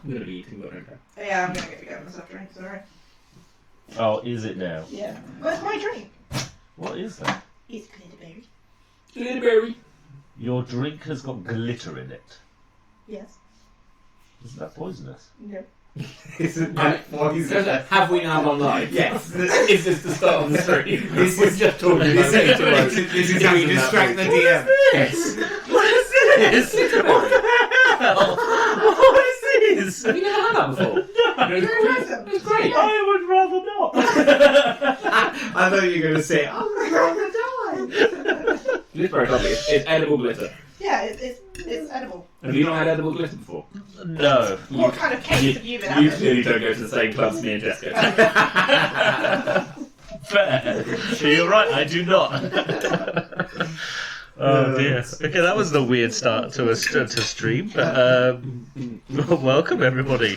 I'm going to be eating the drink. Yeah, I'm going to get together myself drink, sorry. Oh, is it now? Yeah. Where's my drink? What is that? It's glitterberry. Glitterberry. Your drink has got glitter in it. Yes. Isn't that poisonous? No. Isn't that poisonous? Have we now gone live? Yes. Is this the start of the stream? This We're is just talking about this is how you distract the DM. Yes. What is this? What the hell? What is this? Have you never had that before? It's great. I would rather not. I thought you were going to say, "Oh, my God, Glitterberry coffee. It's edible glitter. Yeah, it's edible. Have you not had edible glitter before? No. What kind of cake have you been You having? clearly don't go to the same clubs me and Jessica. Fair. You're right, I do not. Oh dear. Okay, that was the weird start to a stream. Welcome everybody.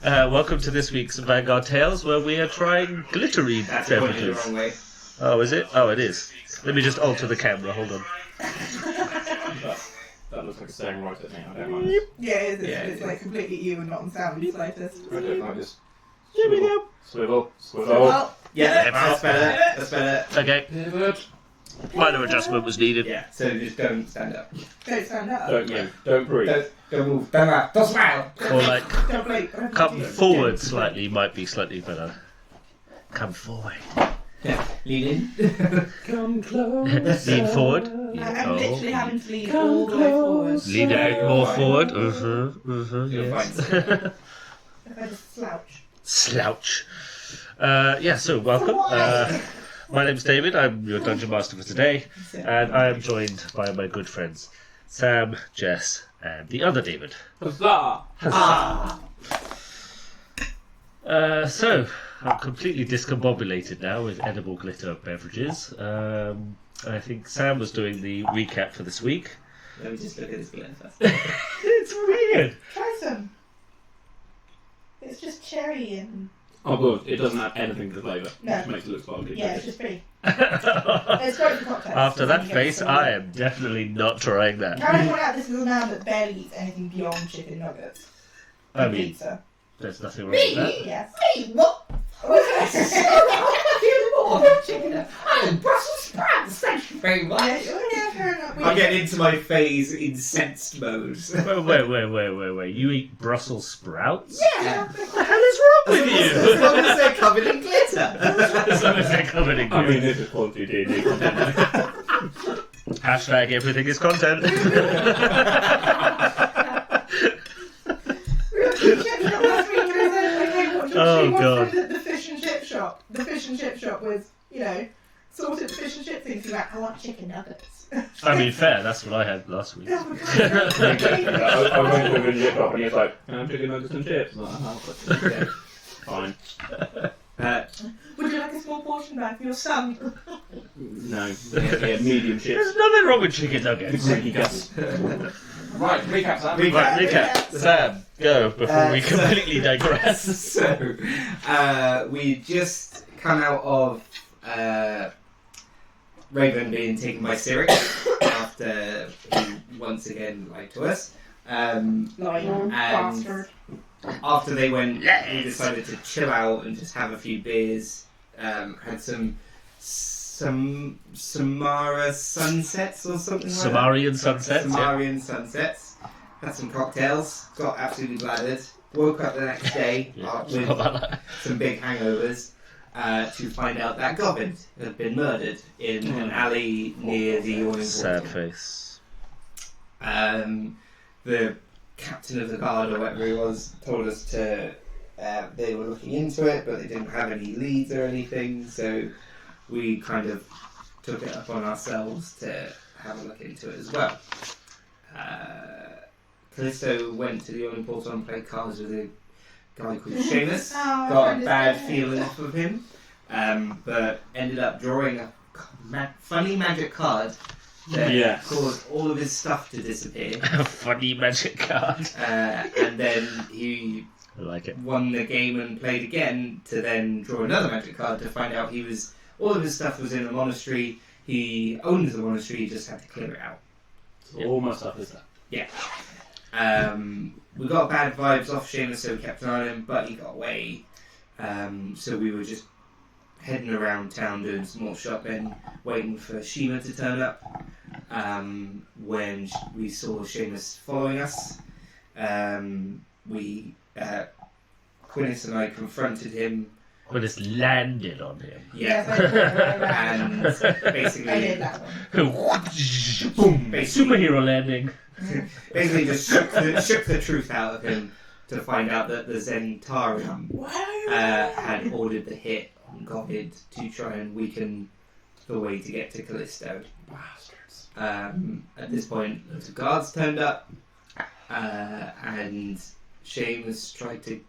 Welcome to this week's Vanguard Tales, where we are trying glittery That's pointed the beverages. wrong way. Oh, is it? Oh, it is. Let me just alter the camera. Hold on. That looks like it's staring right at me. I don't mind. Yeah, it is. Yeah, It's it like completely you and not on sound in the slightest. I don't like this. Here we go. Swivel. Well, Yeah, that's better. That's better. Okay. Pivot. Minor adjustment was needed. Yeah, so just don't stand up. don't stand up. Don't move. Don't breathe. Don't move. Don't laugh. Don't smile. Or like, Don't blink. come forward slightly might be slightly better. Come forward. Yeah, lean in. Come close. Lean forward. I'm Oh. literally having to lean all the way forward. Lean out more forward. You're Yes. fine. If I just slouch. Slouch. Yeah, so welcome. My name's David, I'm your Dungeon Master for today, and I am joined by my good friends Sam, Jess, and the other David. Huzzah! So, I'm completely discombobulated now with edible glitter beverages. I think Sam was doing the recap for this week. Let me just look at this blend first. It's weird! Try some. It's just cherry and... Oh, good. It doesn't have anything to flavour. No. Which makes it look sparkly. Yeah, it's just pretty. It's great for cocktails. After that You get face, some- I am definitely not trying that. Can I point out this is a man that barely eats anything beyond chicken nuggets? I And mean, pizza. there's nothing wrong with that. Yes. Hey, what? I'm Brussels sprouts, thank you very much. Yeah, fair enough. I get into my phase incensed mode. Wait. You eat Brussels sprouts? Yeah. What the hell is wrong with As you? long as they're covered in glitter. As long as they're covered in I mean, glitter. this is quality D&D content. Hashtag everything is content. Oh, God. The fish and chip shop. The fish and chip shop was, sorted fish and chip things. You're like, I want chicken nuggets. I mean, fair, that's what I had last week. I went to a video shop and he was like, "Can I have chicken nuggets and chips?" I was like, "Oh, okay. Fine." Would you like a small portion bag for your son? No. Yeah, medium chips. There's nothing wrong with chicken nuggets. Greedy guts. Right, recap that. Right, recap. Sam, go, before we completely digress. So, we just come out of Raven being taken by Cyric after he once again lied to us. Lying And bastard. after they went, Yes. we decided to chill out and just have a few beers. Had some Samara sunsets or something like that. Samarian sunsets. Yeah. Samarian sunsets. Had some cocktails. Got absolutely bladdered. Woke up the next day Yeah. with some big hangovers to find out that Goblin had been murdered in an alley near the Yawning Sad Portal. face. The captain of the guard or whatever he was told us to. They were looking into it, but they didn't have any leads or anything, so we kind of took it upon ourselves to have a look into it as well. Callisto went to the Yawning Portal and played cards with a guy called Seamus. Oh, Got a bad feeling off of him, but ended up drawing a funny magic card that Yes. caused all of his stuff to disappear. A funny magic card. And then he I like it. won the game and played again to then draw another magic card to find out all of his stuff was in a monastery. He owned the monastery, he just had to clear it out. So all my stuff is that. Yeah. we got bad vibes off Seamus, so we kept an eye on him, but he got away. So we were just heading around town doing some more shopping, waiting for Shima to turn up. When we saw Seamus following us, Quinnis and I confronted him. Quinnis landed on him. Yeah, and basically, I did that one. Boom! Superhero landing. Basically, just shook the truth out of him to find out that the Zentarium had ordered the hit on Govid to try and weaken the way to get to Callisto. Bastards. At this point, loads of guards turned up, and Seamus tried to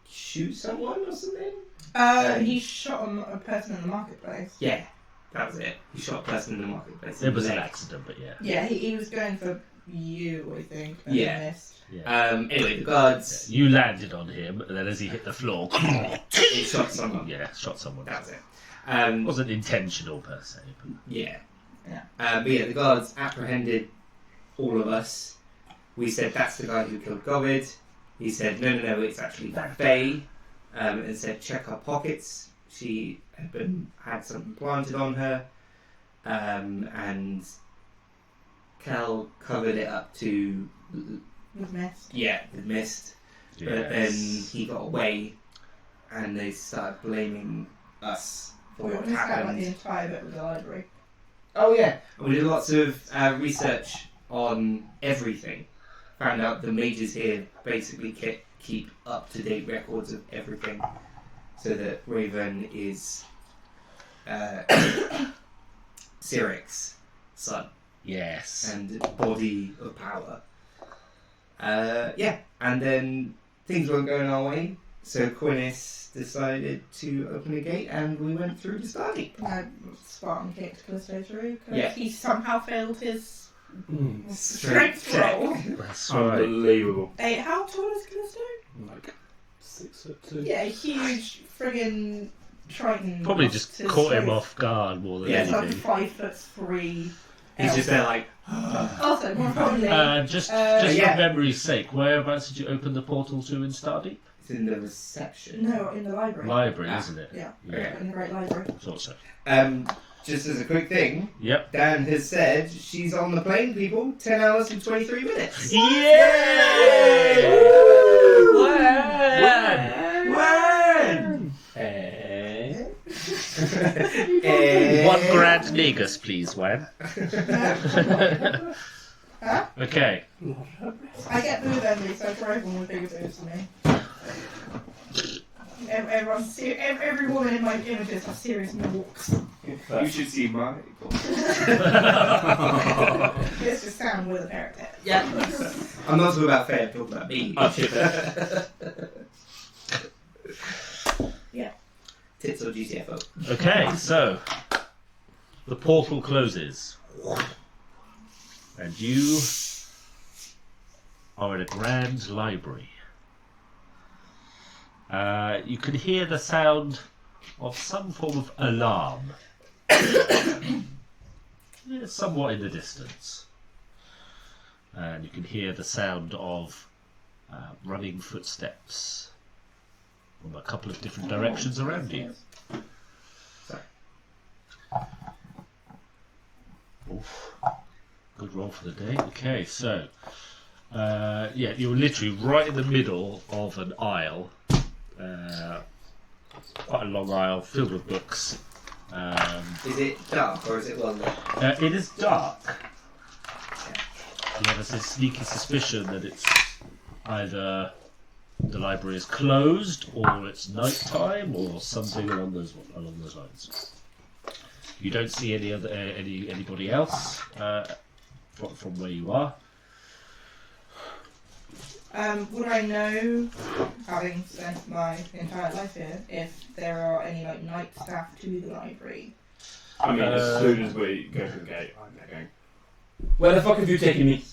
shoot someone or something. He shot a person in the marketplace. Yeah, that was it. He shot a person in the marketplace. It was an accident, but yeah. Yeah, he was going for you, I think. And Yeah. he missed. Anyway, the guards. You landed on him, and then as he hit the floor, He shot someone. yeah, shot someone. That was it. It wasn't intentional per se. But... Yeah. Yeah. But yeah, the guards apprehended all of us. We said, that's the guy who killed Govid. He said, no, it's actually Faye. And said, check her pockets. She had something planted on her. And Cal covered it up to... With mist. Yeah, with mist. But then he got away. And they started blaming us for We what missed out like happened. the entire bit with the library. Oh yeah, and we did lots of research on everything. Found out the mages here basically keep up-to-date records of everything, so that Raven is Cyric's son Yes. and body of power. Yeah, and then things weren't going our way, so Quinnis decided to open a gate, and we went through to Stargate. Spartan kicked Callisto through because Yeah. he somehow failed his strength Strength check. roll. That's right. Unbelievable. Hey, how tall is Callisto? Like 6'2". Yeah, a huge friggin' Triton. Probably lost just his caught him strength. off guard more than Yeah, It's like anything. 5'3". He's just there like, Also, more importantly, Just yeah. for memory's sake, whereabouts did you open the portal to in Stardeep? it's in the reception. no, in the library. Library, Ah. isn't it? Yeah, Yeah. in the great library. Thought so. Just as a quick thing, Yep. Dan has said she's on the plane, people, 10 hours and 23 minutes. Yay! When? One grand negus, please, Wan. Huh? Okay. I get boob envy, so for everyone with bigger boobs than me. Every woman in my images has serious walks. You should see my. Let's just sound with a pair of tits. Yeah. I'm not talking about Faye, I'm talking about me. Oh, shit. Yeah. Tits or GTFO. Okay, so the portal closes, and you are in a grand library. You can hear the sound of some form of alarm, somewhat in the distance, and you can hear the sound of running footsteps from a couple of different directions around you. Oof. Good roll for the day. Okay, so yeah, you're literally right in the middle of an aisle, quite a long aisle filled with books. Is it dark or is it well lit? It is dark. You have a sneaky suspicion that it's either the library is closed or it's night time or something along those lines. You don't see anybody else from where you are. Would I know, having spent my entire life here, if there are any like night staff to the library? I mean, as soon as we go to the gate, I'm going, where the fuck have you taken me?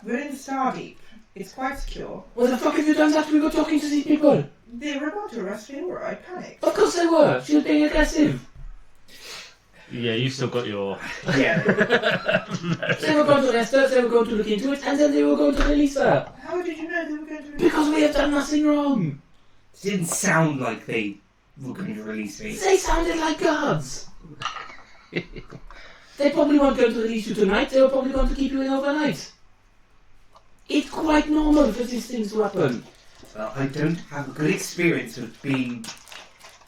We're in Stardeep. It's quite secure. What the fuck have you done after we got talking to these people? They were about to arrest Fiora. I panicked. Of course they were. She was being aggressive. Yeah, you've still got your... Yeah. They were going to arrest her, they were going to look into it, and then they were going to release her. How did you know they were going to release Because we have done nothing wrong. It didn't sound like they were going to release me. They sounded like guards. They probably weren't going to release you tonight, they were probably going to keep you in overnight. It's quite normal for these things to happen. Well, I don't have a good experience of being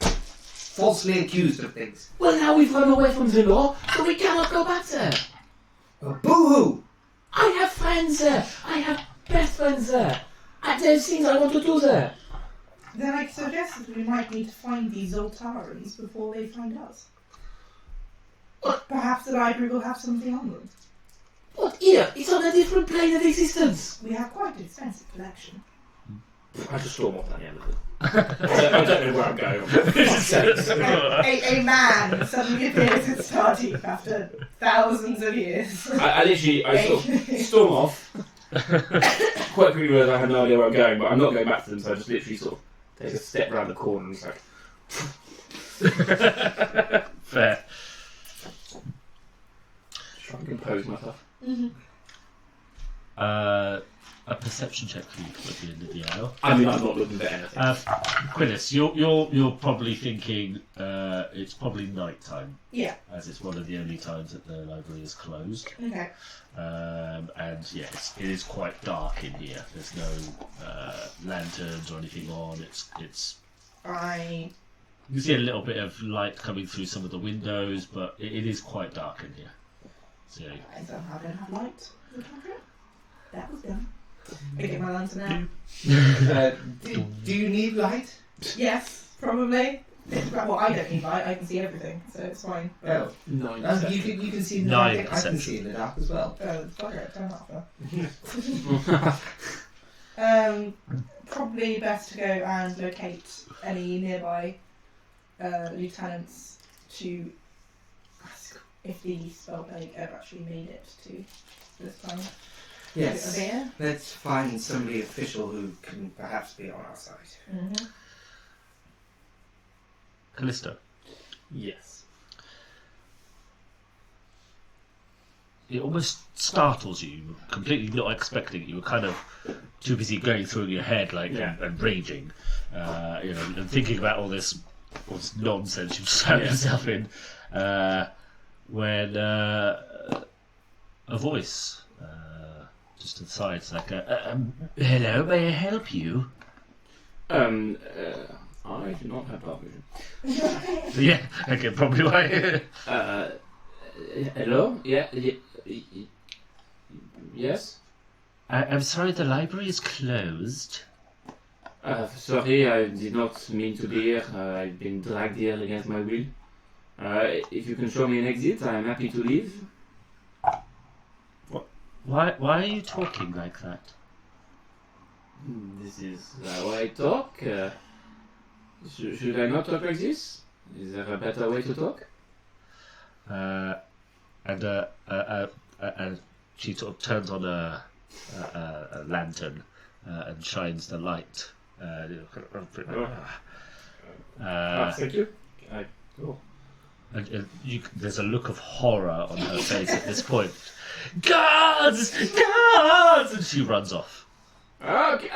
falsely accused of things. Well, now we've run away from the law, so we cannot go back there. Oh, boo-hoo! I have friends there. I have best friends there. And there's things I want to do there. Then I suggest that we might need to find these Zoltarans before they find us. Perhaps the library will have something on them. But here, it's on a different plane of existence. We have quite an extensive collection. I just storm off at the end of it. I don't know where I'm going. A man suddenly appears at Stardeep after thousands of years. I literally, sort of storm off. Quite quickly realised I had no idea where I'm going, but I'm not going back to them, so I just literally sort of take a step round the corner and it's like... Fair. Try and compose myself. Mm-hmm. A perception check for you at the end of the hour. I mean, I'm not looking at anything. Quillis, you're probably thinking it's probably night time, Yeah. as it's one of the only times that the library is closed. Okay. And yes, it is quite dark in here. There's no lanterns or anything on. It's. I You see a little bit of light coming through some of the windows, but it is quite dark in here. So somehow don't have light. That was done. I get my lantern out. Do you need light? Yes, probably. Well, I don't need light. I can see everything, so it's fine. Oh, 9%. you can see in the dark. I can 9%. see in the dark as well. Bugger, turn off. Probably best to go and locate any nearby lieutenants to ask if the spell plague ever actually made it to this time. Yes. Abeir? Let's find somebody official who can perhaps be on our side. Mm-hmm. Callisto, Yes. it almost startles you. You were completely not expecting it. You were kind of too busy going through your head, like and raging, and thinking about all this nonsense you've found yourself in. When a voice just to the side, it's like, "Hello, may I help you?" I do not have dark vision. Yeah, okay, probably why. Hello? Yes? I'm sorry, the library is closed. Sorry, I did not mean to be here. I've been dragged here against my will. If you can show me an exit, I am happy to leave. Why are you talking like that? This is how I talk. Should I not talk like this? Is there a better way to talk? And she sort of turns on a lantern and shines the light. Thank you. And there's a look of horror on her face at this point. Guards! Guards! And she runs off. Okay.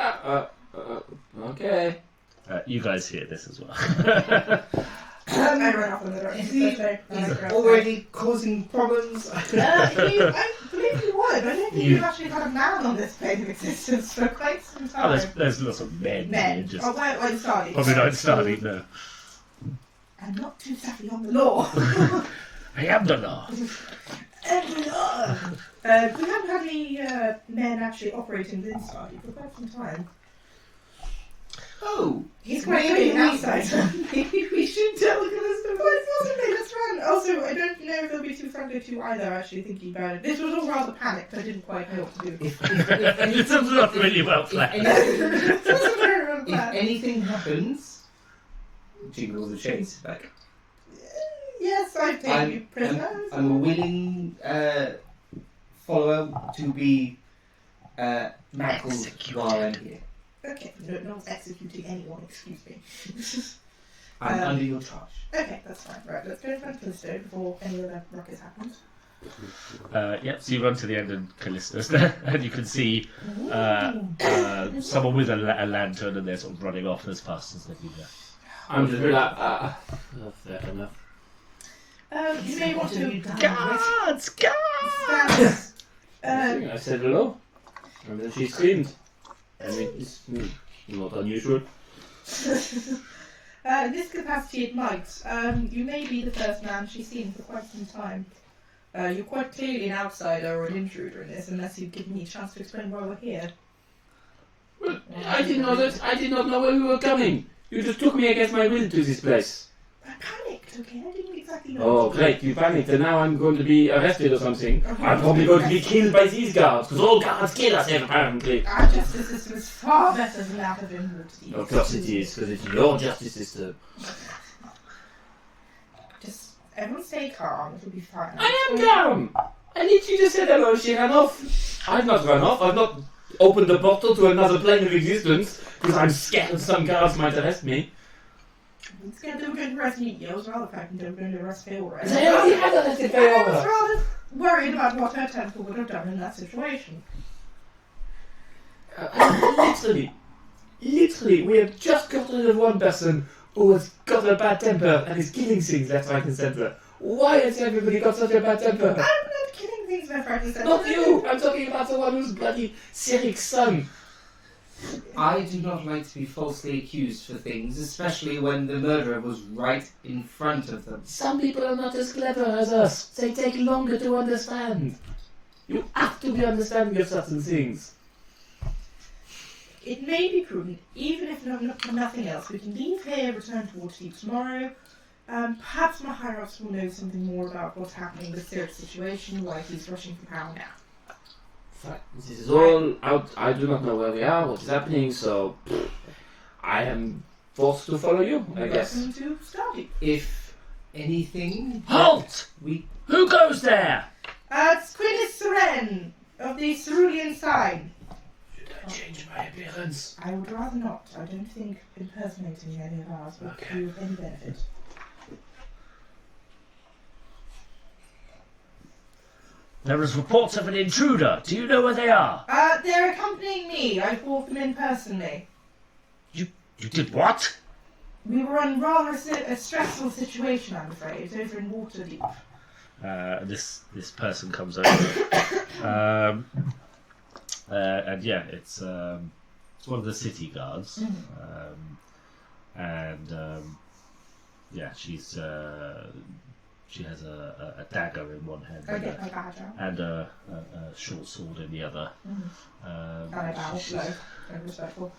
Okay. You guys hear this as well. I ran off in the Is he already causing problems? I believe you would. I don't think you've actually had a man on this plane of existence for quite some Oh, time. there's lots of men. Men. Just, Oh, wait, sorry. probably not starting, no. I'm not too savvy on the law. I am the law. We haven't had any men actually operating within Stardew for quite some time. Oh, He's quite good an outsider. Maybe we should tell Callisto. Quite possibly, let's run. Also, I don't know if they'll be too friendly to either, actually, thinking about it. This was all rather panicked. I didn't quite know what to do. It's not really well planned. It wasn't very well if planned. anything happens, jingle the chase back. Yes, I've taken you prisoners. I'm a willing follower to be manacled while I'm here. Okay, no one's executing anyone, excuse me. I'm under your charge. Okay, that's fine. Right, let's go in front of Callisto before any other ruckus happens. Yep, so you run to the end of Callisto's there, and you can see someone with a lantern, and they're sort of running off as fast as they can go. I'm just like, fair enough. You may want to... Guards! Guards! I said hello, and then she screamed. I mean, it's not unusual. In this capacity it might. You may be the first man she's seen for quite some time. You're quite clearly an outsider or an intruder in this, unless you've given me a chance to explain why we're here. Well, I didn't know that. I did not know where we were coming. You just took me against my will to this place. I panicked, okay? I didn't exactly know. Oh, great, you panicked, and now I'm going to be arrested or something. I'm probably going to be killed by these guards, because all guards kill us, apparently. Our justice system is far better than that of Vanguard. Of course it is, because it's your justice system. Just, everyone stay calm, it'll be fine. I am calm! I literally just said hello, she ran off. I've not run off, I've not opened the portal to another plane of existence, because I'm scared some guards might arrest me. I'm scared they were going to arrest me. I was rather frightened they were going to arrest Feora. They already had arrested I was Feora. rather worried about what her temper would have done in that situation. Literally, we have just got rid of one person who has got a bad temper and is killing things left, right and centre. Why has everybody got such a bad temper? I'm not killing things left, right and centre. Not you! I'm talking about the one who's bloody Sirik's son. I do not like to be falsely accused for things, especially when the murderer was right in front of them. Some people are not as clever as us. They take longer to understand. You have to be understanding of certain things. It may be prudent, even if nothing else. We can leave here, return to Waterdeep tomorrow. Perhaps my higher-ups will know something more about what's happening with Sirik's situation, why he's rushing for power now. This is all out. I do not know where we are, what is happening, so I am forced to follow you, I guess. Welcome to Stardeep. If anything... Halt! We... Who goes there? It's Quintus Seren of the Cerulean Sign. Should I change my appearance? I would rather not. I don't think impersonating any of ours would do you any benefit. There is reports of an intruder. Do you know where they are? They're accompanying me. I brought them in personally. You did what? We were in rather a stressful situation, I'm afraid, over in Waterdeep. This person comes over. And yeah, it's one of the city guards. Yeah, she has a dagger in one hand I get my badge out. and a short sword in the other. And I bow low and respectful.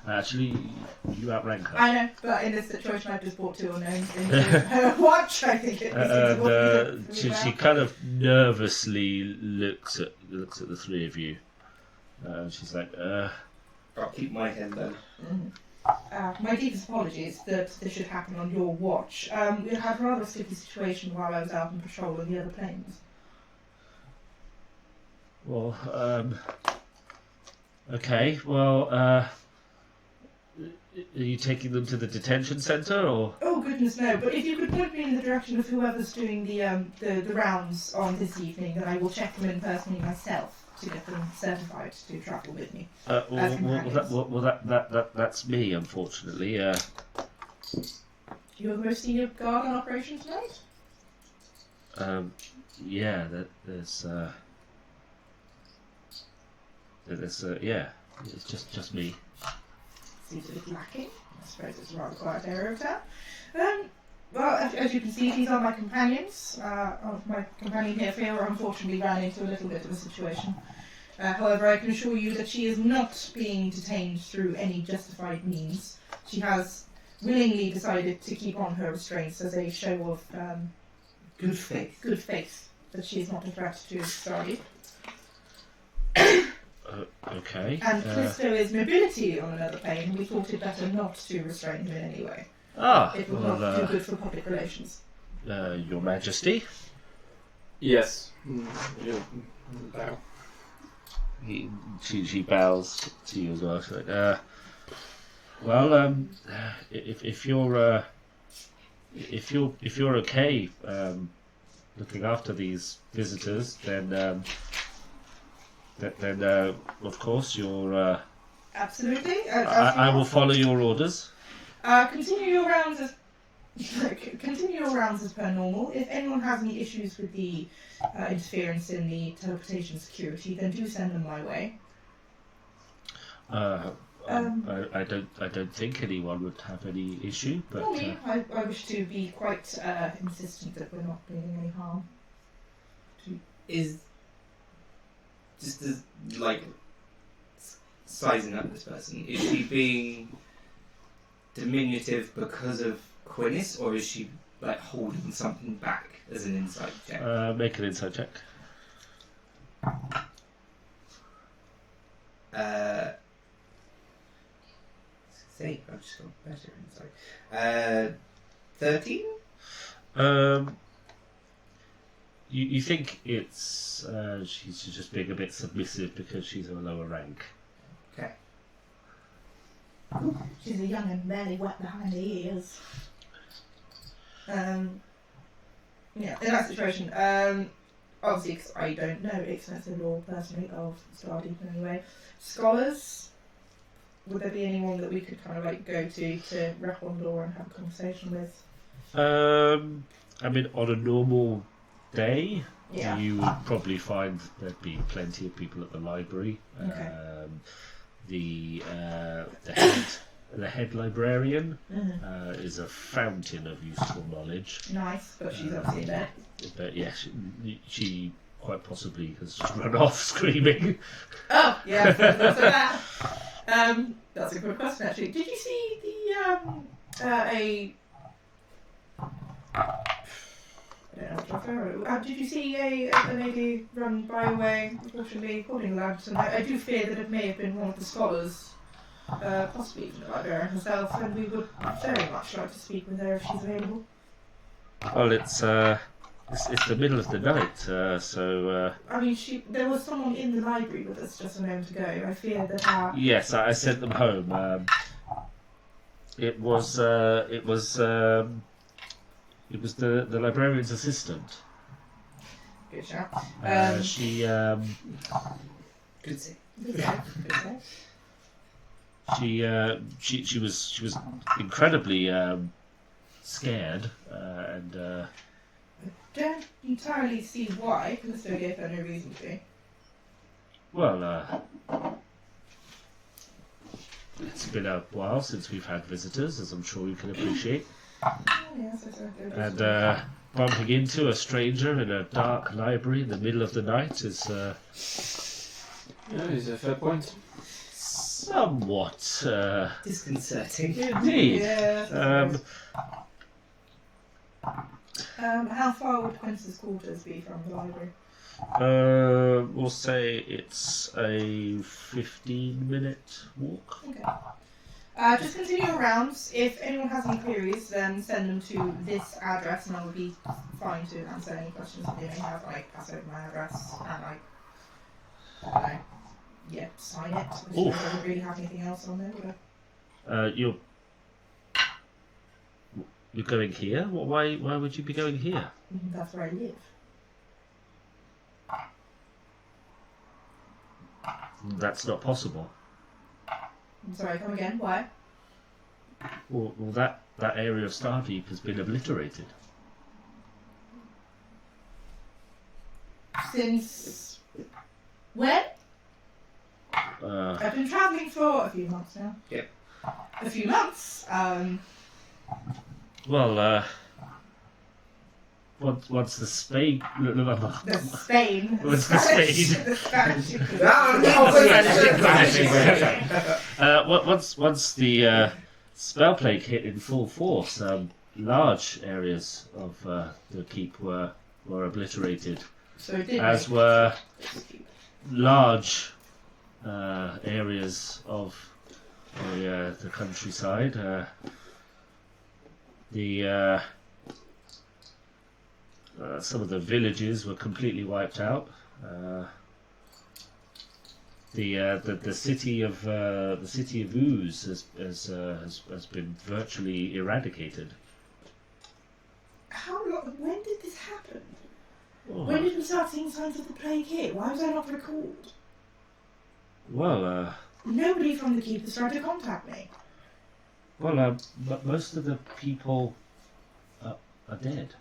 Actually, you outrank her. I know, but in this situation I've just brought two unknowns into her watch, I think it And is. she kind of nervously looks at the three of you. She's like, I'll keep my head then. My deepest apologies that this should happen on your watch. We had a rather sticky situation while I was out on patrol on the other planes. well, okay, well, are you taking them to the detention centre, or? Oh goodness no, but if you could point me in the direction of whoever's doing the rounds on this evening, then I will check them in personally myself to get them certified to travel with me. That's me, unfortunately. You're the most senior guard on operation tonight? Yeah, yeah, it's just me. Seems a bit lacking. I suppose it's a rather quiet area of town. Well, as you can see, these are my companions. My companion here, Feora, unfortunately ran into a little bit of a situation. However, I can assure you that she is not being detained through any justified means. She has willingly decided to keep on her restraints as a show of Good faith. good faith that she is not a threat to Stardeep. Okay. And Callisto is mobility on another plane. We thought it better not to restrain him in any way. It would not do good for public relations. Your Majesty. Yes. Bow. She bows to you as well. She's like, well, if you're if you're okay looking after these visitors, then of course you're. Absolutely. I will follow your orders. Continue your rounds as per normal. If anyone has any issues with the interference in the teleportation security, then do send them my way. I don't think anyone would have any issue, but I wish to be quite insistent that we're not doing any harm. Is just as like sizing up this person, is she being diminutive because of Quinnis, or is she like holding something back as an insight check? make an insight check. Say, I've just got better insight. 13? You think it's she's just being a bit submissive because she's of a lower rank. Okay. She's a young and barely wet behind the ears. In that situation, obviously, 'cause I don't know extensive law personally of Stardeep anyway. Scholars, would there be anyone that we could kind of like go to rap on law and have a conversation with? I mean, on a normal day, Yeah. you would probably find there'd be plenty of people at the library. Okay. The head librarian Mm-hmm. is a fountain of useful knowledge. Nice, but she's obviously in bed. But yeah, she quite possibly has run off screaming. Oh, yeah, that's that. That's a good question, actually. Did you see did you see a lady run by away, unfortunately, holding lamps? And I do fear that it may have been one of the scholars, possibly even the librarian herself, and we would very much like to speak with her if she's available. Well, it's the middle of the night, so. I mean, there was someone in the library with us just a moment ago. I fear that Yes, I sent them home. It was the librarian's assistant. Good shout. She Good save. Good shout. she was incredibly scared and. I don't entirely see why, because I gave her no reason to. Well, it's been a while since we've had visitors, as I'm sure you can appreciate. Oh, yes, And bumping into a stranger in a dark library in the middle of the night is Yeah, is a fair point. somewhat Disconcerting. indeed. Yeah. How far would Quince's quarters be from the library? We'll say it's a 15-minute walk. Okay. Just continue your rounds. If anyone has any queries, then send them to this address, and I will be fine to answer any questions that they may have. Like, pass over my address, and I don't know. Yeah, sign it. I don't really have anything else on there, would I? You're going here? Why would you be going here? That's where I live. That's not possible. I'm sorry, come again. Why? Well, that area of Stardeep has been obliterated. Since when? Uh, I've been travelling for a few months now. Yep. A few months. well, once the Spain... The Spain. What's the Spain? The Spanish. Once the spell plague hit in full force, large areas of the keep were obliterated, So it did as make were sense. large areas of the countryside. Some of the villages were completely wiped out. The city of Ooze has been virtually eradicated. When did this happen? Oh. When did we start seeing signs of the plague here? Why was I not recalled? Well, Nobody from the keep has tried to contact me. but most of the people are dead.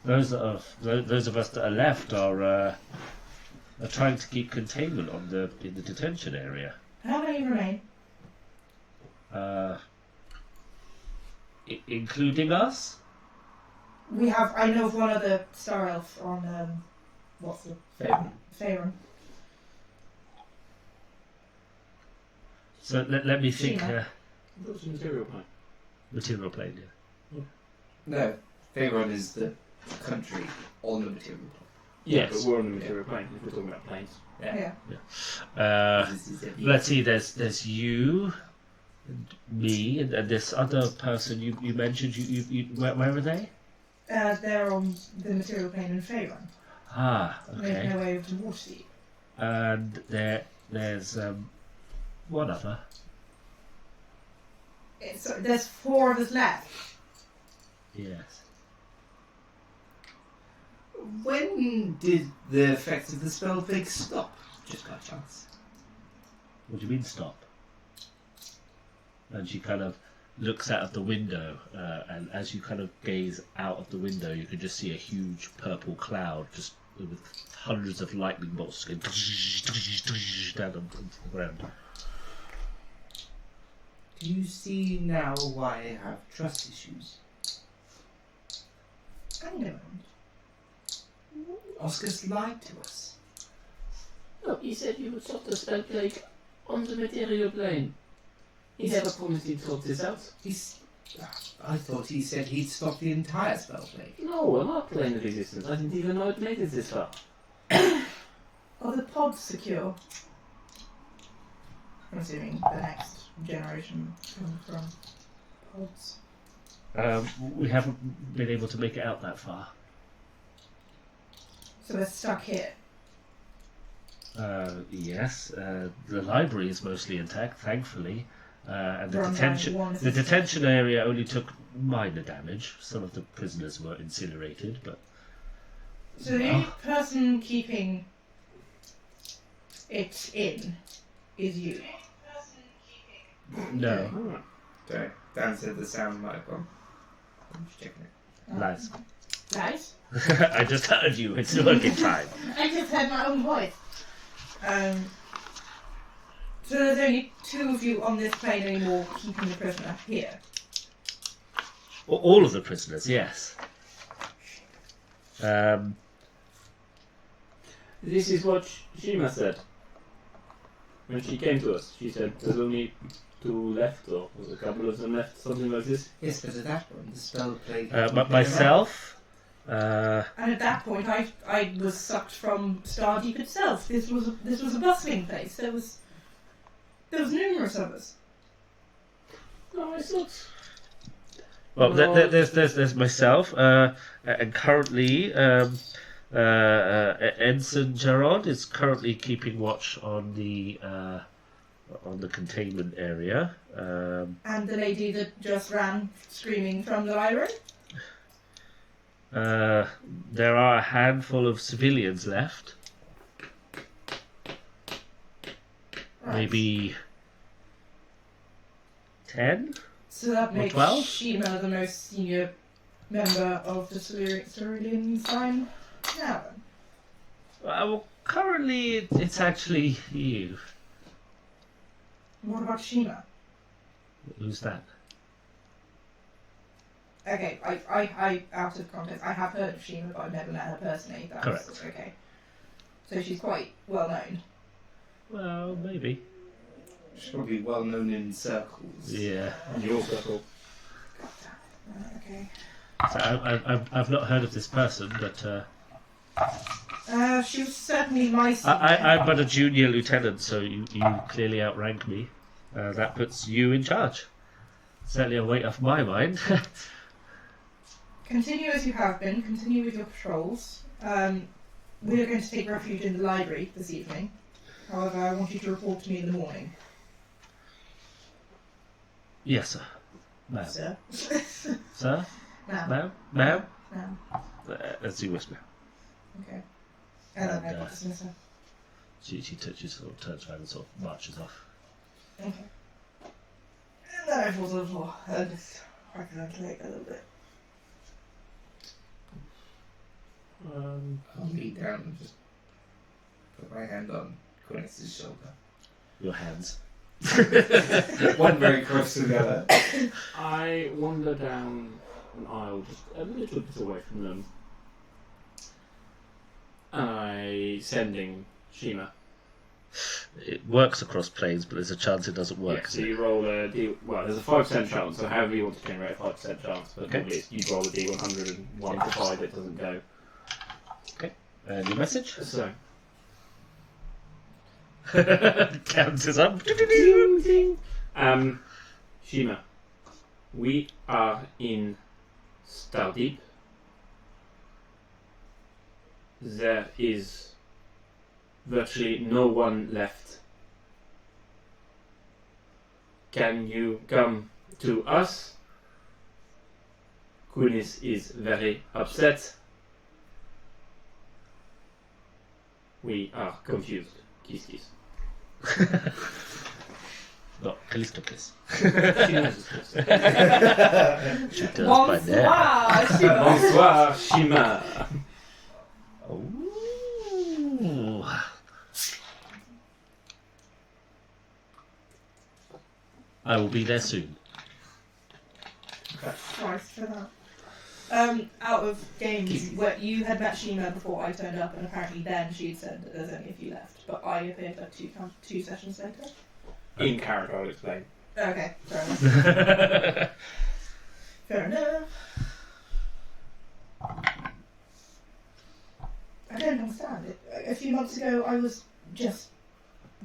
Those of us that are left are trying to keep containment in the detention area. How many remain? Including us. I know of one other star elf on, what's the... Faerun. So let me think. Shima. What's the material plane? Material plane. Yeah. No, Faerun is the country on the material plane. Yeah, but we're on the material plane if we're talking about planes. Yeah. Let's see. There's you, and me, and this other person you mentioned. Where are they? They're on the material plane in Faerun. Ah, They have okay. no way of Waterdeep. And there's one other. There's 4 of us left. Yes. When did the effects of the spell plague stop? Just by chance. What do you mean stop? And she kind of looks out of the window, and as you kind of gaze out of the window, you can just see a huge purple cloud, just with hundreds of lightning bolts going down onto the ground. Do you see now why I have trust issues? I know. Oscar's lied to us. No, he said he would stop the spell plague on the material plane. He never promised he'd sort this out. I thought he said he'd stop the entire spell plague. No, I'm not plane of existence. I didn't even know it made it this far. Are the pods secure? I'm assuming the next generation comes from pods. We haven't been able to make it out that far. So we're stuck here. Yes, the library is mostly intact, thankfully, and Run down the detention area only took minor damage. Some of the prisoners were incinerated, but So the only person keeping it in is you. no, Alright. Sorry, Dan said the sound might have gone. I'm just checking it. lies. Guys? I just heard you. It's working fine. I just heard my own voice. So there's only 2 of you on this plane anymore keeping the prisoner here. All of the prisoners, yes. This is what Shima said. When she came to us, she said there's only 2 left, or was a couple of them left, something like this. Yes, but at that point, the spell plague. But myself, And at that point, I was sucked from Stardeep itself. This was a bustling place. There was numerous of us. No, I thought. well, No. there's myself, and currently, Ensign Gerard is currently keeping watch on the containment area. And the lady that just ran screaming from the library. There are a handful of civilians left. Right. Maybe 10? So that Or makes 12? Shima the most senior member of the Cerulean Sign. Now then. Well, currently it's actually you. What about Shima? Who's that? Okay, I out of context, I have heard of Shima, but I've never met her personally. That's Correct. Okay. So she's quite well known. Well, maybe. She's probably well known in circles. Yeah. In your circle. Okay. So I've not heard of this person, but She was certainly my senior. I'm but a junior lieutenant, so you clearly outrank me. That puts you in charge. Certainly a weight off my mind. Continue as you have been. Continue with your patrols. We are going to take refuge in the library this evening. However, I want you to report to me in the morning. Yes, sir. Ma'am. Sir. Sir? Ma'am. Ma'am? Ma'am? Ma'am. As you wish, ma'am. Okay. And then I And, got dismiss her. She sort of turns around and sort of marches off. Okay. And then I fall to the floor and just hyperventilate a little bit. I'll lean down and just put my hand on Gwyneth's shoulder. Your hands. One very close to the other. I wander down an aisle just a little bit away from them. And I sending Shima. It works across planes, but there's a chance it doesn't work. Yeah, so you roll a D. Well, there's a 5% chance, so however you want to generate a 5% chance, but Okay. probably you roll a D100 and 1 to 5 it doesn't go. And your message? So. Counts us up. Shima, we are in Stardeep. There is virtually no one left. Can you come to us? Kunis is very upset. We are confused. Kiss kiss. No, Callisto kiss. She knows it's kiss. She does by now. Bonsoir, Shima. Bonsoir, Shima. Ooh. I will be there soon. Christ for that. Out of games, where you had met Shima before I turned up, and apparently then she had said that there's only a few left, but I appeared like two sessions later. In character, I'll explain. Okay, fair enough. Fair enough. I don't understand it. A few months ago, I was just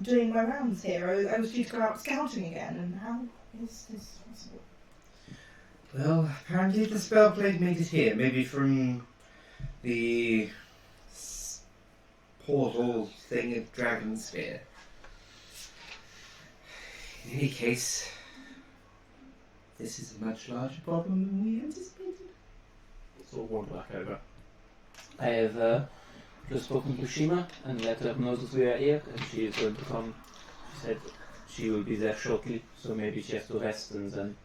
doing my rounds here. I was due to go out scouting again, and how is this possible? Well, apparently the spell plague made it here. Maybe from the portal thing at Dragon Sphere. In any case, this is a much larger problem than we anticipated. It's all one back over. I have just spoken to Shima and let her know that we are here, and she is going to come. She said she will be there shortly, so maybe she has to rest, and then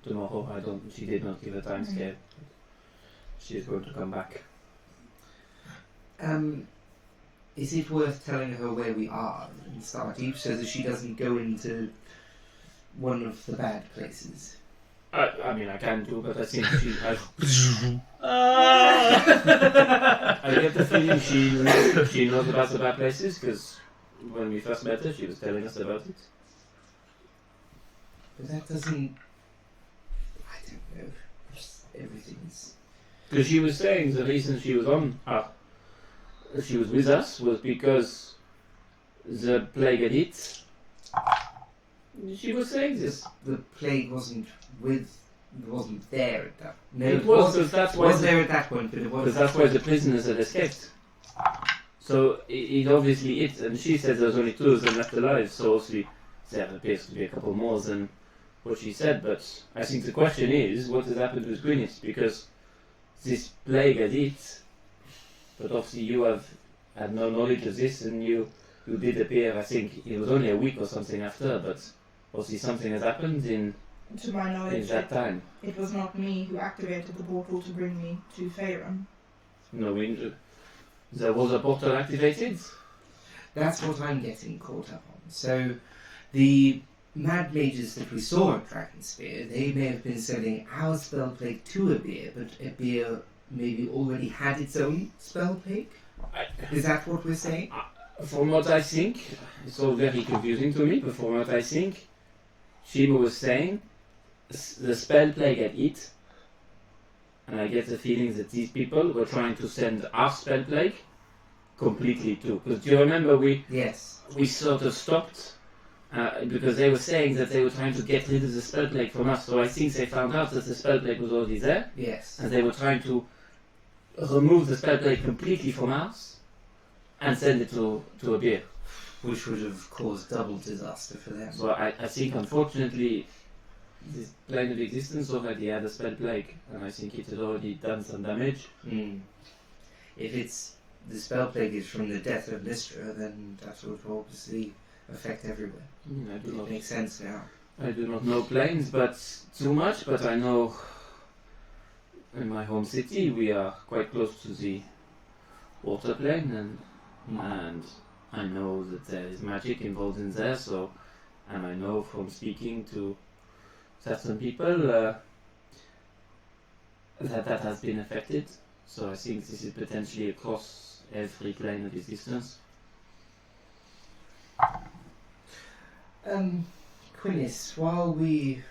tomorrow, she did not give a time scale. She is going to come back. Is it worth telling her where we are in Stardeep so that she doesn't go into one of the bad places? I mean, I can do, but I think I get the feeling she knows about the bad places, because when we first met her, she was telling us about it. But that doesn't... I don't know. Everything's... Because she was saying the reason she was she was with us was because the plague had hit. She was saying this. The plague wasn't there at that. No, It was, because that's why there at that point, but it was. because that's why the prisoners had escaped. So it obviously hit, and she said there's only 2 of them left alive. So obviously there appears to be a couple more than what she said. But I think the question is, what has happened with Gwyneth? Because this plague had hit, but obviously you had no knowledge of this, and you did appear. I think it was only a week or something after, but obviously something has happened in To my knowledge, that time. it was not me who activated the portal to bring me to Faerun. No, there was a portal activated. That's what I'm getting caught up on. So, the mad mages that we saw at Dragonsphere, they may have been selling our spell plague to abeir, but abeir maybe already had its own spell plague? Is that what we're saying? From what I think, it's all very confusing to me, but from what I think, Shima was saying, the spell plague had hit, and I get the feeling that these people were trying to send our spell plague completely too. Because do you remember Yes. we sort of stopped because they were saying that they were trying to get rid of the spell plague from us. So I think they found out that the spell plague was already there, Yes. and they were trying to remove the spell plague completely from us and send it to abeir. Which would have caused double disaster for them. So I think, unfortunately, this plane of existence already had a spell plague, and I think it had already done some damage. If it's the spell plague is from the death of Lystra, then that would obviously affect everywhere. I do It not. makes sense now. I do not know planes, but too much. But I know in my home city we are quite close to the water plane, and I know that there is magic involved in there. So, and I know from speaking to certain people that has been affected. So I think this is potentially across every plane of existence. Quinnis, while we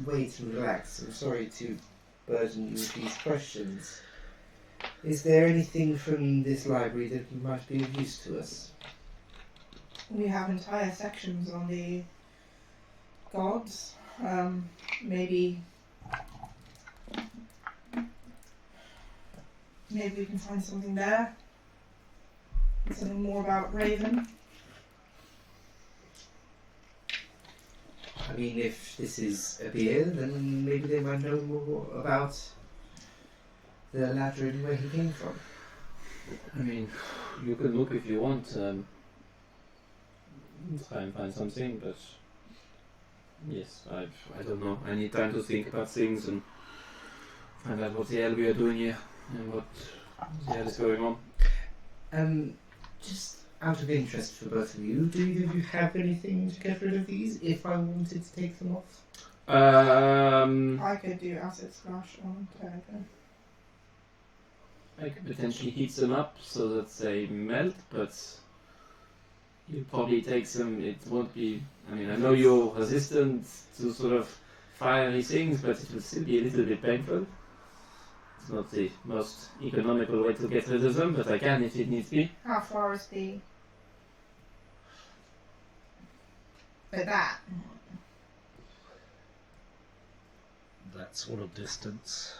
wait and relax, I'm sorry to burden you with these questions. Is there anything from this library that might be of use to us? We have entire sections on the gods. Maybe we can find something there. Something more about Raven. I mean, if this is abeir, then maybe they might know more about the ladder and where he came from. I mean, you can look if you want. Try and find something, but yes, I don't know. I need time to think about things and find out what the hell we are doing here and what the hell is going on. Just out of interest for both of you, do either of you have anything to get rid of these if I wanted to take them off? I could do acid splash on Telegram. I could potentially heat them up so that they melt, but you'll probably take some. It won't be. I mean, I know you're resistant to sort of fiery things, but it will still be a little bit painful. It's not the most economical way to get rid of them, but I can if it needs be. How far is the... But that... That sort of distance.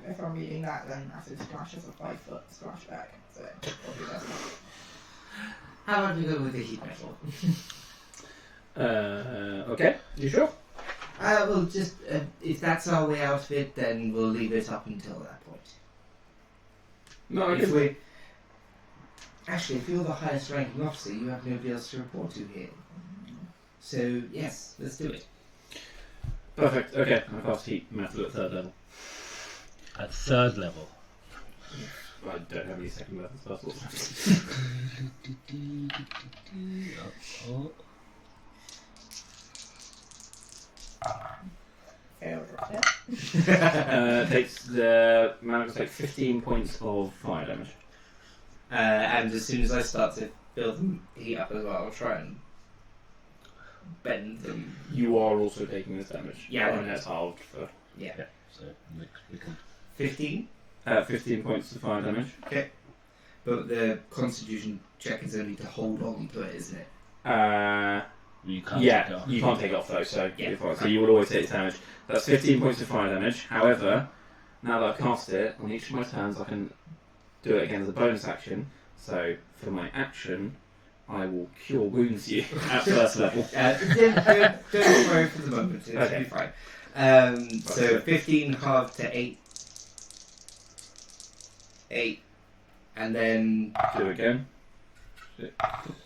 If I'm reading that, then acid splash is a 5 foot splashback, so probably that's not... How about we go with the heat metal? Okay, you sure? Well, just if that's our way out of it, then we'll leave it up until that point. No, I If can. we actually, if you're the highest ranking officer, you have nobody else to report to here. So yes, let's do it. Perfect. Okay, I cast heat metal at 3rd level. At 3rd level. I don't have any second level spells. Failed it. Takes the man will take 15 points of fire damage. And as soon as I start to build them heat up as well, I'll try and bend them. You are also taking this damage. Yeah. I mean, that's halved for Yeah. So we can. 15, 15 points of fire damage. but the Constitution check is only to hold on to it, isn't it? You can't take it Yeah, off. you can't take it off though, so Yeah. you're fine. So you will always take damage. That's 15 points of fire damage. However, now that I've cast it, on each of my turns I can do it again as a bonus action. So for my action, I will cure wounds you at 1st level. Don't worry for the moment, it'll Okay. be fine. So 15 halved to 8. 8. And then Do it again.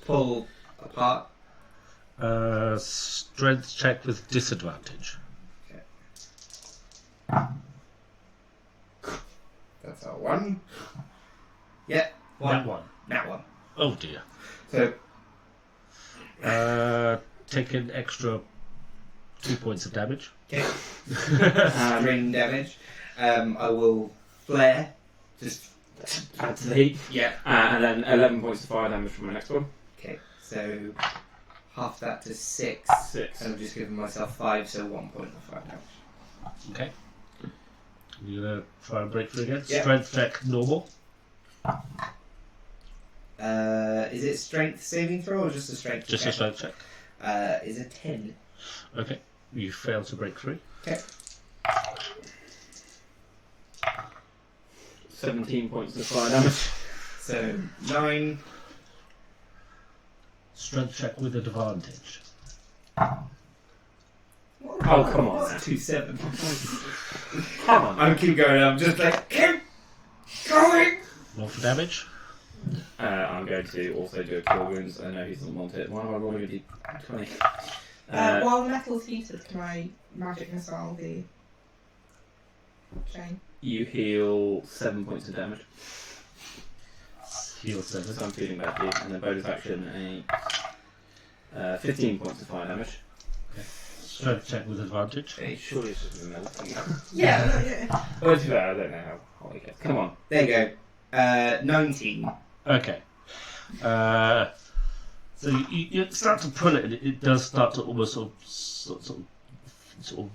pull apart. Strength check with disadvantage. That's our 1. Yeah, 1. That one. That one. Oh dear. So Take an extra 2 points of damage. okay. String damage. I will flare. Just Add to the heat. yeah. And then 11 points of fire damage from my next one. Okay. So half that to 6. 6. And I'm just giving myself 5, so 1 point of fire damage. Okay. You gonna try and break through again? Yeah. Strength check normal. Is it strength saving throw or just a strength? Just a strength check. Is it 10? Okay. You fail to break through. Okay. 17 points of fire damage. So 9. Strength check with advantage. Oh, come on. It's 2-7. Come on. I'm keep going. I'm just like keep going. Roll for damage. I'm going to also do a cure wounds. I know he doesn't want it. Why am I rolling a d20? While the metal's heated, can I magic missile the chain? You heal 7 points of damage. Heal 7. So I'm feeling bad for you. And then bonus action, a 15 points of fire damage. Strength check with advantage. Hey, surely it's just a melting. Yeah. Oh, to be fair, I don't know how hot it gets. Come on. There you go. 19. Okay. So you start to pull it, and it does start to almost sort of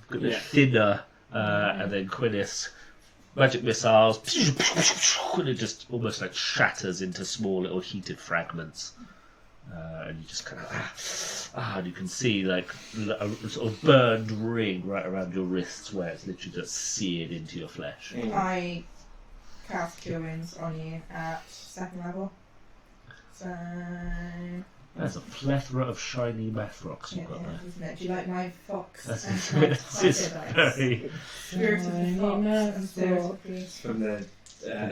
get a bit Yeah. thinner, and then Quinnis magic missiles, and it just almost like shatters into small little heated fragments. And you just kind of and you can see like a sort of burned ring right around your wrists where it's literally just seared into your flesh. I cast Cure Wounds on you at 2nd level. So There's a plethora of shiny math rocks yeah, you've got there. isn't it? Do you like my fox? That's and my it's fighter dice? very Spirit of the Fox and Spirit of the Beast. From the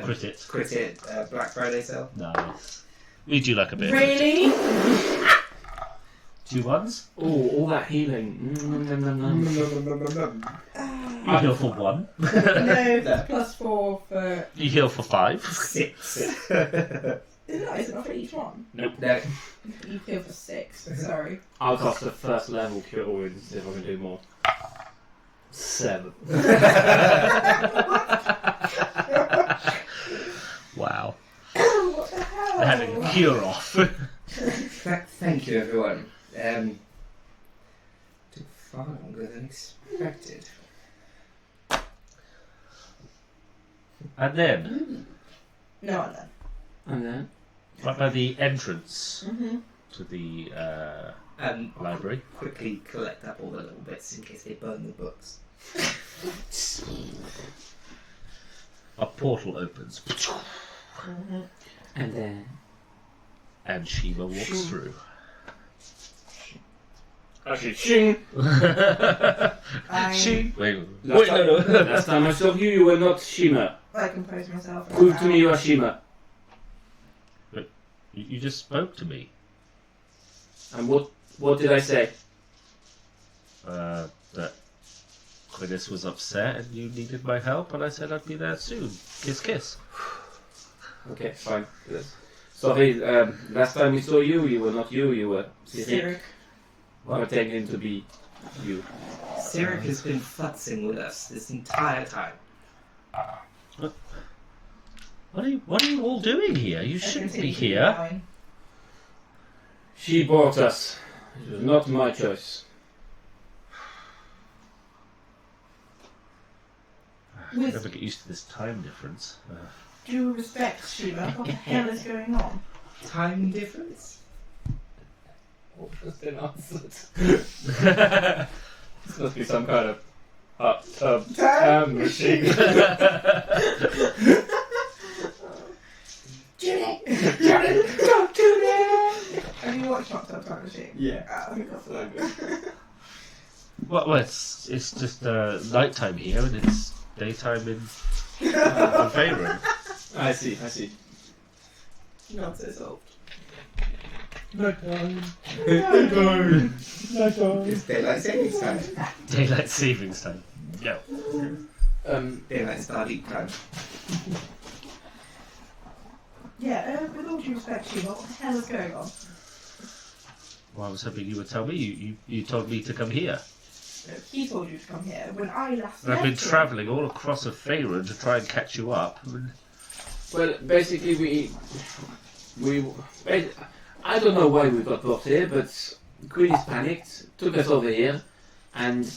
crit it. Crit It Black Friday sale. Nice. We do like a bit. Really? 2 ones. Oh, all that healing. You heal for 1. No, plus 4 for. You heal for 5. 6. Is it not for each one? Nope. No. You heal for 6, sorry. I'll cast the first level cure wounds see if I can do more. 7. Wow. What the hell? They're having a cure off. Thank you, everyone. Took far longer than expected. And then, No, no. And then? right by the entrance Mm-hmm. to the library, Quickly collect up all the little bits in case they burn the books. a portal opens. Mm-hmm. And then? And Shima walks through. Actually, shing! She. Wait, Last no. Last time I saw you, you were not Shima. I compose myself. Prove to me you are Shima. You just spoke to me. And what did I say? That Quinnis was upset and you needed my help, and I said I'd be there soon. Kiss, kiss. Okay, fine. Yes. Sorry, last time we saw you, you were not you were Cyric. Cyric. Pretending to be you. Cyric has been futzing with us this entire time. What are you all doing here? You shouldn't be here. She bought us. It was not my choice. I never get used to this time difference. Due respect, Shima. What the hell is going on? Time difference? What has been answered? This must be some kind of hot tub time machine. Judy! Judy! Don't do that! Have you watched Hot Tub Time Machine? Yeah. I think that's so good. Well, it's just nighttime here, and it's daytime in Faerun. I see. Not so soft. Nighttime. It's daylight savings time. Daylight savings time. No. Daylight starting time. Yeah, with all due respect, Shima, what the hell is going on? Well, I was hoping you would tell me. You told me to come here. He told you to come here. When I last And I've been left him- travelling all across of Faerun to try and catch you up. Well, basically we I don't know why we got brought here, but Queen is panicked, took us over here, and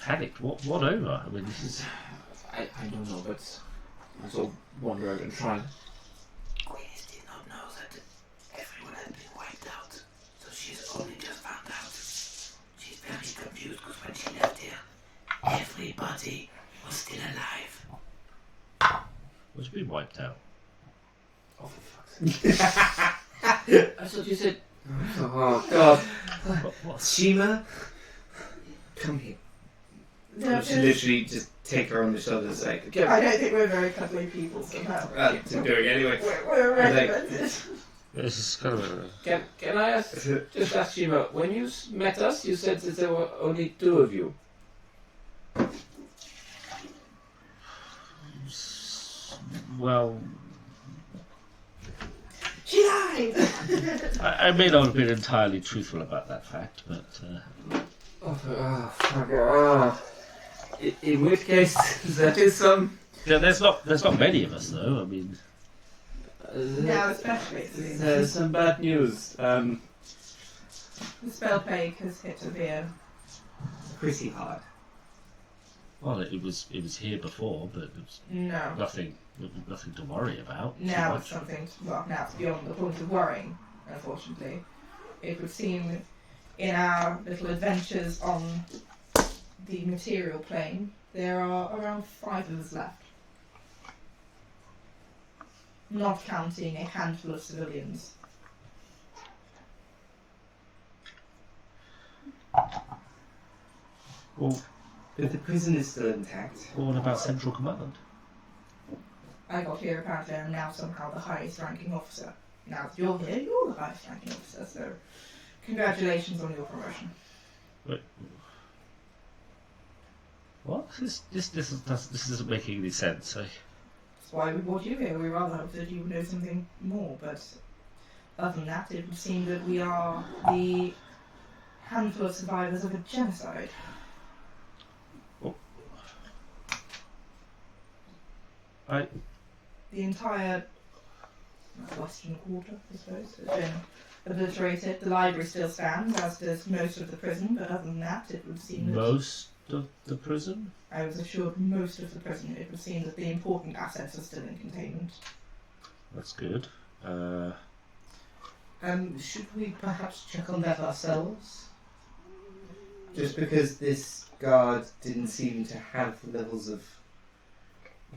Panicked? What over? I mean, this is... I don't know, but I sort of wander out and try. Queen did not know that everyone had been wiped out, so she's only just found out. She's very confused because when she left here, everybody was still alive. What's been wiped out? Oh, for fuck's sake. I thought you said... Oh, God. What? Shima, come here. should literally just take her on the shoulders, like, I don't think we're very cuddly people somehow. to do it anyway. We're Like- recommended. This is kind of a... Can I just ask Shima, when you met us, you said that there were only two of you. Well, She lied! I may not have been entirely truthful about that fact, but... In which case, that is some... Yeah, there's not many of us, though. I mean... Now especially it seems. There's some bad news. The spell plague has hit abeir. Pretty hard. Well, it was here before, but it was No. nothing to worry about. Now too it's much. something, now it's beyond the point of worrying, unfortunately. It would seem in our little adventures on the material plane, there are around 5 of us left. Not counting a handful of civilians. Well, But the prison is still intact. what about Central Command? I got here apparently I'm now somehow the highest ranking officer. Now that you're here, you're the highest ranking officer, so congratulations on your promotion. Wait. What? This isn't making any sense. That's why we brought you here. We rather hope that you would know something more, but other than that, it would seem that we are the handful of survivors of a genocide. The entire western quarter, I suppose, has been obliterated. The library still stands, as does most of the prison, but other than that, it would seem that... Most of the prison? I was assured most of the prison. It would seem that the important assets are still in containment. That's good. Should we perhaps check on that ourselves? Just because this guard didn't seem to have the levels of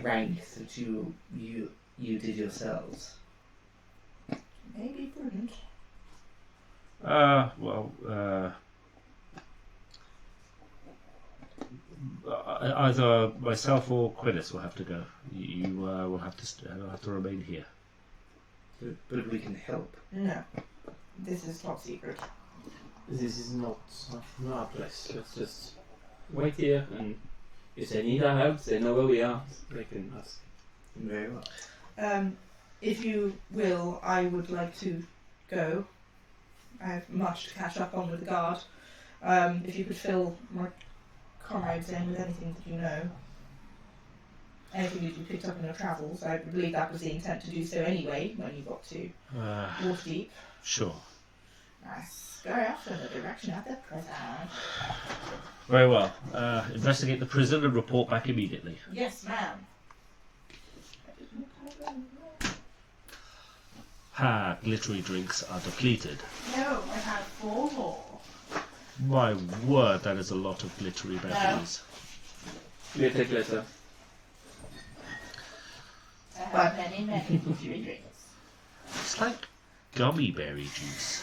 rank that you did yourselves. Maybe prudent. Either myself or Quillis will have to go. You will have to remain here. But we can help. No. This is top secret. This is not our place. Let's just wait here, and if they need our help, they know where we are. They can ask. Very well. If you will, I would like to go. I have much to catch up on with the guard. If you could fill my comrades in with anything that you know. Anything that you picked up in your travels. I believe that was the intent to do so anyway when you got to Waterdeep. Sure. Nice. Go off in the direction of the prison. Very well. Investigate the prison and report back immediately. Yes, ma'am. Ha! Glittery drinks are depleted. No, I have 4 more. My word, that is a lot of glittery beverages. We'll take later. I have many, many glittery drinks. It's like gummy berry juice.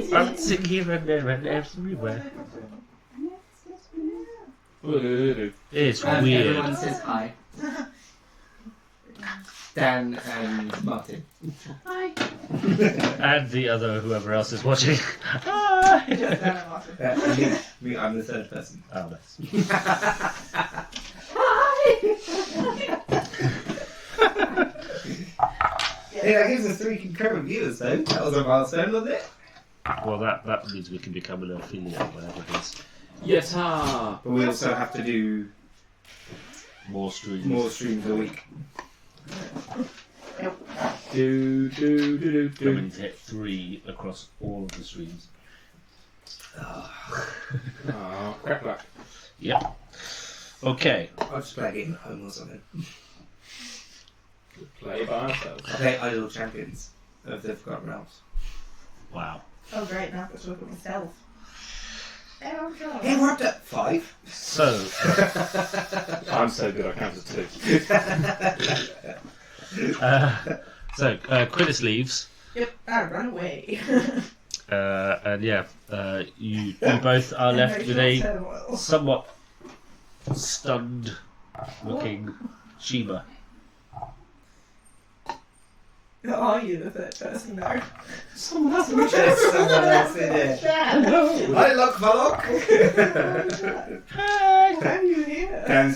Bouncing here and there and everywhere. It's Everyone weird. says hi. Dan and Martin. Hi. And the other, whoever else is watching. Hi! Just Anna Martin. I'm the third person. Oh, nice. Hey, that gives us 3 concurrent viewers though. That was a milestone, wasn't it? Well, that means we can become an affiliate, whatever it is. Yes, ha! But we also have to do More streams. more streams a week. Coming to hit 3 across all of the streams. Oh, crap luck. Yep. Okay. I'll just play a game at home or something. Play by ourselves. I'll play Idle Champions of the Forgotten Realms. Wow. Oh great, now I've got to look at myself. Oh god. Hey, we're up to 5. So, I'm so good, I counted 2. Quillis leaves. Yep, I run away. And yeah, you both are left with a Turmoil. somewhat stunned looking Sheba. Are you the third person though? Someone else. There's someone else in there. Hi, look, Fallock. How are you here? Dad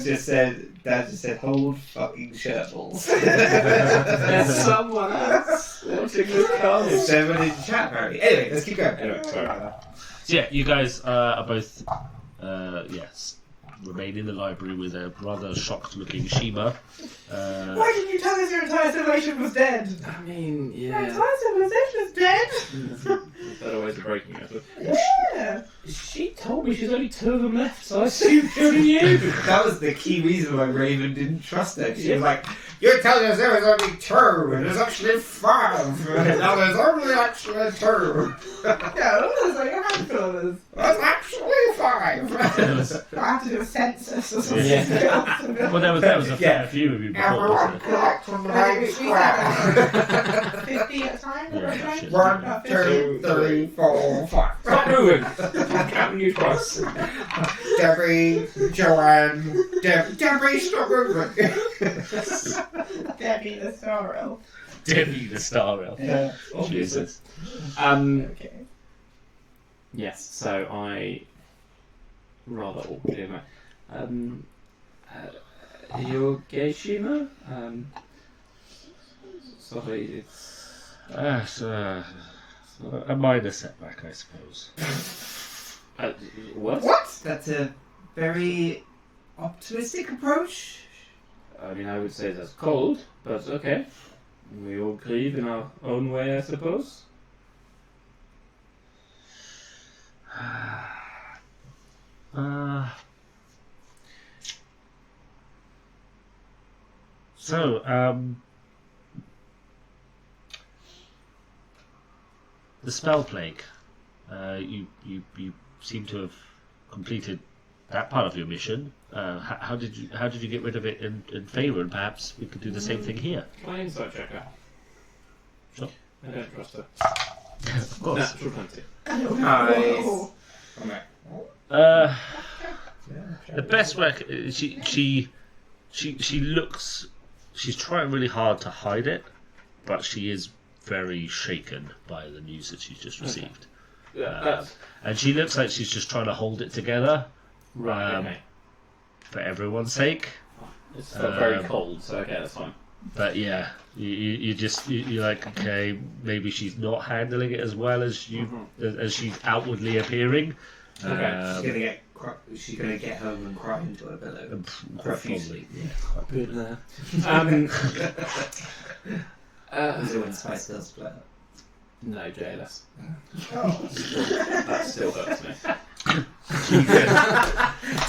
just said, hold fucking shovels. There's someone else watching this carnage. Someone in chat, apparently. Anyway, let's keep going. Anyway, sorry about that. So yeah, you guys are both, yes, remain in the library with a rather shocked looking Sheba. Why didn't you tell us your entire civilization was dead? I mean, Your yeah. entire civilization is dead? There's better ways of breaking it. Yeah. She told me she's only 2 of them left, so I assumed she was you. That was the key reason why Raven didn't trust her. She was like, you're telling us there was only 2, and there's actually 5. Now there's only actually 2. Yeah, there's like a handful of us. There's actually 5. I have to do a census or something. Well, there was a fair few of you before. Everyone So. collect from the main square. 50 at a time? Yeah, shit. 1, 2, 3, 4, 5. Stop moving! I'm counting you twice. Debbie, Joanne, Debbie, stop moving. Debbie the Sorrel. Debbie the Star Elf. Yeah. Jesus. Okay. Yes, so I rather awkwardly you're gay, Shima? Sorry, it's A minor setback, I suppose. what? What? That's a very optimistic approach. I mean, I would say that's cold, but okay. We all grieve in our own way, I suppose. The spell plague. You seem to have completed that part of your mission. How did you get rid of it in favour? And perhaps we could do the same thing here. My insight checker. Sure. I don't trust her. Of course. Natural 20. Nice. The best way she looks. She's trying really hard to hide it, but she is very shaken by the news that she's just received. And she looks like she's just trying to hold it together. Right, okay. For everyone's sake. It's very cold, so okay, that's fine. But yeah, you're like, okay, maybe she's not handling it as well as as she's outwardly appearing. Okay. She's gonna get home and cry into a pillow. Profusely. Good there. Is it when Spice Girls split up? No, JLS. Oh. That still hurts me.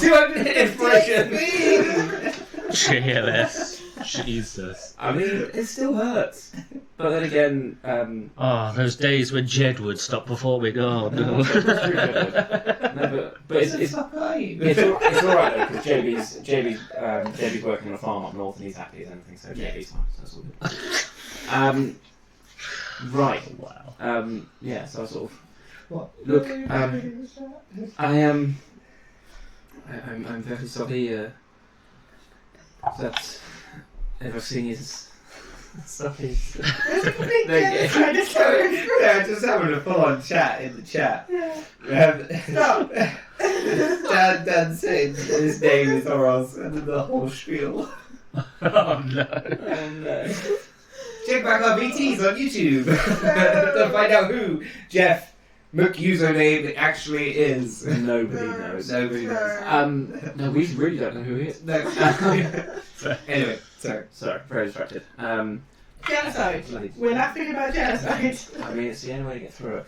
200 inspiration! JLS. Jesus. I mean, it still hurts. But then again, Oh, those days when Jed would stop performing. Oh no. no, but it's alright though, because JB's working on a farm up north and he's happy as anything, so JB's fine, so that's all good. Right. Wow. Yeah, so I sort of What? look, I am I'm very sorry that everything is sorry. They're just having a full-on chat in the chat. Stop. Dan saying his name is Oros and then the whole spiel. Oh no. Check back our VTs on YouTube to find out who Jeff username actually is. Nobody knows. Nobody knows. No, we really don't know who he is. No. Anyway, sorry. Sorry, very distracted. Genocide. Bloody- We're laughing about genocide. I mean, it's the only way to get through it.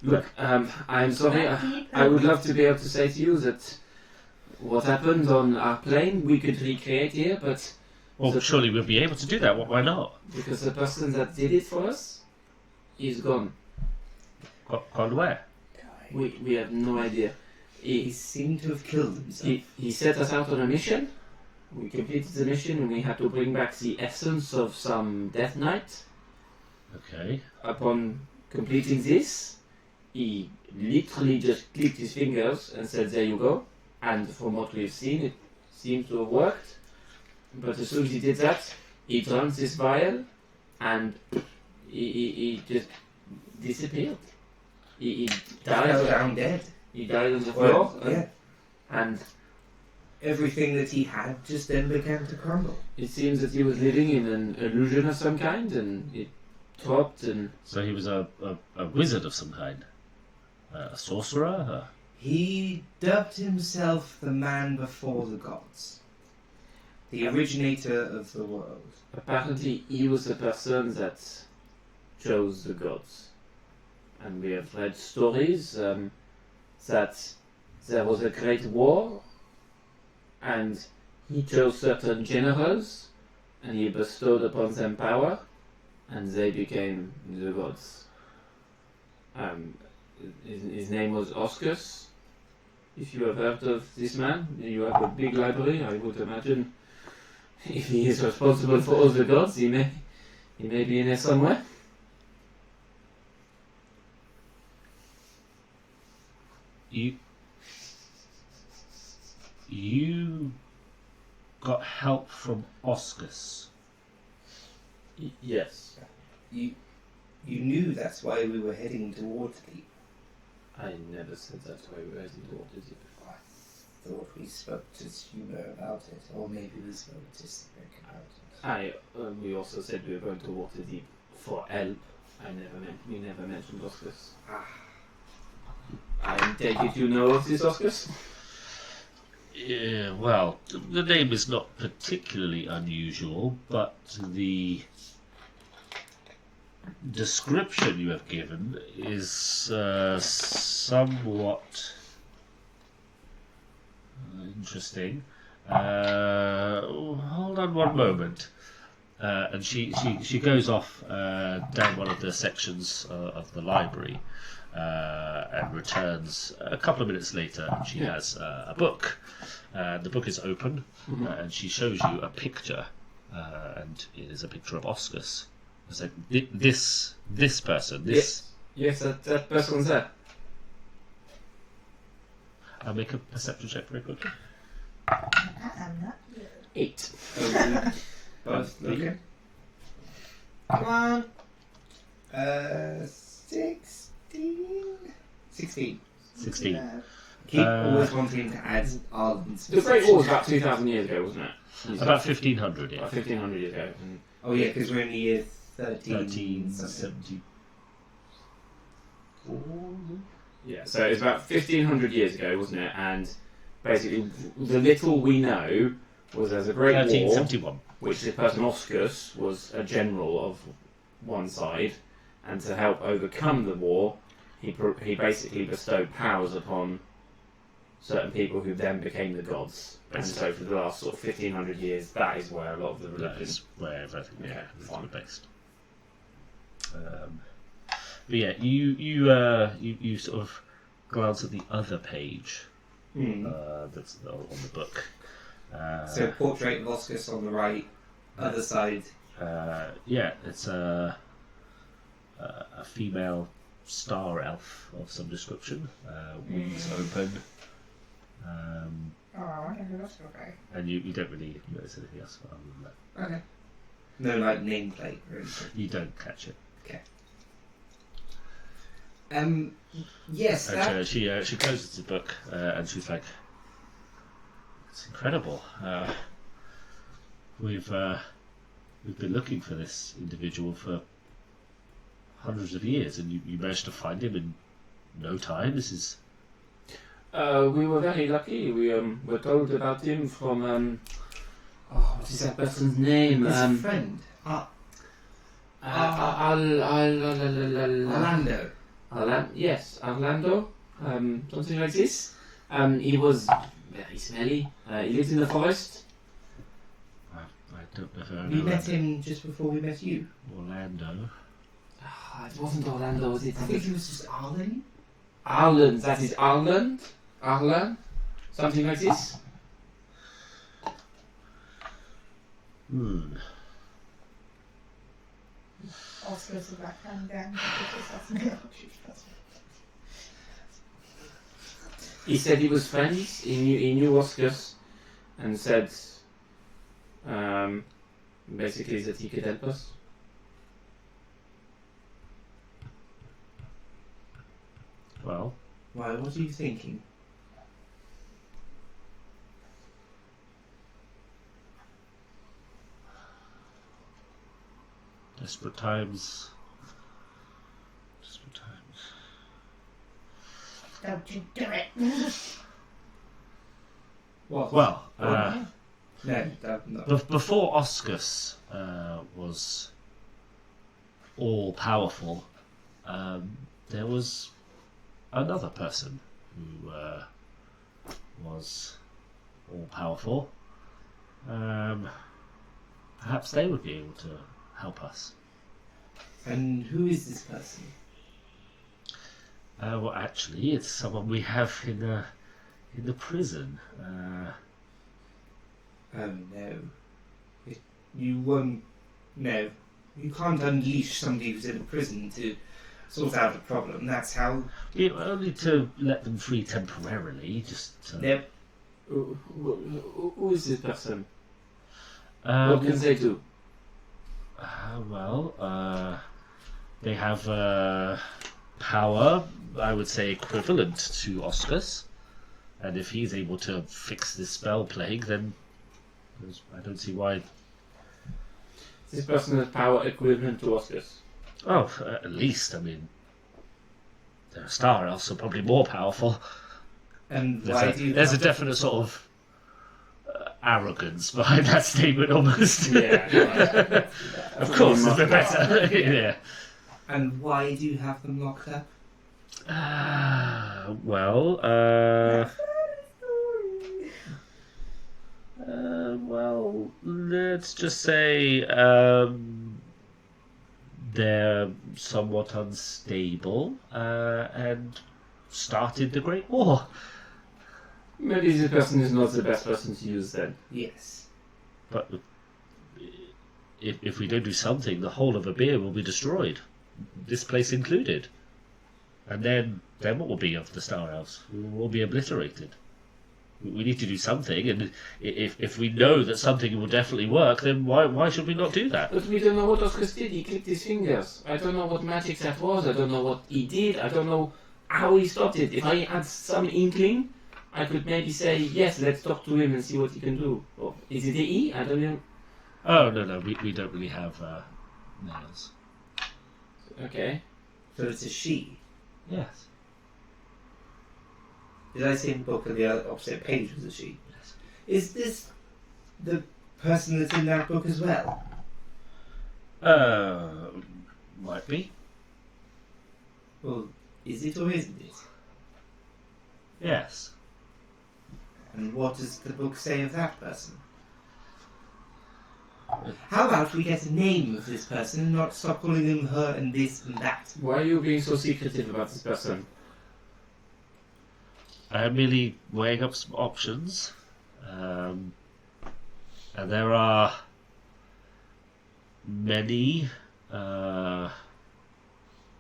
Look, I'm sorry. I would love to be able to say to you that what happened on our plane we could recreate here, but Well, surely we'll be able to do that. Why not? because the person that did it for us is gone. Gone where? We have no idea. He seemed to have killed himself. He set us out on a mission. We completed the mission and we had to bring back the essence of some Death Knight. Okay. Upon completing this, he literally just clicked his fingers and said, "There you go." And from what we've seen, it seems to have worked. But as soon as he did that, he drank this vial, and he just disappeared. He died. Fell down dead. He died on the floor. Yeah. And Everything that he had just then began to crumble. it seems that he was living in an illusion of some kind, and it dropped. And So he was a wizard of some kind, a sorcerer. He dubbed himself the man before the gods, the originator of the world. apparently, he was the person that chose the gods. And we have read stories that there was a great war, and he chose certain generals, and he bestowed upon them power, and they became the gods. His name was Oscus. If you have heard of this man, you have a big library. I would imagine if he is responsible for all the gods, he may be in there somewhere. You got help from Oscus. Yes. You knew that's why we were heading towards the. I never said that's why we were heading towards it. I thought we spoke to Sumer about it, or maybe we spoke to Spirik about it. We also said we were going to Waterdeep for help. We never mentioned Oscus. I take it you know of this Oscus? Yeah, well, the name is not particularly unusual, but the description you have given is somewhat interesting. Hold on one moment. And she goes off down one of the sections of the library and returns a couple of minutes later, and she has a book. The book is open, and she shows you a picture, and it is a picture of Oscus. It's like this person. Yes, that person's there. I'll make a perception check very quickly. I'm not. 8. Both looking. Come on. 16. 16. Keep always wanting to add Ireland's. The Great War was about 2,000 years ago, wasn't it? About 1500, yeah. About 1,500 years ago. Oh yeah, because we're in the year 1370. Yeah, so it's about 1,500 years ago, wasn't it? And basically, the little we know was there's a Great War, 1371. which the person Oscus was a general of one side, and to help overcome the war, he basically bestowed powers upon certain people who then became the gods. And so for the last sort of 1,500 years, that is where a lot of the That religion... is where everything Yeah, is fine. based. But yeah, you sort of glance at the other page that's on the book. So portrait of Oscus on the right, other side. Yeah, it's a female star elf of some description, wings open, Oh, I wonder who that's okay. and you don't really notice anything else other than that. Okay. No like nameplate or anything. You don't catch it. Yes, And that. she closes the book and she's like, "It's incredible. We've been looking for this individual for hundreds of years, and you managed to find him in no time. This is." we were very lucky. We were told about him from... what is that person's name? His friend. Orlando. Yes, Orlando. Something like this. He was very smelly. He lived in the forest. I don't know if I We know met him just before we met you. Orlando. It wasn't Orlando, was it? I think it was just Arlen. Ireland. That is Ireland. Ireland. Something like this. Oscus Oscar's a background gang. Yeah. He said he was friends. He knew Oscars, and said basically that he could help us. Well, Why? What are you thinking? desperate times. Desperate times. Don't you do it. What? Well, no, no. before Oscars was all powerful, there was another person who was all powerful. Perhaps they would be able to help us. And who is this person? Well, actually, it's someone we have in the prison. Oh no. You won't. No. You can't unleash somebody who's in a prison to sort out a problem. That's how. Only to let them free temporarily, just to... Nope. Who is this person? What can they do? They have power, I would say, equivalent to Oscar's. And if he's able to fix this spell plague, then I don't see why. This person has power equivalent to Oscars. Oh, at least, I mean, they're a star elf, so probably more powerful. And why do you There's a have- definite sort of arrogance behind that statement, almost. Yeah. Of course, it's the better. Yeah. And why do you have them locked up? Well, let's just say they're somewhat unstable and started the Great War. Maybe this person is not the best person to use then. Yes. But if we don't do something, the whole of abeir will be destroyed, this place included. And then what will be of the Star Elves? We will all be obliterated. We need to do something, and if we know that something will definitely work, then why should we not do that? But we don't know what Oscars did. He clicked his fingers. I don't know what magic that was. I don't know what he did. I don't know how he stopped it. If I had some inkling, I could maybe say, yes, let's talk to him and see what he can do. Or is it he? I don't know. Oh, no, we don't really have nails. Okay. So it's a she. Yes. Did I say in the book on the opposite page was a she? Yes. Is this the person that's in that book as well? Might be. Well, is it or isn't it? Yes. And what does the book say of that person? How about we get a name of this person and not stop calling them her and this and that? Why are you being so secretive about this person? I am merely weighing up some options. And there are many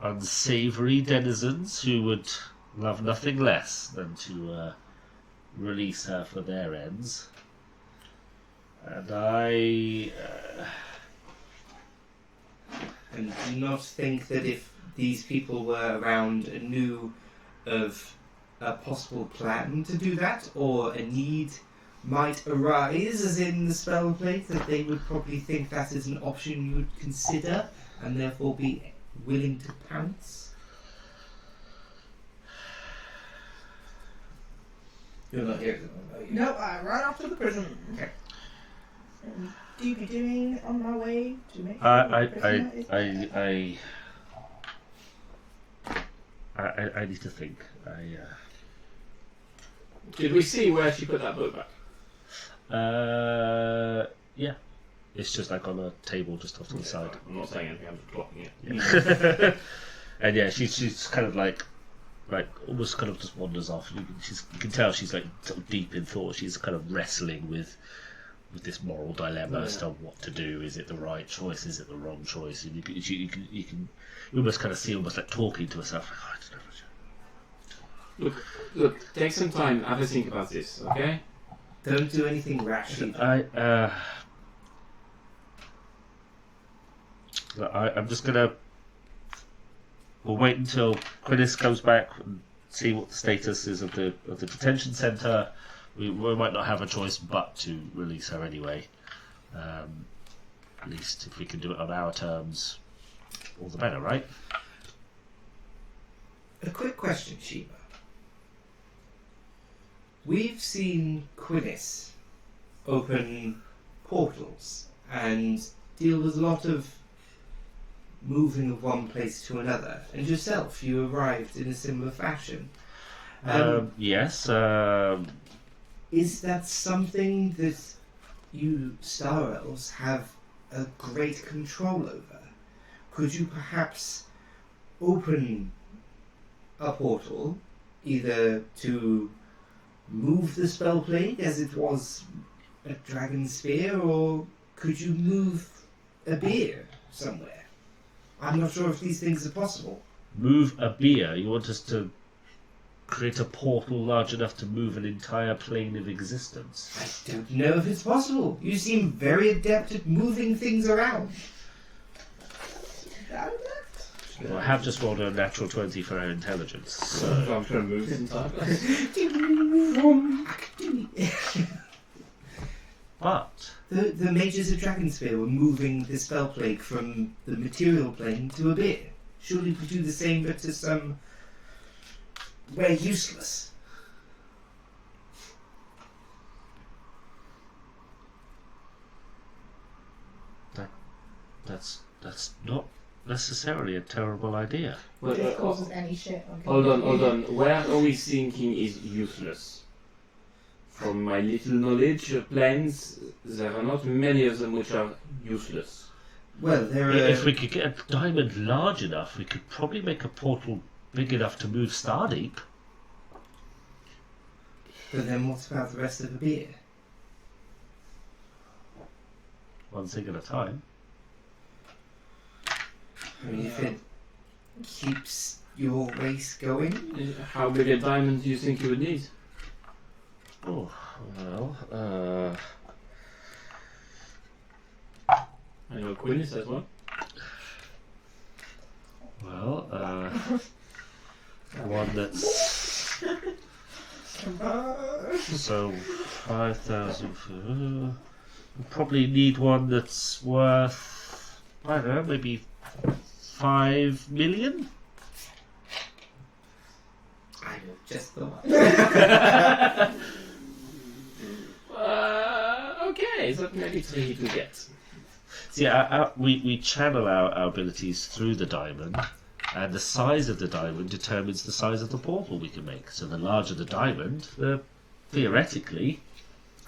unsavoury denizens who would love nothing less than to release her for their ends. And And do not think that if these people were around and knew of a possible plan to do that, or a need might arise, as in the spell plate, that they would probably think that is an option you would consider, and therefore be willing to pounce. You're not here at the moment, are you? No, I ran off to the prison. Okay. And do you be doing on my way to make I need to think. Did we see where she put that book back? Yeah. It's just like on a table just off to the side. I'm not saying anything, I'm just blocking it. Yeah. And yeah, she's kind of like almost kind of just wanders off. You can tell she's like sort of deep in thought. She's kind of wrestling with with this moral dilemma as to what to do. Is it the right choice? Is it the wrong choice? And you almost kind of see almost like talking to yourself. Like, I don't know. Look, take some time, have a think about this, okay? Don't do anything rash. either. I'm just gonna. We'll wait until Quinnis comes back and see what the status is of the detention centre. We might not have a choice but to release her anyway. At least if we can do it on our terms, all the better, right? A quick question, Sheba. We've seen Quinnis open portals and deal with a lot of moving of one place to another. And yourself, you arrived in a similar fashion. Yes. Is that something that you Star Elves have a great control over? Could you perhaps open a portal, either to move the spell plague as it was a dragon spear, or could you move a beer somewhere? I'm not sure if these things are possible. Move a beer? You want us to create a portal large enough to move an entire plane of existence? I don't know if it's possible. You seem very adept at moving things around. Well, I have just rolled a natural 20 for our intelligence. So. I'm trying to move this entire place. But The mages of Dragonspear were moving the spell plague from the material plane to a beer. Surely we could do the same, but to some... We're useless. That's not necessarily a terrible idea. Well, This causes any shit. hold on. Where are we thinking is useless? From my little knowledge of planes, there are not many of them which are useless. Well, there are... If we could get a diamond large enough, we could probably make a portal big enough to move Stardeep. But then what about the rest of the beer? One thing at a time. I mean, if it keeps your race going... How big a diamond do you think you would need? Oh, well, I know Quinnis has one. well, one that's... So, 5,000... we'll probably need one that's worth, I don't know, maybe 5 million? I know just the one. Okay, so maybe 3 to get. See, we channel our abilities through the diamond, and the size of the diamond determines the size of the portal we can make. So the larger the diamond, the theoretically,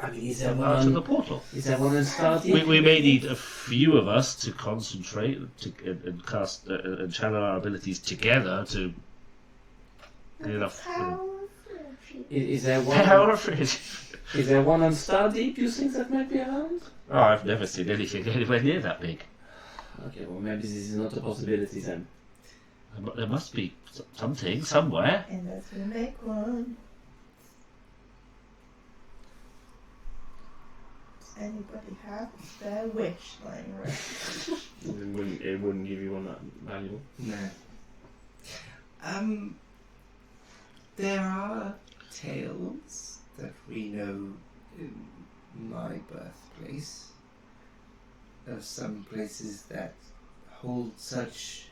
I mean, is the there larger the one? portal. Is there one in Stardeep? We may need a few of us to concentrate and cast and channel our abilities together to get enough. Is there one? Power fridge. Is there one on Stardeep? You think that might be around? Oh, I've never seen anything anywhere near that big. Okay, well maybe this is not a possibility then. There must be something somewhere. Unless we make one. Does anybody have a spare wish lying around? It wouldn't give you one that valuable. No. There are tales that we know in my birthplace of some places that hold such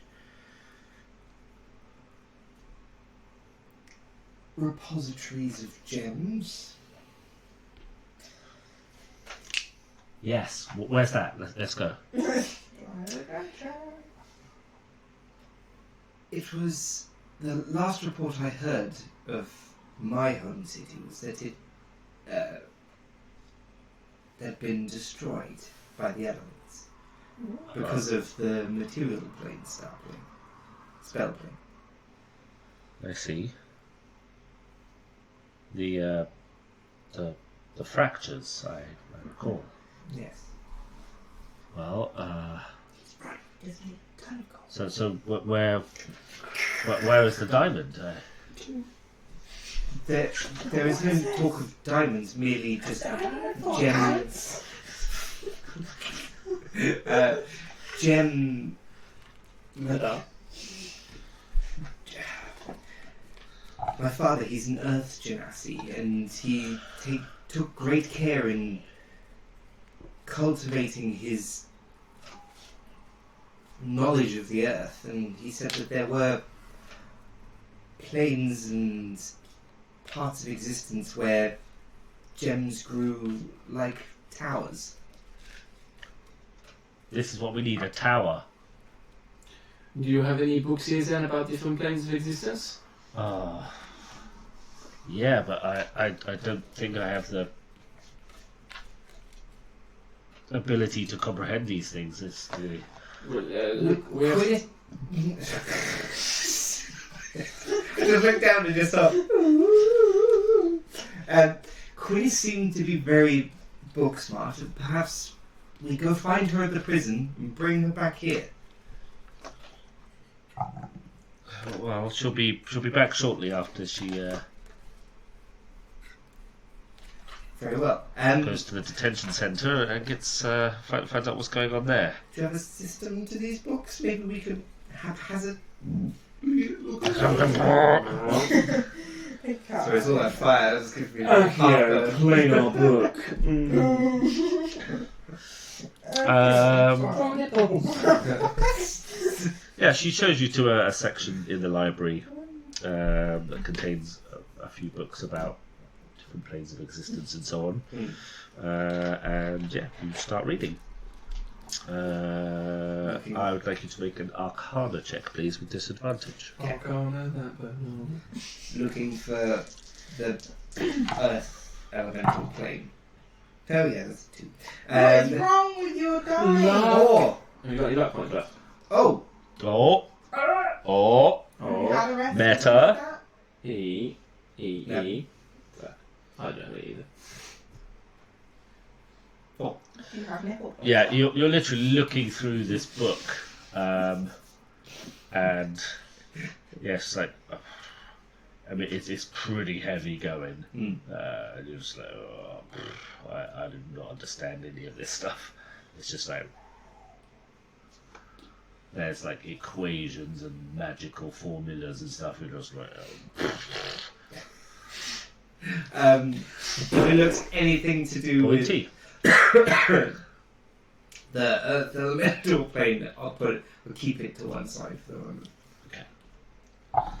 repositories of gems. Yes. Where's that? Let's go. It was the last report I heard of my home city was that it had been destroyed by the elements because of the material plane spell plane. I see. The fractures, I recall. Yes. Well, Isn't it? Ton of gold. so where is the diamond? There is no talk of diamonds, merely just gems. Gem. My father, he's an earth genasi, and he took great care in cultivating his knowledge of the earth, and he said that there were planes and parts of existence where gems grew like towers. This is what we need, a tower. Do you have any books here then about different planes of existence? Yeah, but I don't think I have the ability to comprehend these things. It's the... Well, look, we have... Could it... I just looked down and just thought... Quinn seemed to be very book smart. Perhaps we go find her at the prison and bring her back here. Well, she'll be back shortly after she Very well. goes to the detention centre and gets finds out what's going on there. Do you have a system to these books? Maybe we could haphazard. Sorry, it's all that fire. It's going to be yeah, plain old book. Yeah, she shows you to a section in the library that contains a few books about different planes of existence and so on. And yeah, you start reading. I would like you to make an Arcana check, please, with disadvantage. I can't know that, but no. Looking for the Earth elemental plane. Oh yeah, that's 2. What is wrong with your dice? Oh! You got your luck point left. Oh! Oh, How the rest Meta. of that? E. Yeah. But I don't know either. Do you have nipple? yeah, you're literally looking through this book, and yes, like I mean, it's pretty heavy going. And you're just like, oh, I do not understand any of this stuff. It's just like there's like equations and magical formulas and stuff. You're just like, If it looks anything to do with pointy. the Earth elemental plane, we'll keep it to one side for the moment. Okay.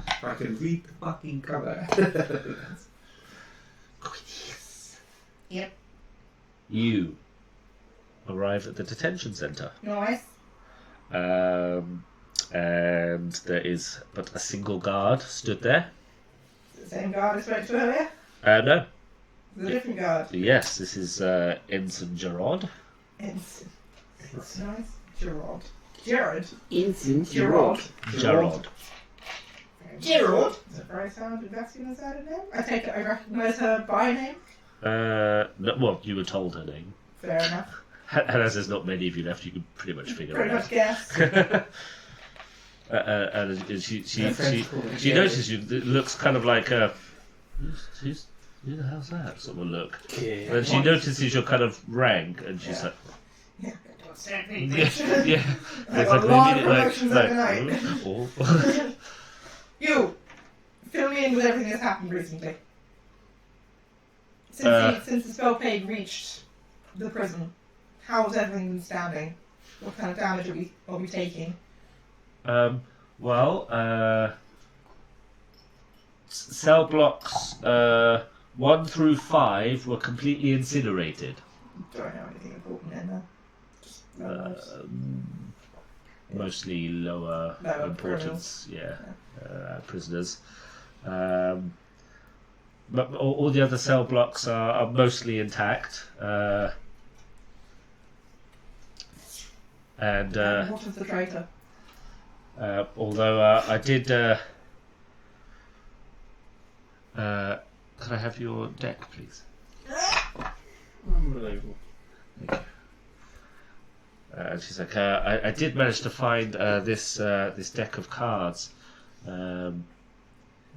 If I can read the fucking cover. Yep. You arrive at the detention centre. Nice. And there is but a single guard stood there. The same guard I spoke to earlier? No. The different guard. Yes, this is Ensign Gerard. It's nice. Gerard. Gerard. Instant Gerard. Gerard. Gerard. Is that very sound masculine sounding name? I take it I recognise her by name. No, well, you were told her name. Fair enough. And as there's not many of you left, you can pretty much figure Pretty it much guess. out. And she Her friends call her Jerry. notices you. It looks kind of like who the hell's that? Sort of a look. Yeah. And she notices your kind of rank, and she's like, Yeah. Don't stand me, yeah, bitch. yeah. I It's got like a lot of immediate, promotions overnight. oh. You! Fill me in with everything that's happened recently. Since the spell plague reached the prison, how's everything been standing? What kind of damage are we taking? Well, cell blocks 1 through 5 were completely incinerated. Do I know anything important in there? Just numbers. Mostly lower Lower importance, prisoners. But all the other cell blocks are mostly intact. And What of the traitor? although I did, could I have your deck, please? Unbelievable. And she's like, I did manage to find this deck of cards. You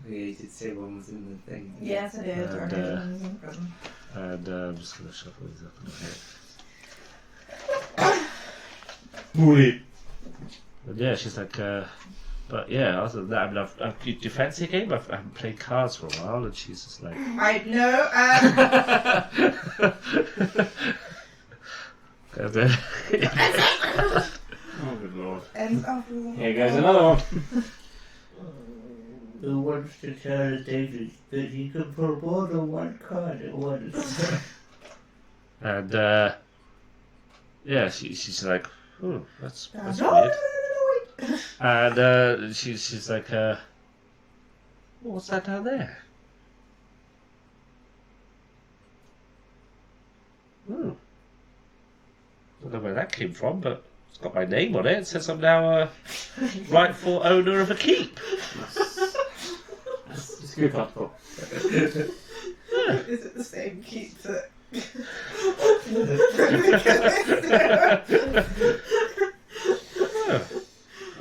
did say one was in the thing. Yes, it is. And I'm just going to shuffle these up a bit. And yeah, she's like, but yeah, other than that, I mean, do you fancy a game? I haven't played cards for a while, and she's just like... I know, And then... Oh, good lord. and Here goes another one. Who wants to tell David that he can pull more than one card at once? And, yeah, she's like, oh, that's weird. No. And she's like, what's that down there? Oh. Don't know where that came from, but it's got my name on it. It says I'm now a rightful owner of a keep. It's a good card to pull. Is it the same keep that...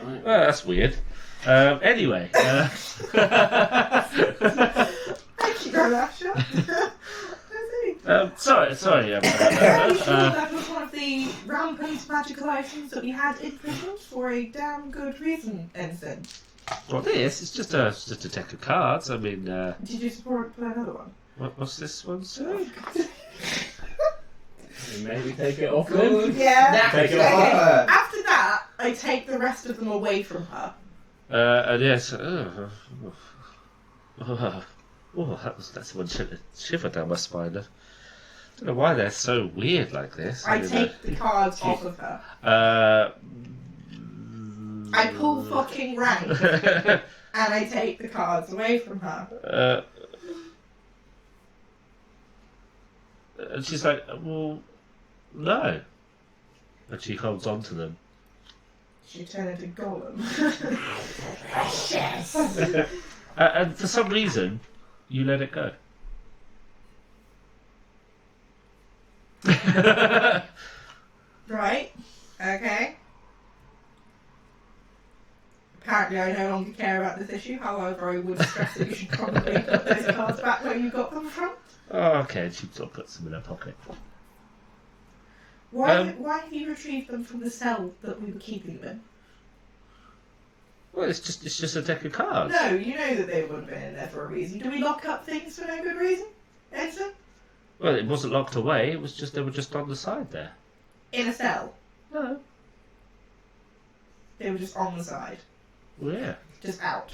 Right. Well, that's weird. Anyway. Keep your mouth shut. Sorry. That was one of the rampant magical items that we had in prison for a damn good reason, Ensign. Well, this is just a deck of cards. I mean, Did you support play another one? what's this one say? Maybe take it off then. Yeah. Take it Okay. off. After that, I take the rest of them away from her. And yes. That's one shiver down my spine. I don't know why they're so weird like this. I mean, take the cards off of her. I pull fucking rank and I take the cards away from her. And she's like, well, no. And she holds on to them. She turned into Gollum. Yes! And for some reason, you let it go. Right? Okay. Apparently I no longer care about this issue, however I would stress that you should probably put those cards back where you got them from. Oh, okay. And she sort of puts them in her pocket. Why have you retrieved them from the cell that we were keeping them Well, it's just a deck of in? cards. No, you know that they would have been in there for a reason. Do we lock up things for no good reason, Ensign? Well, it wasn't locked away. It was just they were just on the side there. In a cell. No. They were just on the side. Well, yeah. Just out.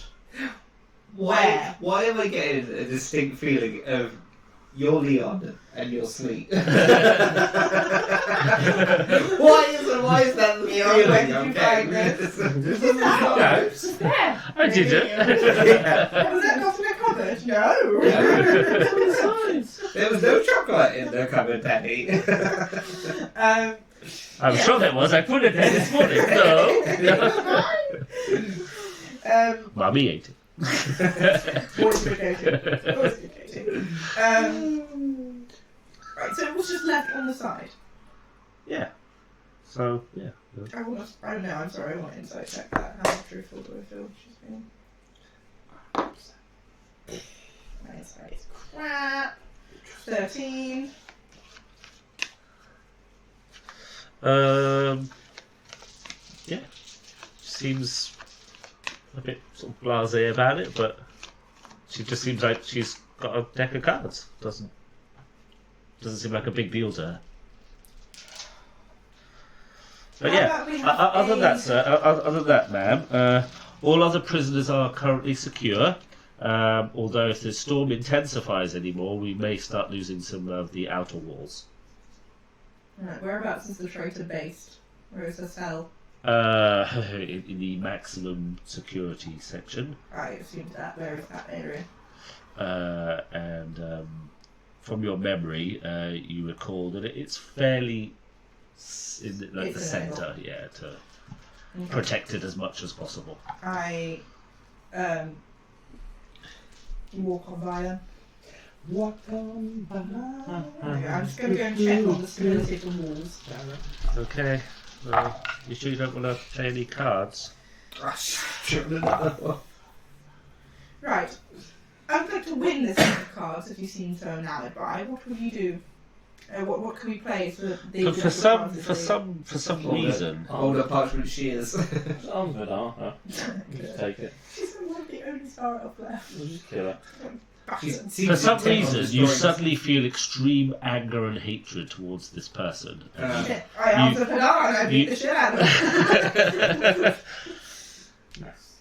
Why am I getting a distinct feeling of you're Leon and you're Sleep? Why is that the Leon, feeling where did I'm you getting? find this? This is not There. I did it. Was that not in a cupboard? No. There was no chocolate in the cupboard, Penny. I'm sure there was. I put it there this morning. No. Mummy ate it. Always good go-to. Always good go-to. Right, so it was just left on the side. Yeah. So, yeah. I don't know, I'm sorry, I want to insight check that. How truthful do I feel she's being? My insight is crap. 13. Yeah. Seems a bit sort of blasé about it, but she just seems like she's got a deck of cards. Doesn't seem like a big deal to her. But How yeah, about we have other than a- that, sir, other than that, ma'am, all other prisoners are currently secure. Although if the storm intensifies anymore, we may start losing some of the outer walls. Right, whereabouts is the traitor based? Where is her cell? In the maximum security section. I assumed that. Where is that area? And from your memory, you recall that it's fairly in the It's in the centre, yeah, to protect it as much as possible. I walk on by them. Walk on by. I'm just going to go and check on the stability of the walls. Okay. You sure you don't want to play any cards? Right. I would like to win this game of cards if you seem so enamoured by. What would you do? What can we play for the For some reason. Older parchment shears. Arms with armor. Just take it. She's one of the only star up left. We'll just kill it. For some reason, you suddenly feel extreme anger and hatred towards this person. I answer for that and I beat the shit out of her. Nice.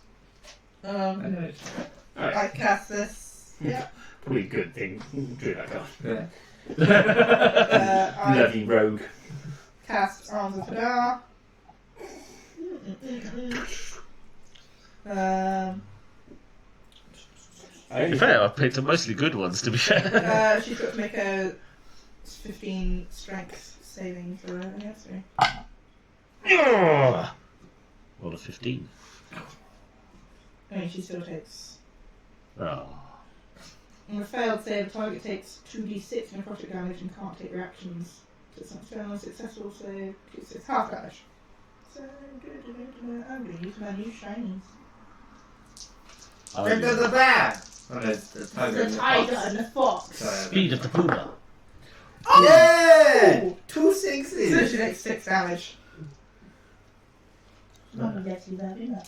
I cast this. Yeah. Probably a good thing. Do that card. Yeah. I Bloody rogue. cast Arms of Hadar. In fact, I've picked mostly good ones, to be fair. She's got to make a 15 strength saving for her. Yeah, sorry. Roll a 15. I mean, she still takes. Oh. On a failed save, the target takes 2d6 necrotic damage and can't take reactions. So it's not fail, successful save. It's half damage. So, I'm going to use my new shinies. Enter the bear! Oh no, it's the tiger The and the tiger fox. and the fox. Sorry. Speed of the puma. Oh! Yeah! 2 So sixes! she takes 6 damage. Not exactly that enough.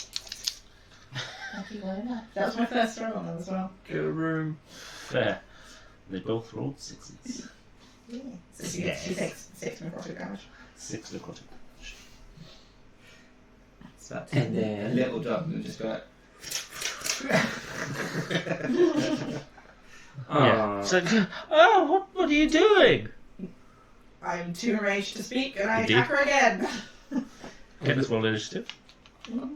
Thank you very much. That was my first throw on them as well. Get a room. Fair. They both rolled 6s. Yeah. So she takes 6 necrotic damage. 6 necrotic. It's about And 10 then- a little drop and just go like... Yeah. So, oh, what are you doing? I'm too enraged to speak and I Indeed. attack her again. Okay, let's roll initiative.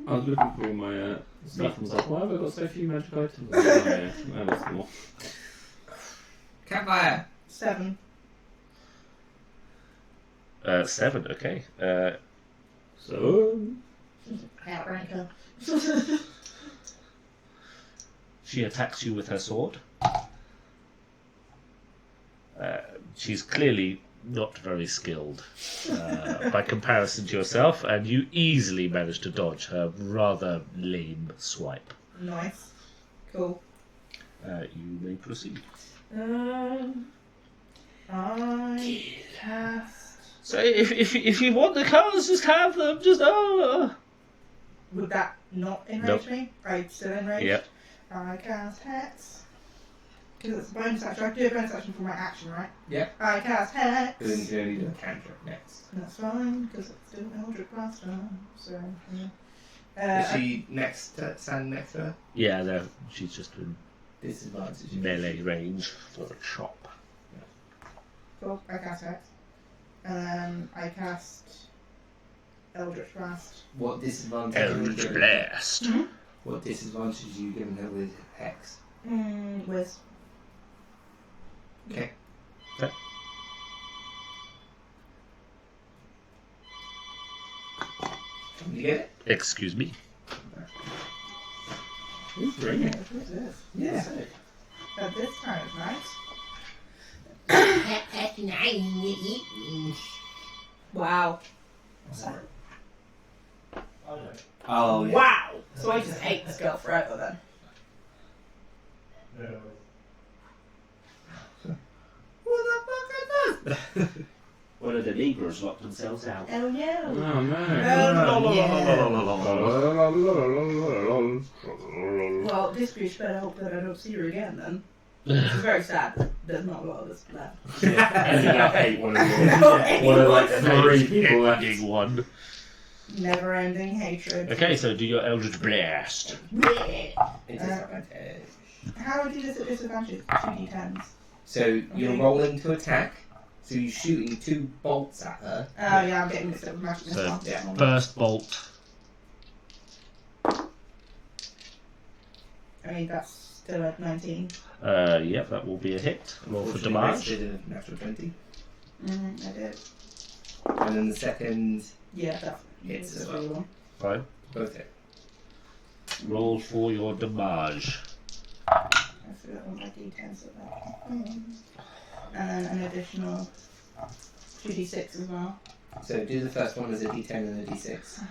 I was looking for all my stuff and was like, why have I got so few magic items? Oh, yeah, that's more. Campfire! 7. 7, okay. So, Outrank her. She attacks you with her sword. She's clearly not very skilled by comparison to yourself, and you easily manage to dodge her rather lame swipe. Nice. Cool. You may proceed. I cast. So if you want the cards, just have them. Just Would that not enrage me? I'm still enraged. Yep. I cast Hex. Because it's a bonus action. I can do a bonus action for my action, right? Yep. I cast Hex. But then you can only do a cantrip next. That's fine, because it's still Eldritch Blaster. So, yeah. Is she standing next to her? Yeah, no, she's just in Disadvantage. melee range for a chop. Cool. I cast Hex. And then I cast Eldritch Blast. What disadvantage? Eldritch Blast. What disadvantage are you giving her with Hex? Whiz. Okay. Can you get it? Excuse me. who's bringing it? What's this? Yeah. This kind of nice. Wow. What's that? Oh, no. Oh, yeah. Wow! So I just hate this girl forever then. No. What the fuck is this? One of the neighbours locked themselves out. Oh no. Oh no. Well, this bitch better hope that I don't see her again then. It's very sad that there's not a lot of this left. Ending up hate one of them. One of like 3 people left. Big one. Never ending hatred. Okay, so do your Eldritch Blast. It is advantage. How would you do this at disadvantage? 2d10s. So you're rolling to attack. So you're shooting 2 bolts at her. Oh yeah, I'm getting mixed up with magic So, missile. yeah. First bolt. I mean, that's still at 19. Yep, that will be a hit. Roll for damage. Did a natural 20. I did. And then the second, Yeah, that Hits that's as a well. real one. Fine. both hit. Roll for your damage. I forgot what my d10s are there. And then an additional 2d6 as well. So do the first one as a D10 and a D6.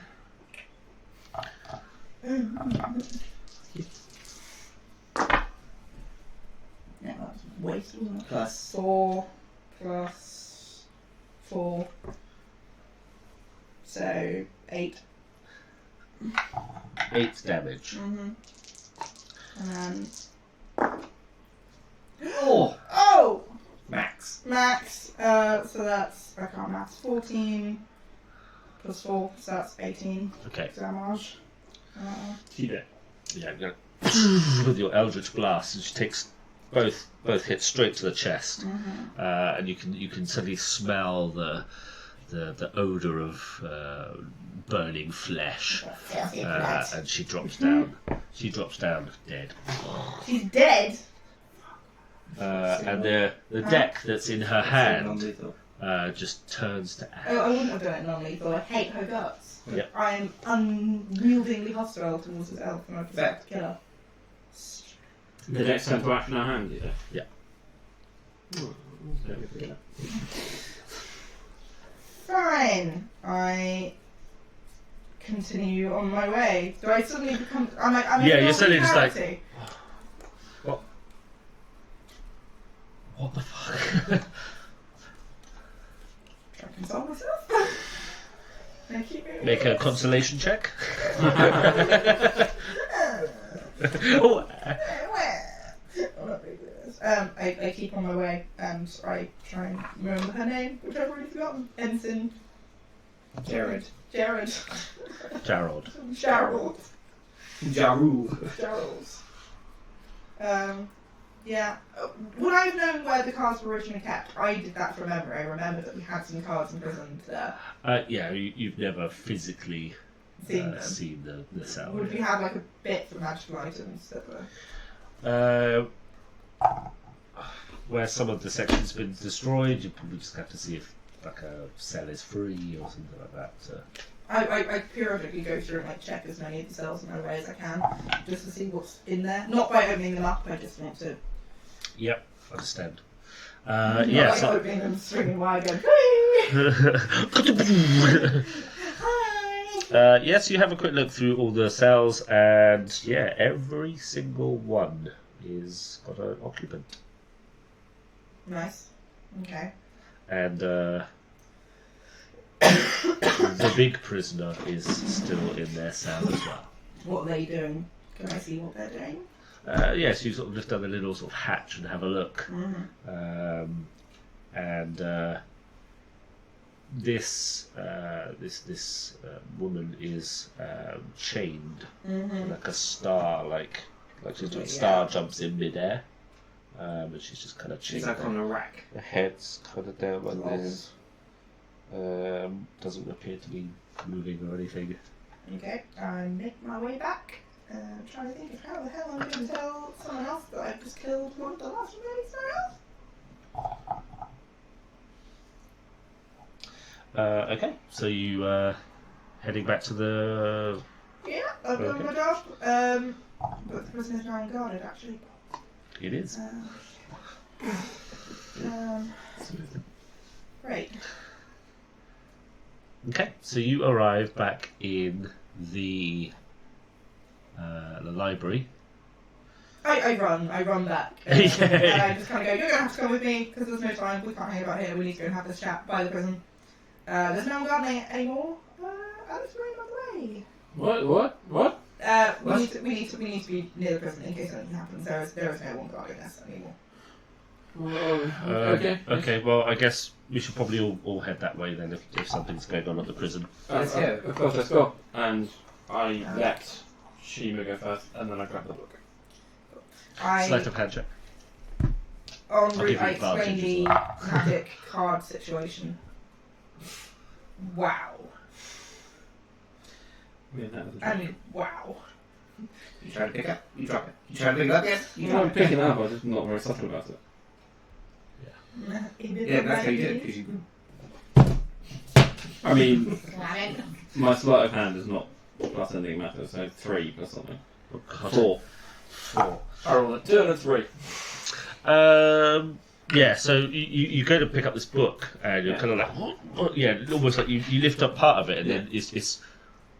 Yeah, that's waste, wasn't it? Plus 4 plus 4. So 8. 8 damage. And then. Oh! Oh! Max. Max. So that's. I can't maths. 14 plus 4, so that's 18 Okay. damage. She did. Yeah, I'm gonna with your Eldritch Blast, and she takes both hits straight to the chest, and you can suddenly smell the odor of burning flesh, and she drops down. She drops down dead. She's dead. And the deck that's in her hand Non-lethal. just turns to ash. Oh, I wouldn't have done it non-lethal. I hate her guts. Yep. I am unyieldingly hostile towards this elf, and I prefer to kill her. The next turn to action our hand, you say? Yeah. Oh, let me forget. Fine. I continue on my way. Do I suddenly become? Am I Yeah, you're suddenly just like- clarity? What the fuck? Try to console myself. I keep moving. Make a consolation check. Oh, I'm not very good at this. I keep on my way and I try and remember her name, which I've already forgotten. Ensign Jared. Jared. Gerald. Gerald. Jarul. Gerald. Yeah. Would I have known where the cards were originally kept? I did that from memory. I remember that we had some cards imprisoned there. Yeah, you've never physically Seen them. seen the cell. Would we have like a bit for magical items that were... Where some of the section's been destroyed, you probably just have to see if like a cell is free or something like that. So. I periodically go through and like check as many of the cells in my way as I can, just to see what's in there. Not by opening them up, I just want to... Yep, understand. Not Yeah, like so... opening them, swinging wide, going... Hi! Yes, you have a quick look through all the cells, and yeah, every single one is got an occupant. Nice. Okay. And the big prisoner is still in their cell as well. What are they doing? Can I see what they're doing? Yes, you sort of lift down the little sort of hatch and have a look. This woman is chained like a star, like a star jumps in midair, and she's just kind of chained. She's like there. on a rack. The head's kind of down like this. Doesn't appear to be moving or anything. Okay, I make my way back. Trying to think of how the hell I'm going to tell someone else that I've just killed one of the last remaining someone else. Okay, so you heading back to the. Yeah, I've done Okay. my job. But the prison is now unguarded, actually. It is. Great. Okay, so you arrive back in the library. I run back. And I just kind of go, you're going to have to come with me, because there's no time, we can't hang about here, we need to go and have this chat by the prison. There's no one guarding it anymore. Alex, we're on the way. What? We need to be near the prison in case anything happens. There is no one guarding us anymore. Okay. Okay, well, I guess we should probably all head that way then if something's going on at the prison. Let's go. Of course, let's go. And I let Shima go first, and then I grab the book. Sleight of hand check. En give route, you I explain advantage the as magic card situation. Wow. I mean, wow. You try to pick up, you drop it. You try to pick it up, yes, you I'm drop it. picking it up, I'm just not very subtle about it. Yeah, that's how you do it, because you I mean, my sleight of hand is not plus anything matters, so 3 plus something. 4. I rolled a 2 and a 3. Yeah, so you go to pick up this book, and you're kind of like, almost like you lift up part of it, and then it's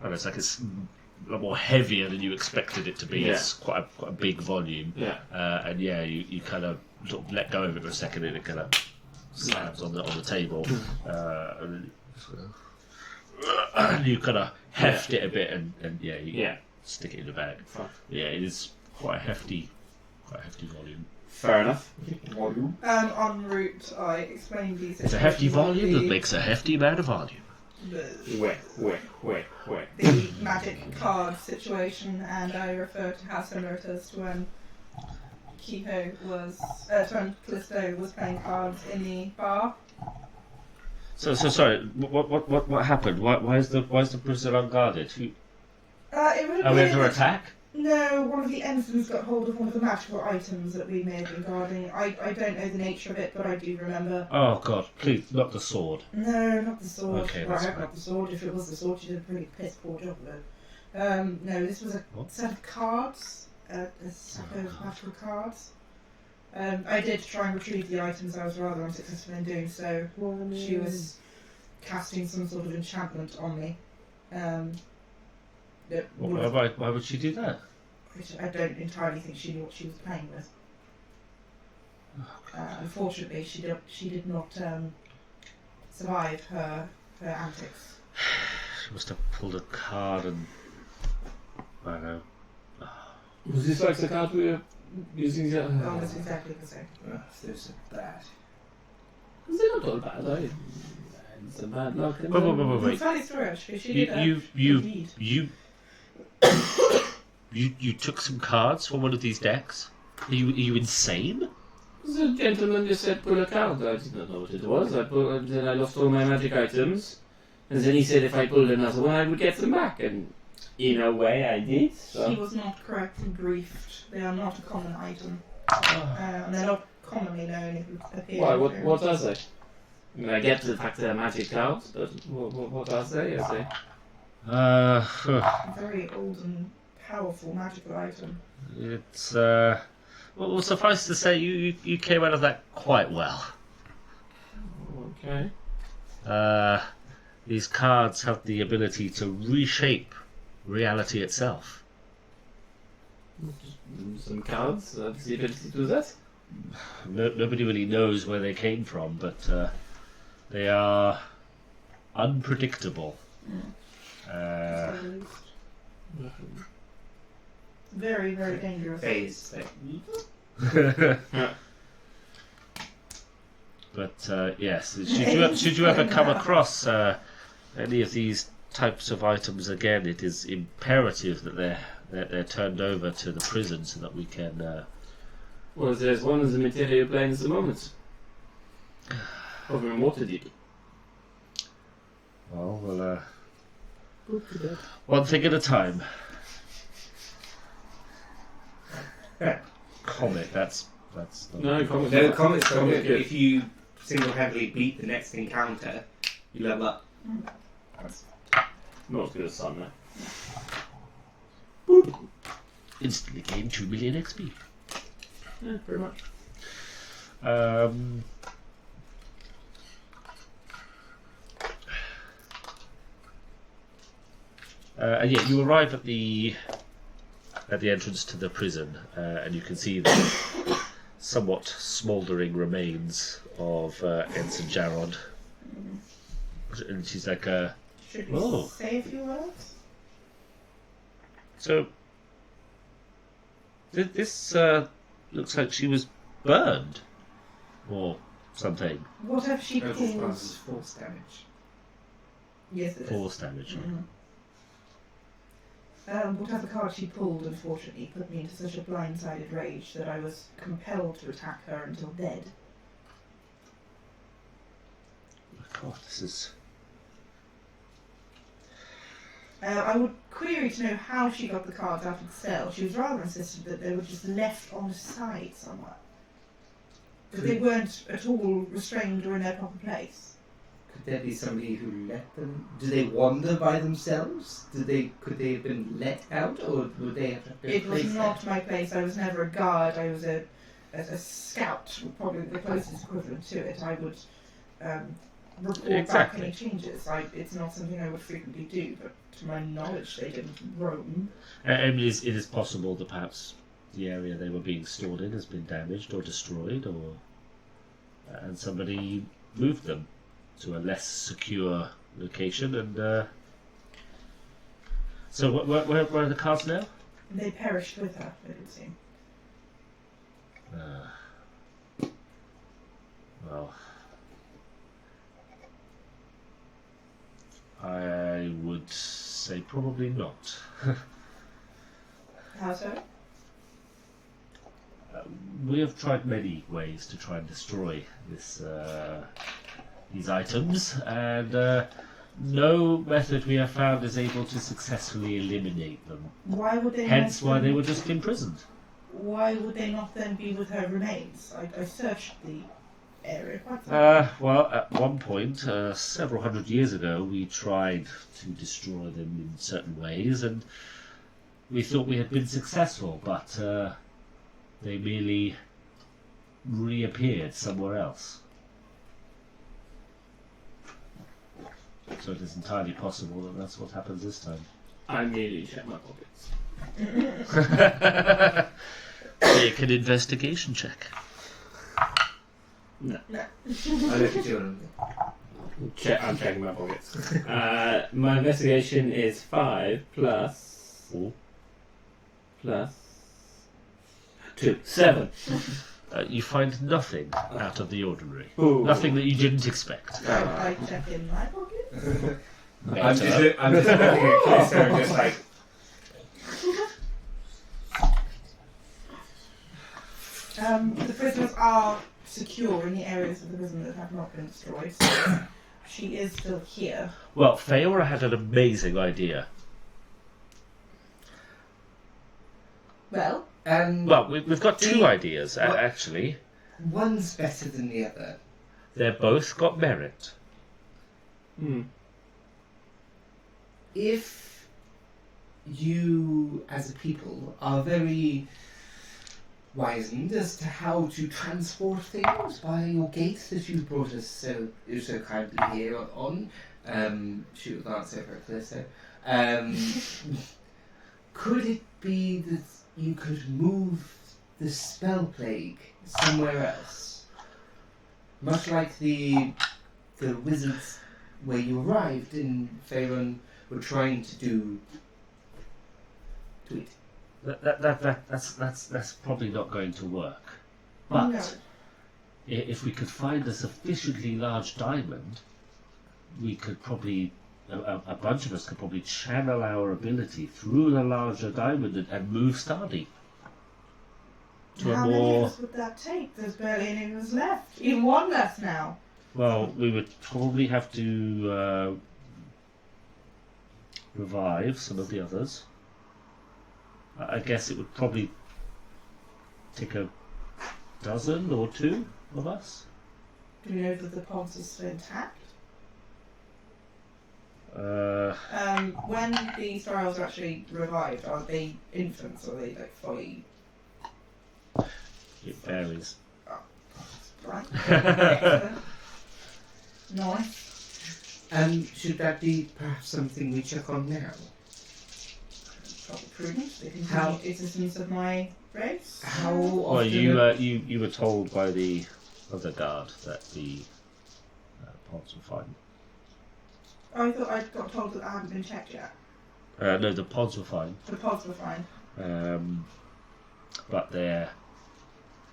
I don't know, it's a lot more heavier than you expected it to be. Yeah. It's quite a big volume, Yeah. and you kind of sort of let go of it for a second, and it kind of slams on the table, and you kind of heft it a bit, and you stick it in the bag. Fine. Yeah, it is quite a hefty volume. Fair enough. En route, I explained these. It's a hefty volume that makes a hefty amount of volume. Wait. The magic card situation, and I referred to how similar it is to when when Callisto was playing cards in the bar. So sorry. What happened? Why is the prisoner unguarded? It would Are we under attack? No, one of the ensigns got hold of one of the magical items that we may have been guarding. I don't know the nature of it, but I do remember. Oh God! Please, not the sword. No, not the sword. Okay, well, I that's hope fine. not the sword. If it was the sword, she did a pretty piss poor job of it. No, this was a set of cards, a set of magical cards. I did try and retrieve the items. I was rather unsuccessful in doing so. She was casting some sort of enchantment on me. Why would she do that? Which I don't entirely think she knew what she was playing with. Unfortunately, she did not survive her antics. She must have pulled a card and I don't know. Was this like the card we were using? Almost exactly the same. They're so bad. They're not all bad, are you? It's a bad luck. Wait. Funny story, actually. She did You you took some cards from one of these decks? Are you insane? The gentleman just said pull a card. I did not know what it was. Then I lost all my magic items. And then he said if I pulled another one I would get them back. And in a way I did. So. He was not correctly briefed. They are not a common item. And they're not commonly known if it appears. Why? What are they? I mean, I get the fact they're magic cards, but what are they? A very old and powerful magical item. It's well, suffice to say, you came out of that quite well. Okay. These cards have the ability to reshape reality itself. Some cards have the ability to do that? Nobody really knows where they came from, but they are unpredictable. Very, very dangerous. Phase. But yes, should you ever come across any of these types of items again, it is imperative that they're turned over to the prison so that we can. Well, there's one of the material planes at the moment. Over in Waterdeep. Well, one thing at a time. Comet. That's not No, comment. No, comments are Comment good. If you single-handedly beat the next encounter, you level up. Not as good as Sun, instantly gain 2 million XP. Yeah, pretty much. And yeah, you arrive at the entrance to the prison, and you can see the somewhat smouldering remains of Ensign Jarrod. And she's like, Should we Oh. say a few words? so this looks like she was burned or something. Whatever she Those calls. responses force damage. Yes, it is. Force damage. Whatever card she pulled, unfortunately, put me into such a blindsided rage that I was compelled to attack her until dead. God, this is. I would query to know how she got the cards out of the cell. She was rather insistent that they were just left on the side somewhere. That they weren't at all restrained or in their proper place. Could there be somebody who let them? Do they wander by themselves? Could they have been let out, or would they have to It was not my place. I was never a guard. I was a a scout would probably be the closest equivalent to it. I would report back Exactly. any changes. It's not something I would frequently do, but to my knowledge, they didn't roam. And it is possible that perhaps the area they were being stored in has been damaged or destroyed, or and somebody moved them to a less secure location. And so, where are the cards now? They perished with her, it would seem. Well, I would say probably not. How so? We have tried many ways to try and destroy these items, and no method we have found is able to successfully eliminate them. Why would they? Hence not why then- they were just imprisoned. Why would they not then be with her remains? I searched the area quite thoroughly. Well, at one point, several hundred years ago, we tried to destroy them in certain ways, and we thought we had been successful, but they merely reappeared somewhere else. So it is entirely possible that that's what happens this time. I merely check my pockets. Make an investigation check. No. No. I look at you and I'm checking my pockets. My investigation is 5 plus 2. 7. You find nothing out of the ordinary. Ooh. Nothing that you didn't expect. I check in my pocket. I'm just looking at closer and just like, The prisoners are secure in the areas of the prison that have not been destroyed, so she is still here. Well, Feora had an amazing idea. Well, Well, we've got two ideas, What? actually. one's better than the other. They're both got merit. If you, as a people, are very wizened as to how to transport things by your gate that you brought us so kindly here on, she would glance over at Callisto, could it be that you could move the spell plague somewhere else? Much like the wizards where you arrived in Faerun were trying to do to it. That's probably not going to work. But no. if we could find a sufficiently large diamond, we could probably, a bunch of us could probably channel our ability through the larger diamond and move Stardeep to How a many of more. us would that take? There's barely any of us left. Even one left now. Well, we would probably have to revive some of the others. I guess it would probably take a dozen or two of us. Do we know that the pods are still intact? When the Starals are actually revived, are they infants or are they like fully It varies. right? Excellent. Nice. Should that be perhaps something we check on now? Probably prudent. They continue How- the existence of my race. How Well, often? you were told by the other guard that the pods were fine. Oh, I thought I got told that I hadn't been checked yet. No, the pods were fine, The pods were fine. but they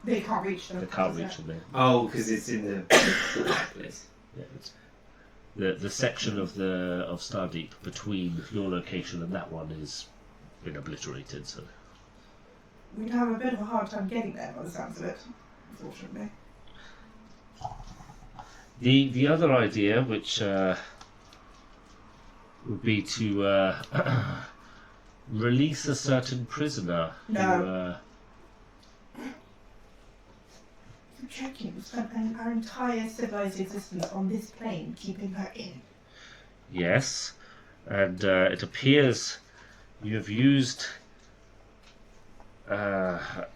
They can't reach them. can't reach them there. Oh, because it's in the place. Yeah, it's the section of Stardeep between your location and that one has been obliterated. So We'd have a bit of a hard time getting there by the sounds of it, unfortunately. the other idea, which would be to release a certain prisoner. No. I'm checking. We spent our entire civilized existence on this plane, keeping her in. Yes, and it appears you have used a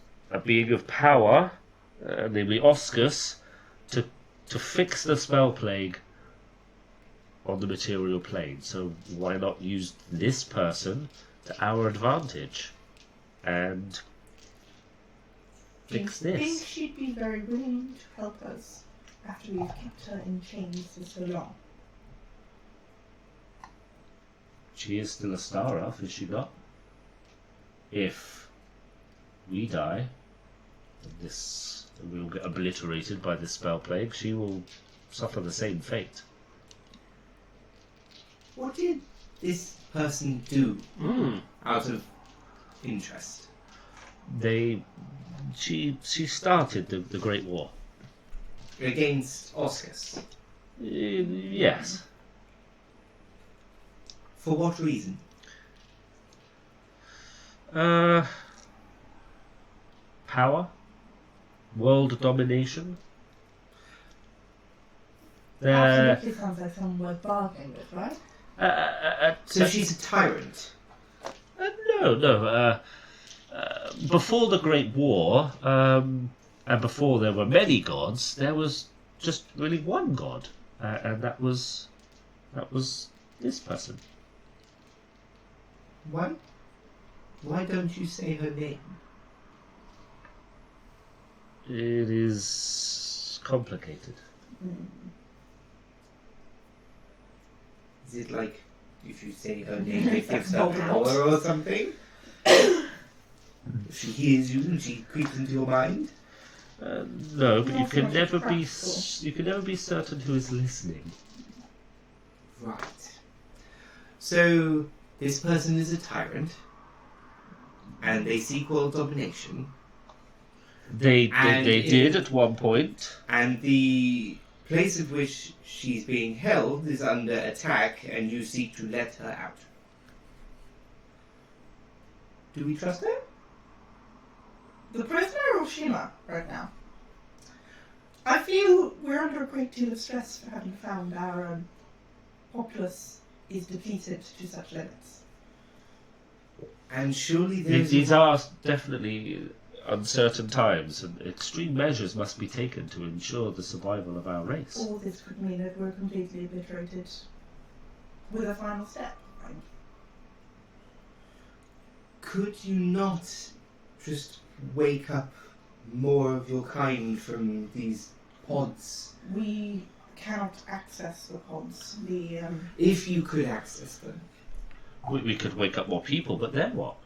being of power namely Oscus, to fix the spell plague on the material plane. So why not use this person to our advantage and fix Do you think this? she'd be very willing to help us after we've kept her in chains for so long? She is still a star elf, is she not? If we die, and we'll get obliterated by this spell plague, she will suffer the same fate. What did this person do Hmm. out of interest? She started the Great War. Against Oscus? Yes. For what reason? Power, world domination. Absolutely sounds like someone worth bargaining with, right? So she's a tyrant. No. Before the Great War, and before there were many gods, there was just really one god, and that was this person. Why don't you say her name? It is complicated. Is it like if you say her name, it gives her power or something? She hears you and she creeps into your mind. No, but you Not so can much never be practical. you can never be certain who is listening. Right. So this person is a tyrant, and they seek world domination, They And did at one point. and the place at which she's being held is under attack, and you seek to let her out. Do we trust her? The prisoner or Shima right now? I feel we're under a great deal of stress for having found our populace is depleted to such limits. And surely there's These are definitely uncertain times, and extreme measures must be taken to ensure the survival of our race. All this could mean that we're completely obliterated with a final step. Could you not just wake up more of your kind from these pods? We cannot access the pods. If you could access them. We could wake up more people, but then what?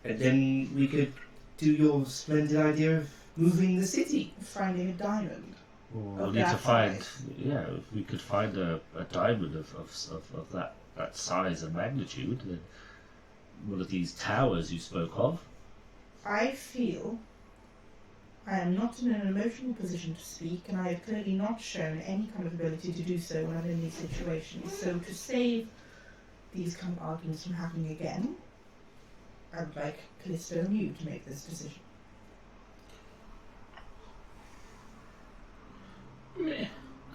And then we could do your splendid idea of moving the city. Finding a diamond. We'll Of need to that find, size. if we could find a diamond of that size and magnitude, then one of these towers you spoke of. I feel I am not in an emotional position to speak, and I have clearly not shown any kind of ability to do so when I'm in these situations. So to save these kind of arguments from happening again, I would like Callisto and you to make this decision.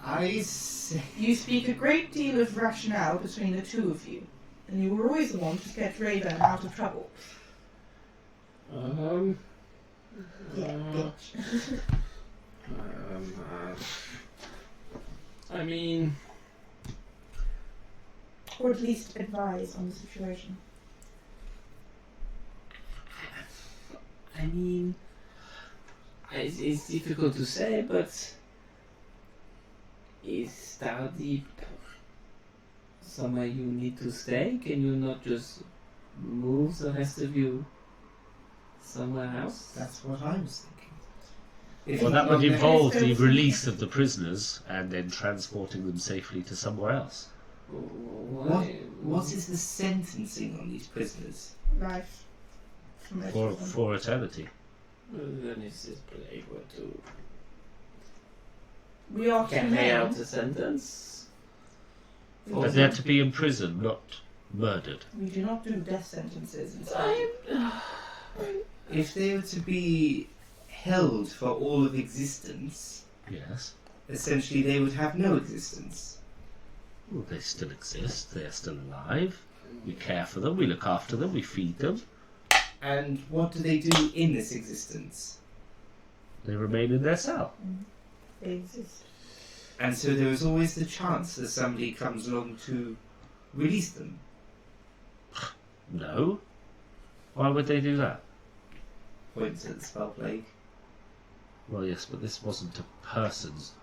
I say. You speak a great deal of rationale between the two of you, and you were always the one to get Raven out of trouble. Yeah, bitch. I mean, Or at least advise on the situation. it's difficult to say, but is Stardeep somewhere you need to stay? Can you not just move the rest of you somewhere else? That's what I was thinking. If Well, you that would don't- involve the release of the prisoners and then transporting them safely to somewhere else. What is the sentencing on these prisoners? Life. For most For, of them. for eternity. Then it's this plague were to We are two carry out men. the sentence. But they're to be in prison, not murdered. We do not do death sentences in Spain. If they were to be held for all of existence, Yes. essentially they would have no existence. Well, they still exist. They are still alive. We care for them. We look after them. We feed them. And what do they do in this existence? They remain in their cell. They exist. And so there is always the chance that somebody comes along to release them. No. Why would they do that? Points at the spell plague. Well, yes, but this wasn't a person's.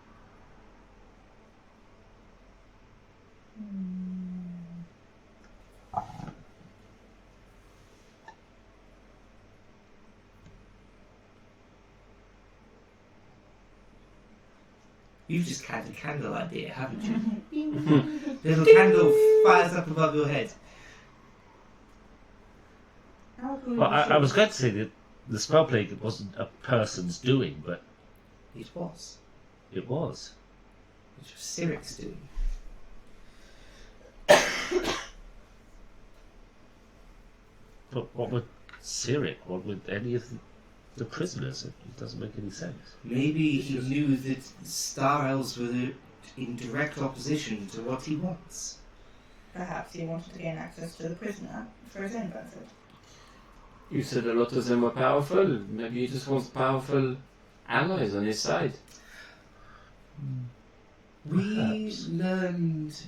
You've just had a candle idea, haven't you? The little candle fires up above your head. Well, I was going to say that the spell plague wasn't a person's doing, but It was. it was. It was Cyric's doing. But what would Cyric? What would any of the prisoners? It doesn't make any sense. Maybe he knew that Star Elves were in direct opposition to what he wants. Perhaps he wanted to gain access to the prisoner for his own benefit. You said a lot of them were powerful. Maybe he just wants powerful allies on his side. We Perhaps. learned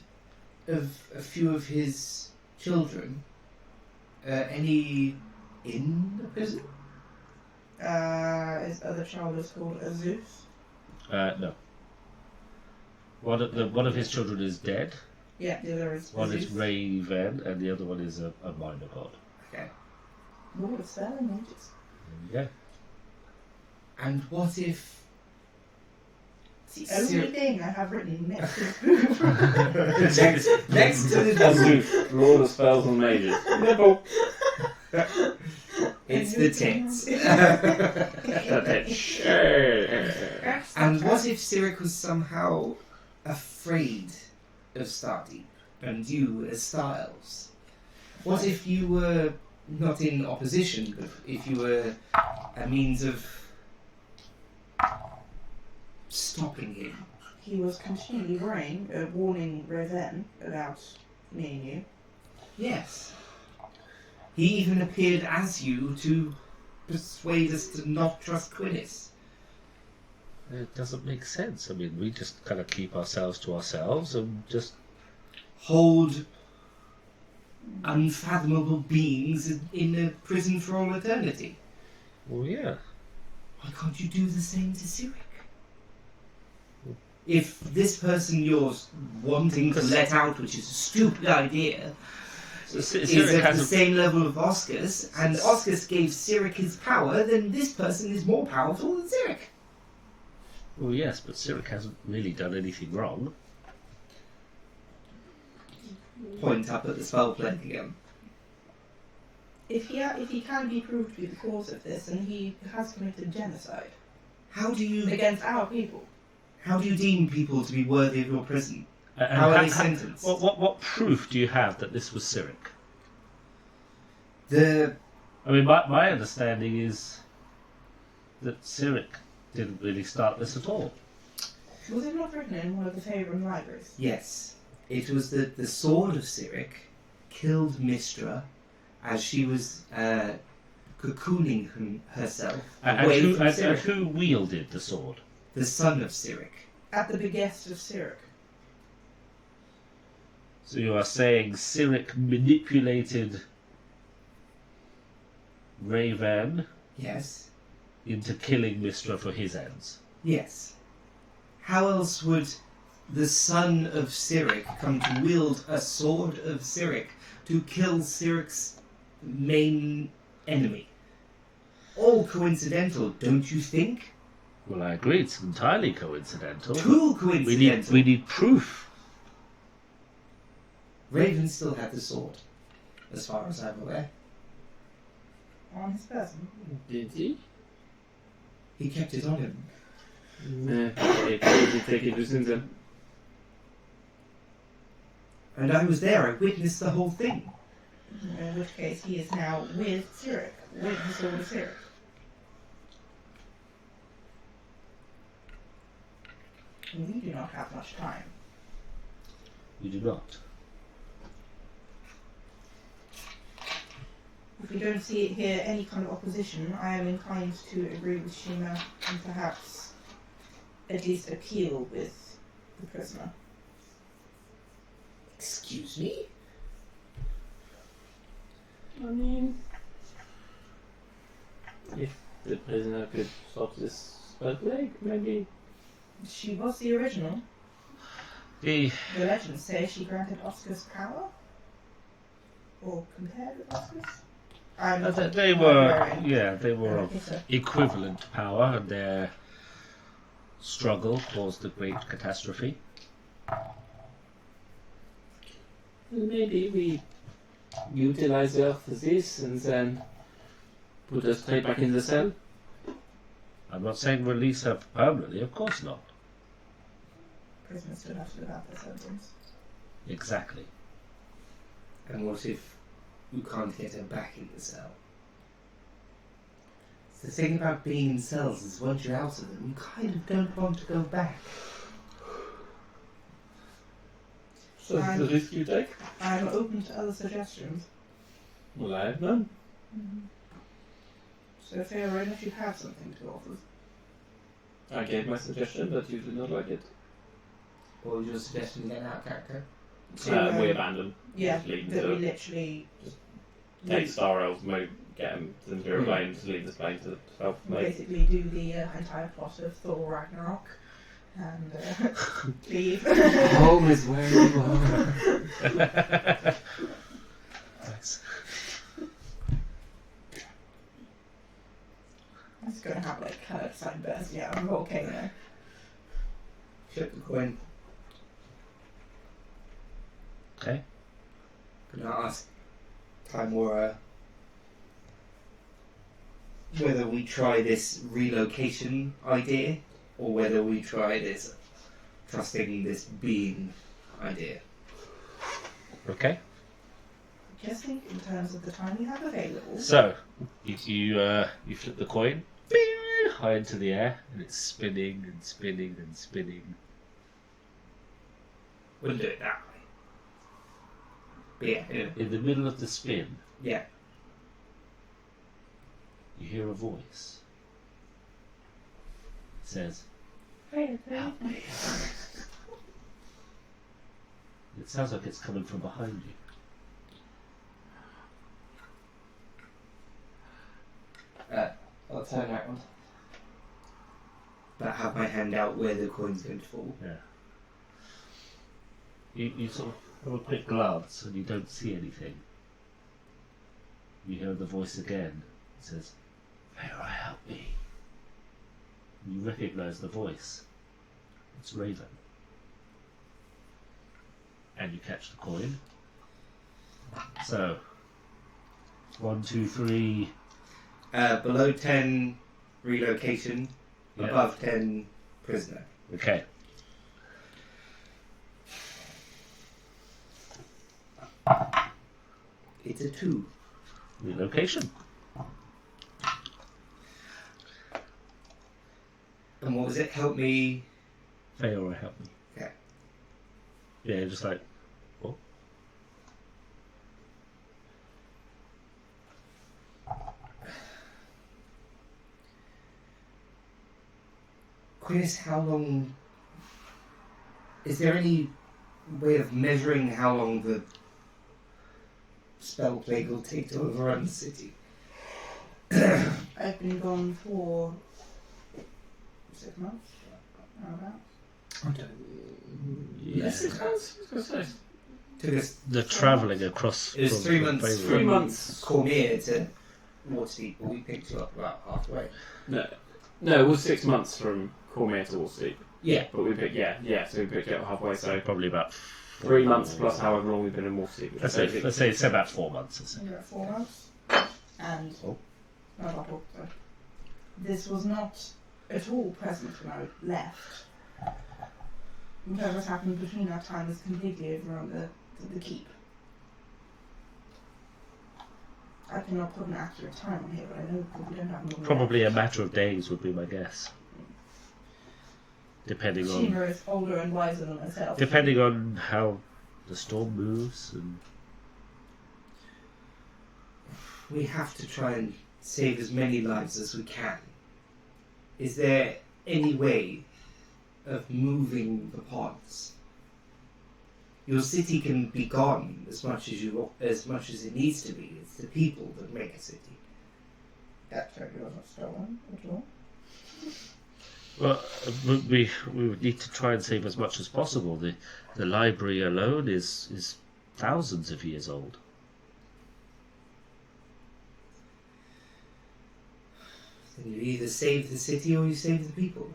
of a few of his children. Any in the prison? His other child is called Azus. No. One of his children is dead. Yeah, the other is One is Azus. Raven, and the other one is a minor god. Okay. Lord of Spell and Mages. Yeah. And what if... It's the only thing I have written next to this book. next to the Azuf, Lord of Spells and Mages. Nibble. It's the tits. And what if Cyric was somehow afraid of Stardeep and you as Star Elves? What if you were not in opposition, but if you were a means of stopping him? He was continually warning Raven about me and you. Yes. He even appeared as you to persuade us to not trust Quinnis. It doesn't make sense. I mean, we just kind of keep ourselves to ourselves and just... Hold unfathomable beings in a prison for all eternity. Well, yeah. Why can't you do the same to Cyric? If this person you're wanting to let out, which is a stupid idea, So is Cyric at the hasn't... same level of Oscars, and Oscars gave Cyric his power, then this person is more powerful than Cyric. Well, yes, but Cyric hasn't really done anything wrong. Point up at the spell plague again. If he can be proved to be the cause of this, and he has committed genocide How do you against our people, deem people to be worthy of your prison? And How are they sentenced? What proof do you have that this was Cyric? The I mean, my understanding is that Cyric didn't really start this at all. was it not written in one of the Faerun libraries? yes, it was the sword of Cyric killed Mystra as she was cocooning herself away from And Cyric. who wielded the sword? The son of Cyric. At the behest of Cyric. So you are saying Cyric manipulated Raven Yes. into killing Mystra for his ends? Yes. How else would the son of Cyric come to wield a sword of Cyric to kill Cyric's main enemy? All coincidental, don't you think? Well, I agree, it's entirely coincidental. Too coincidental. We need proof. Raven still had the sword, as far as I'm aware. On his person. Did he? He kept it on him. Nah, he did take it with him then. And I was there, I witnessed the whole thing. In which case he is now with Cyric, with the sword of Cyric. And we do not have much time. You do not. If we don't hear any kind of opposition, I am inclined to agree with Shima and perhaps at least appeal with the prisoner. Excuse me? I mean, if the prisoner could stop this spell plague, maybe. She was the original. The The legends say she granted Oscar's power? Or compared with Oscar's? they were of Hitter. equivalent power, and their struggle caused a great catastrophe. Maybe we utilize her for this and then put her straight back in the cell. I'm not saying release her permanently, of course not. Prisoners still have to live out their sentence. Exactly. And what if we can't get her back in the cell? The thing about being in cells is once you're out of them, you kind of don't want to go back. So that's the risk you take? I'm open to other suggestions. Well, I have none. So Pharaoh, if you have something to offer. I gave my suggestion, but you did not like it. What was your suggestion to get out of character? We abandon. Yeah, Just leave that them we to literally take Star Elves, maybe get them to the Imperial plane, just leave this plane to help make. basically do the entire plot of Thor Ragnarok and leave. Home is where you are. Nice. I'm just gonna have like her side burst out of a volcano. Flip the coin. Okay. Can I ask Timora whether we try this relocation idea or whether we try this trusting this being idea? Okay. Just think in terms of the time we have available. So you flip the coin bing, high into the air, and it's spinning and spinning and spinning. We'll do it that way. Yeah. In the middle of the spin, Yeah. you hear a voice. It says, "Help me." It sounds like it's coming from behind you. I'll turn around. But have my hand out where the coin's going to fall. Yeah. You sort of have a quick glance and you don't see anything. You hear the voice again. It says, "Pharaoh, help me." You recognise the voice. It's Raven. And you catch the coin. So, 1, 2, 3. Below 10 relocation, Yeah. above 10 prisoner. Okay. It's a 2. Relocation. And what was it? Help me. Pharaoh, help me. Okay. Yeah, you're just like, what? Quiz, how long. Is there any way of measuring how long the spell plague will take to overrun the city? I've been gone for 6 months. How about? Yes, it has. I was going to say. Took us. The travelling across. It was from 3 months. Pharaoh. 3 months. Cormier to Waterdeep, but we picked you up about halfway. No, it was 6 months from Cormier to Waterdeep. Yeah. But we picked, so we picked it up halfway, so Probably about 3 months plus however long we've been in Waterdeep. which Let's is say, let's say it's about 4 months. Let's say. About 4 months. And Oh. no, not all, sorry. This was not at all present when I left. Whatever's happened between that time is completely over on the keep. I cannot put an accurate time on here, but I know that we don't have more. Probably a matter of days would be my guess. Depending Shima on is older and wiser than myself. depending on how the storm moves and we have to try and save as many lives as we can. Is there any way of moving the pods? Your city can be gone as much as it needs to be. It's the people that make a city. That totally wasn't stolen at all. Well, we would need to try and save as much as possible. The library alone is thousands of years old. Then you either save the city or you save the people.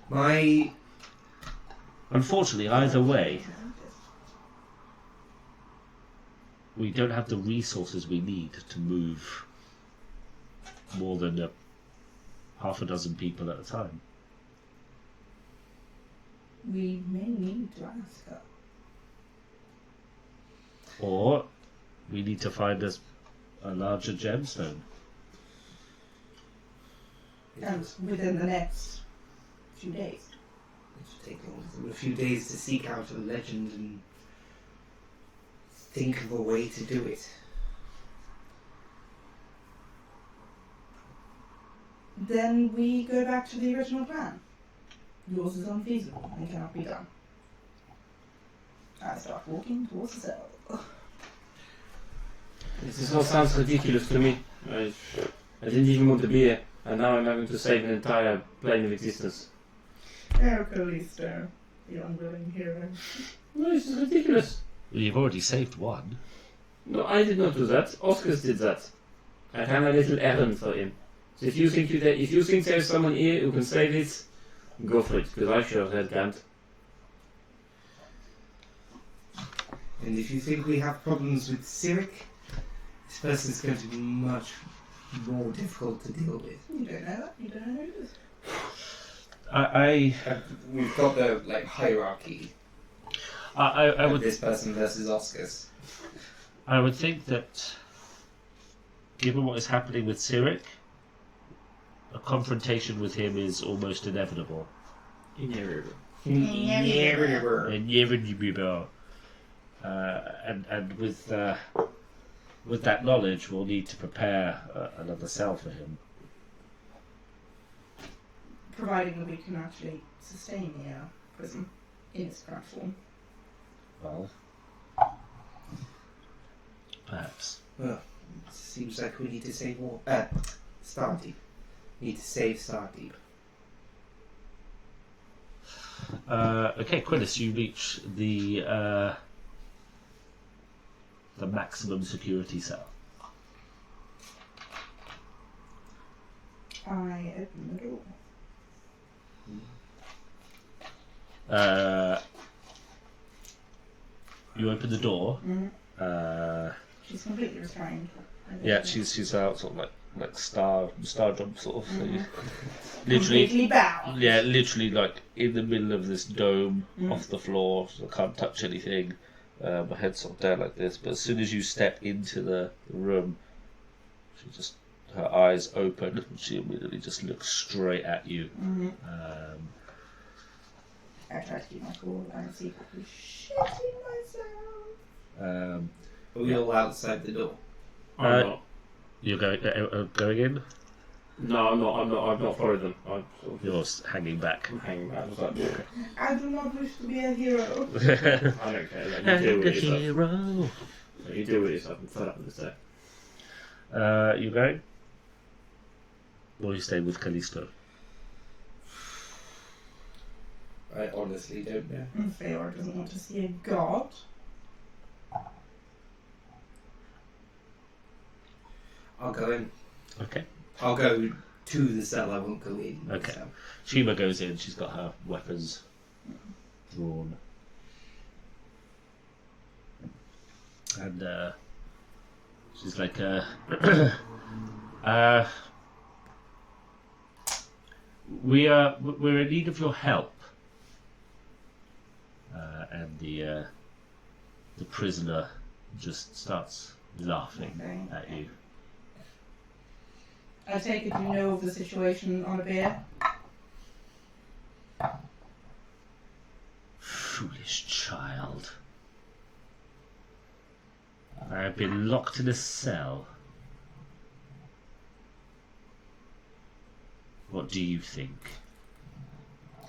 Well, unfortunately, either way, we don't have the resources we need to move more than half a dozen people at a time. We may need to ask her. Or we need to find us a larger gemstone. And within the next few days. It should take a few days to seek out a legend and think of a way to do it. Then we go back to the original plan. Yours is unfeasible and cannot be done. I start walking towards the cell. This all sounds ridiculous to me. I didn't even want to be here, and now I'm having to save an entire plane of existence. Oh, Callisto, the unwilling hero. No, this is ridiculous. You've already saved one. No, I did not do that. Oscars did that. I ran a little errand for him. So if you think there's someone here who can save it, go for it, because I sure had can't. And if you think we have problems with Cyric, this person's going to be much more difficult to deal with. You don't know that. You don't know who it is. We've got the hierarchy. I would This person versus Oscars. I would think that, given what is happening with Cyric, a confrontation with him is almost inevitable. Inevitable. Inevitable. And with that knowledge, we'll need to prepare another cell for him. Providing that we can actually sustain the prison in its current form. Well, perhaps. Well, it seems like we need to save more. Stardeep. Need to save Stardeep. Okay, Quillis, you reach the maximum security cell. I open the door. You open the door. Mm-hmm. She's completely restrained. Yeah, she's out sort of like star jump sort of thing. Completely bound. Yeah, literally like in the middle of this dome, off the floor, so I can't touch anything. My head's sort of down like this, but as soon as you step into the room, her eyes open, and she immediately just looks straight at you. Mm-hmm. I try to keep my cool. I'm secretly shitting myself. Are we all outside the door? I'm not. You're going in? No, I'm not. I've not followed them. You're hanging back. I'm hanging back. I was like, okay. I do not wish to be a hero. I don't care. Let you deal with yourself. Hero. Let you deal with yourself. I'm fed up with this day. You going? Or you stay with Callisto? I honestly don't know. Feora doesn't want to see a god. I'll go in. Okay. I'll go to the cell. I won't go in. Okay. So. Shima goes in. She's got her weapons drawn. And she's like, we're in need of your help. And the prisoner just starts laughing at you. I take it you know of the situation on abeir. Foolish child. I have been locked in a cell. What do you think?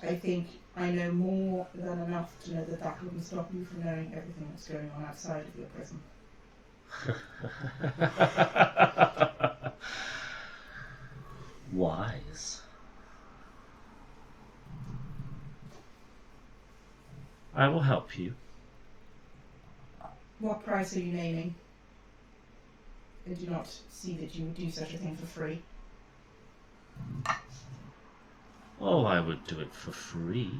I think I know more than enough to know that that wouldn't stop you from knowing everything that's going on outside of your prison. Wise. I will help you. What price are you naming? I do not see that you would do such a thing for free. Oh, I would do it for free.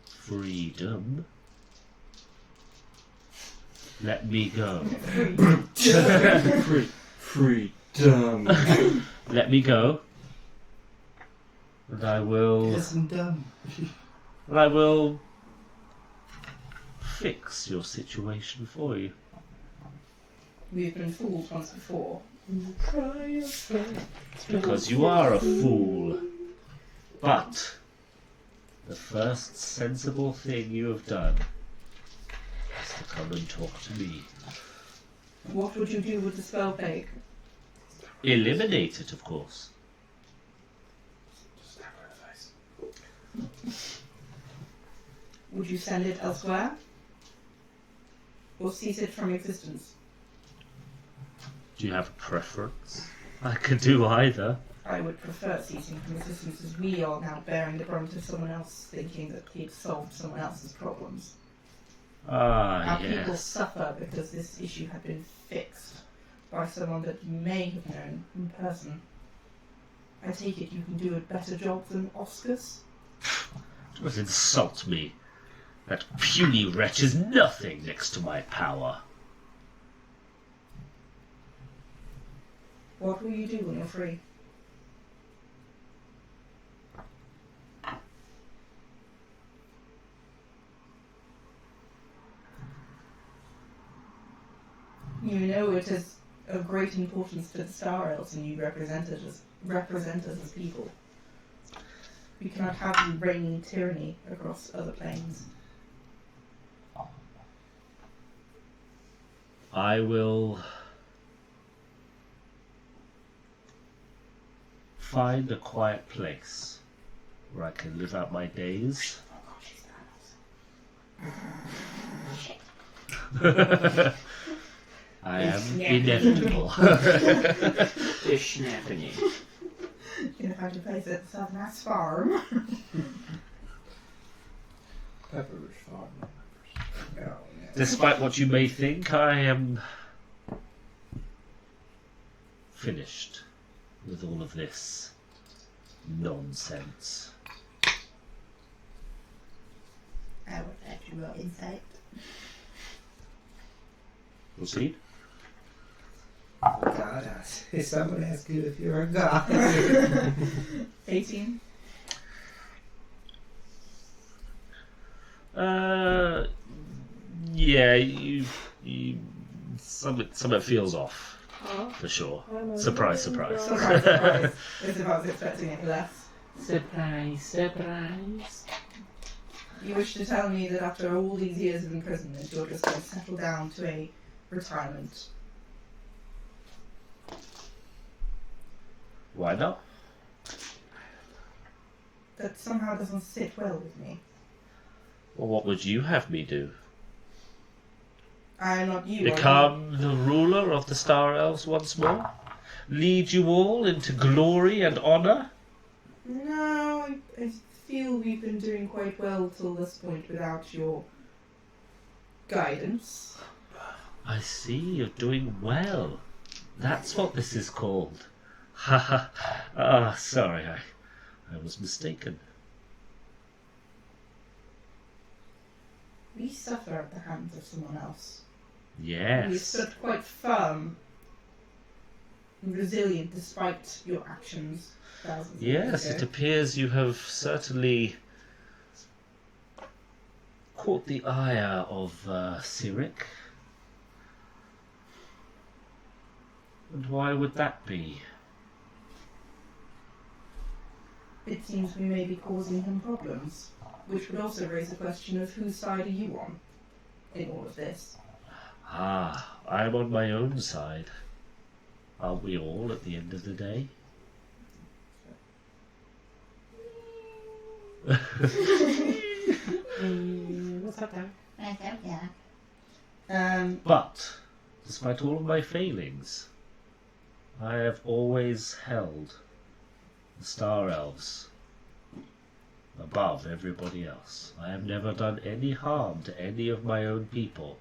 Freedom. Let me go. Freedom. Let me go. And I will. Listen, dumb. And I will fix your situation for you. We've been fooled once before. It's because you are a fool. But the first sensible thing you have done is to come and talk to me. What would you do with the spell plague? Eliminate it, of course. Would you send it elsewhere? Or cease it from existence? Do you have a preference? I could do either. I would prefer ceasing from existence, as we are now bearing the brunt of someone else thinking that he'd solved someone else's problems. Ah, Our people yes. suffer because this issue had been fixed by someone that you may have known in person. I take it you can do a better job than Oscar's? Don't insult me. That puny wretch is nothing next to my power. What will you do when you're free? You know it is of great importance to the Star Elves, and you represent us as people. We cannot have you reigning tyranny across other planes. I will find a quiet place where I can live out my days. I am inevitable. They're snapping you. You're gonna find your place at the Southern Ass Farm. Pepperidge Farm. Oh, yeah. Despite what you may think, I am finished with all of this nonsense. I would like to roll insight. Proceed. God, is someone ask you if you're a god? 18. Yeah, you something feels off, for sure. Surprise, surprise. Surprise, surprise. As if I was expecting it less. Surprise, surprise. You wish to tell me that after all these years of imprisonment, you're just going to settle down to a retirement? Why not? That somehow doesn't sit well with me. Well, what would you have me do? I am not you. Become the ruler of the Star Elves once more? Lead you all into glory and honor? No, I feel we've been doing quite well till this point without your guidance. I see, you're doing well. That's what this is called. Ha ha. Ah, sorry, I was mistaken. We suffer at the hands of someone else. We Yes. stood quite firm and resilient despite your actions thousands of years Yes, ago. it appears you have certainly caught the ire of Cyric. And why would that be? It seems we may be causing him problems, which would also raise the question of whose side are you on in all of this? Ah, I'm on my own side. Aren't we all at the end of the day? What's up, Dan? But, despite all of my failings, I have always held the Star Elves above everybody else. I have never done any harm to any of my own people.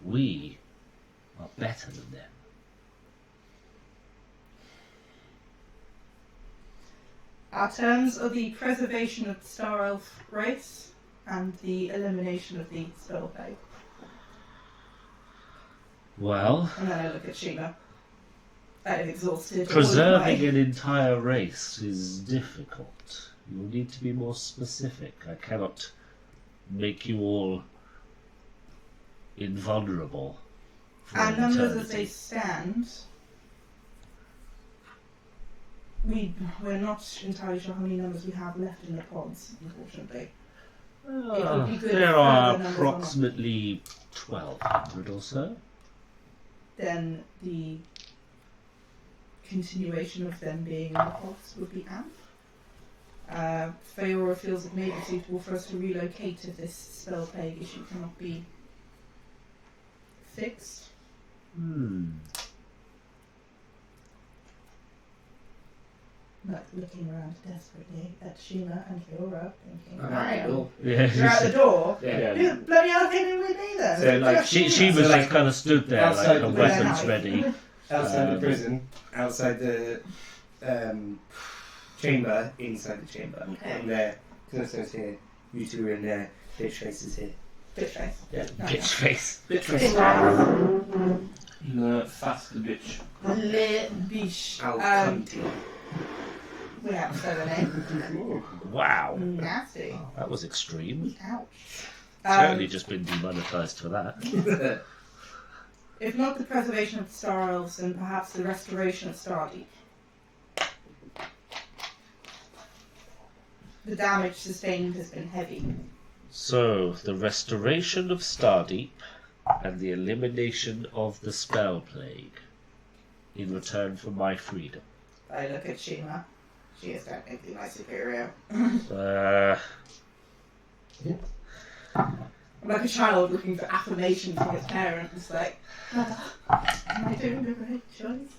We are better than them. Our terms are the preservation of the Star Elf race and the elimination of the spell plague. Well, And then I look at Sheila. I have exhausted preserving all of an entire race is difficult. You will need to be more specific. I cannot make you all invulnerable. For our an numbers eternity. as they stand. We're not entirely sure how many numbers we have left in the pods, unfortunately. It would be good There if are further numbers approximately 1,200 or so. Then the continuation of them being in the pods would be amp. Feora feels it may be suitable for us to relocate if this spell plague issue cannot be fixed. Like looking around desperately at Sheila and Feora, thinking, I'm at the door. Yeah, you're at the door. Yeah. Who bloody hell came in with me then? So, like, she was So, just like, kind of stood there, like outside her the weapons prison. ready. Outside the prison, outside the chamber, inside the chamber. Okay. And there, Cornerstone's here, you two are in there, Bitch Face is here. Bitch face. Yeah, Okay. bitch face. Bitch Bitch face. face. You gonna fast the bitch. Le biche. I'll come to you. We have to say the name. Wow, Nasty. that was extreme. Ouch. Certainly just been demonetized for that. If not the preservation of the Star Elves, then perhaps the restoration of Stardeep. The damage sustained has been heavy. So, the restoration of Stardeep and the elimination of the spell plague in return for my freedom. I look at Shima. She is technically my superior. Uh, I'm like a child looking for affirmation from his parents, like, am I doing the right choice?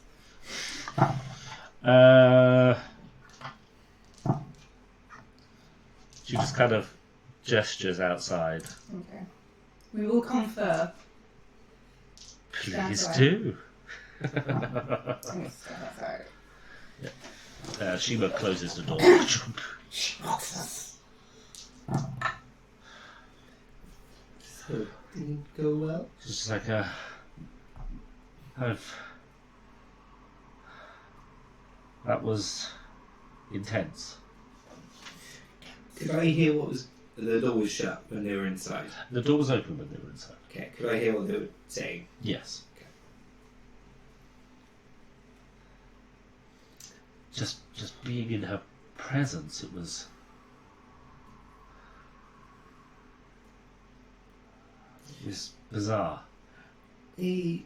she just kind of gestures outside. Okay. We will confer. Please Stand do. I'm gonna stand outside. Shima closes the door. She mocks us. So, didn't go well? It's just like that was intense. Could I hear what was... The door was shut when they were inside. The door was open when they were inside. Okay, could I hear what they were saying? Yes. Okay. Just being in her presence, it was bizarre. A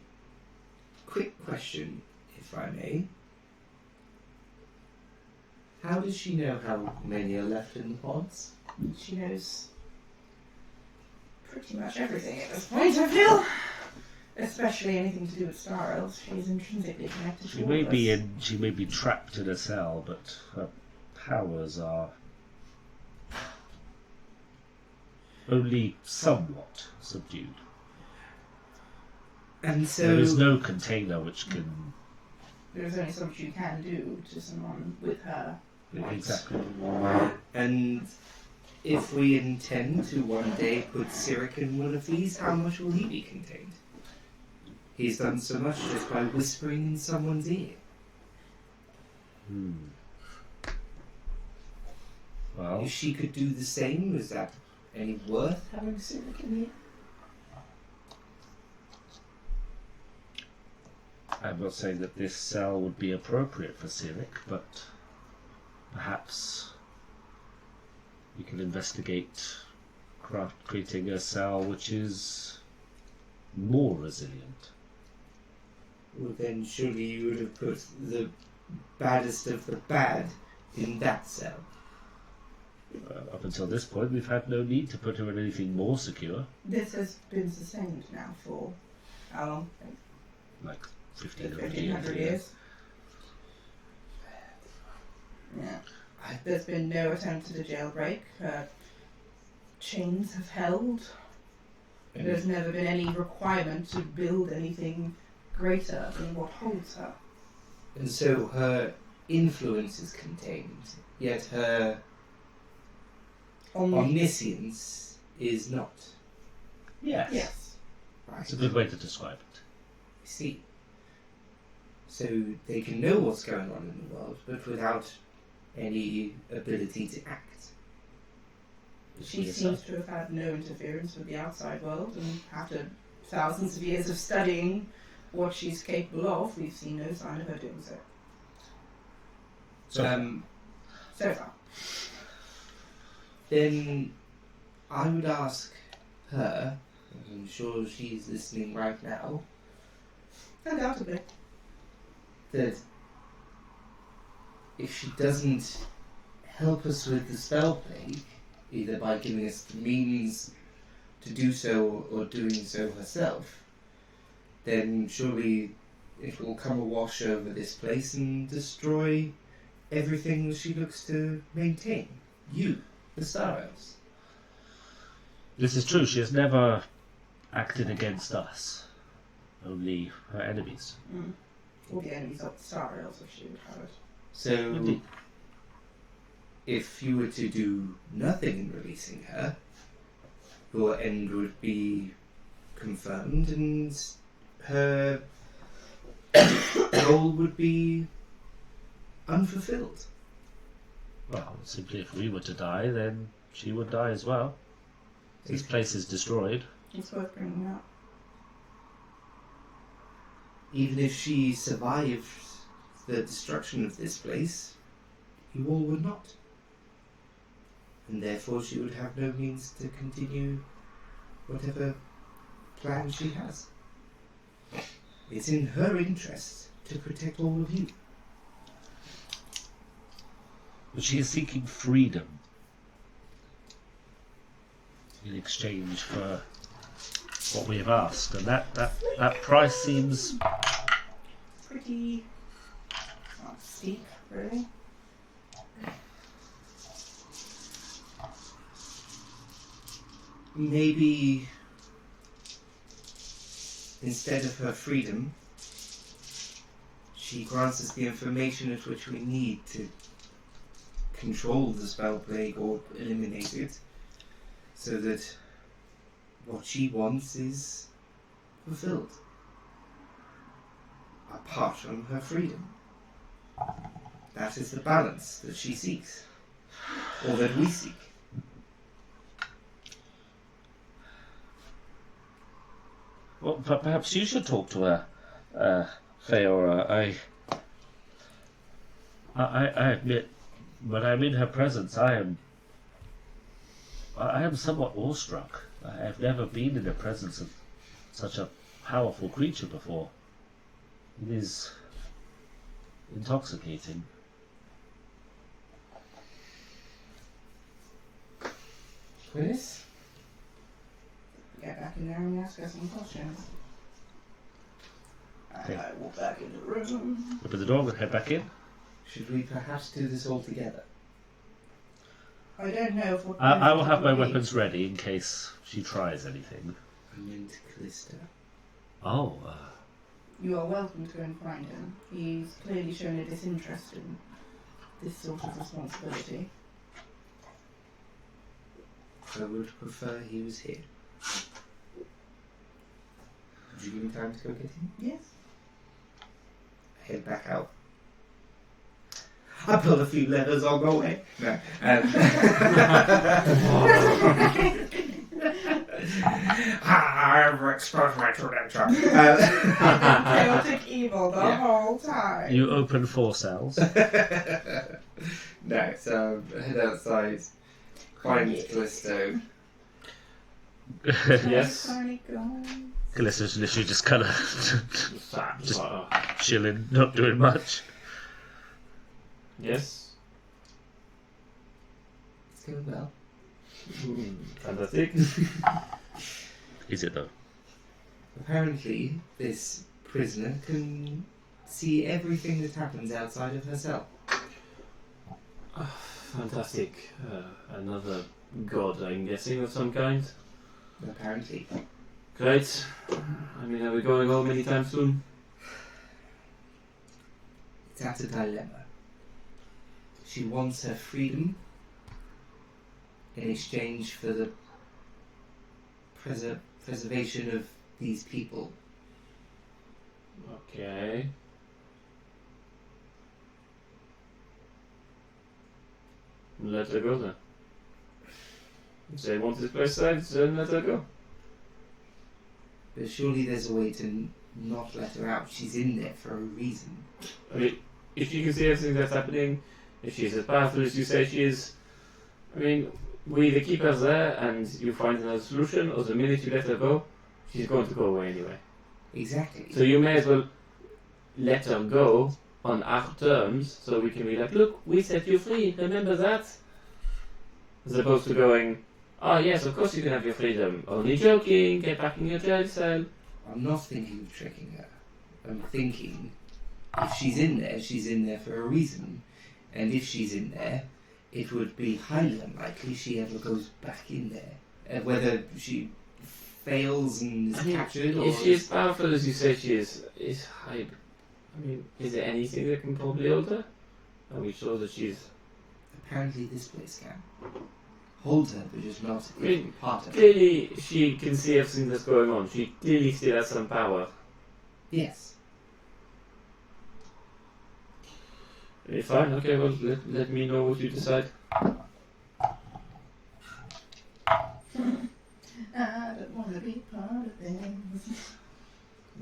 quick question, if I may. How does she know how many are left in the pods? She knows pretty much everything at this point, I feel. Especially anything to do with Star Elves. She's intrinsically connected to all of us. She may be trapped in a cell, but her powers are only somewhat subdued. And so... There is no container which can... There's only so much you can do to someone with her. Exactly. And if we intend to one day put Cyric in one of these, how much will he be contained? He's done so much just by whispering in someone's ear. Well, If she could do the same, is that any worth having Cyric in here? I'm not saying that this cell would be appropriate for Cyric, but perhaps we can investigate creating a cell which is more resilient. Well, then surely you would have put the baddest of the bad in that cell. Up until this point, we've had no need to put her in anything more secure, This has been sustained now for how long? like 1500 1500 years. years. Yeah. There's been no attempt at a jailbreak. Chains have held. There's never been any requirement to build anything greater than what holds her. And so her influence is contained, yet her omniscience is not. Yes. Yes. Right. That's a good way to describe it. I see. So they can know what's going on in the world, but without any ability to act. She seems to have had no interference with the outside world, and after thousands of years of studying what she's capable of, we've seen no sign of her doing so. So far. Then I would ask her, and I'm sure she's listening right now, Undoubtedly. that if she doesn't help us with the spell plague, either by giving us the means to do so or doing so herself, then surely it will come awash over this place and destroy everything she looks to maintain. You, the Star Elves. This is true. She has never acted against us, only her enemies. All the enemies of the Star Elves, if she would have it. So, Indeed. if you were to do nothing in releasing her, your end would be confirmed and her goal would be unfulfilled. Well, simply if we were to die, then she would die as well. This place is destroyed. It's worth bringing up. Even if she survived the destruction of this place, you all would not. And therefore she would have no means to continue whatever plan she has. It's in her interest to protect all of you. But she is seeking freedom in exchange for what we have asked, and that price seems Pretty steep, really. Maybe instead of her freedom, she grants us the information at which we need to control the spell plague or eliminate it, so that what she wants is fulfilled, apart from her freedom. That is the balance that she seeks, or that we seek. well. Perhaps you should talk to her, Feora. I admit, when I'm in her presence, I am somewhat awestruck. I have never been in the presence of such a powerful creature before. It is intoxicating. Chris? Get back in there and ask her some questions. Okay. I walk back into the room. Open the door and head back in. Should we perhaps do this all together? I don't know if I will have my weapons ready in case she tries anything. I meant Callista. Oh, You are welcome to go and find him. He's clearly shown a disinterest in this sort of responsibility. I would prefer he was here. Would you give me time to go get him? Yes. Head back out. I pull a few levers on my way. No. I've exposed my true nature. Chaotic evil the whole time. you open 4 cells. No, so head outside, find Callisto. Yes. Tiny guys. Callista's literally just kind of Just, chilling, not doing much. yes. It's going well. Fantastic. Is it though? Apparently, this prisoner can see everything that happens outside of her cell. Fantastic. Another god, I'm guessing, of some kind. Apparently. Great. I mean, are we going home anytime soon? It's at a dilemma. She wants her freedom in exchange for the preservation of these people. Okay. Let her go then. If they want this place saved, then let her go. But surely there's a way to not let her out. She's in there for a reason. I mean, if you can see everything that's happening, if she's as powerful as you say she is, I mean, we either keep her there and you find another solution, or the minute you let her go, she's going to go away anyway. Exactly. So you may as well let her go on our terms, so we can be like, look, we set you free, remember that? As opposed to going, oh yes, of course you can have your freedom, only joking, get back in your jail cell. I'm not thinking of tricking her. I'm thinking if she's in there for a reason. And if she's in there, it would be highly unlikely she ever goes back in there. Whether she fails and is captured or... If she is powerful as you say she is I mean, is there anything that can probably hold her? Are we sure that she's... Apparently this place can. Hold her, but just not I mean, part of her. clearly she can see everything that's going on. She clearly still has some power. Yes. Fine, okay, well, let me know what you decide. I don't want to be part of things.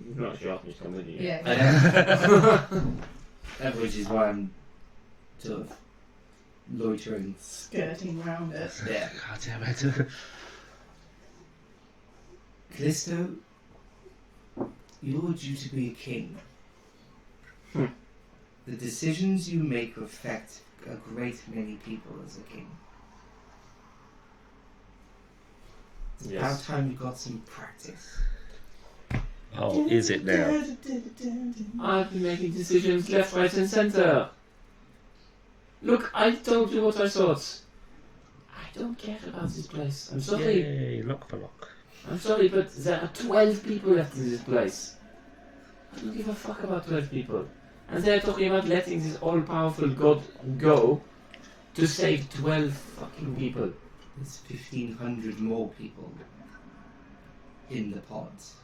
You've not actually asked me to come with you. Yeah. Which is why I'm sort of loitering. Skirting around it. Yeah. God damn it. Callisto, you're due to be a king. The decisions you make affect a great many people as a king. It's Yes. about time you got some practice. Oh, is it now? I've been making decisions left, right and centre. Look, I told you what I thought. I don't care about this place. I'm sorry. Yay, lock for lock. I'm sorry, but there are 12 people left in this place. I don't give a fuck about 12 people. And they're talking about letting this all-powerful god go to save 12 fucking people. There's 1,500 more people in the pods.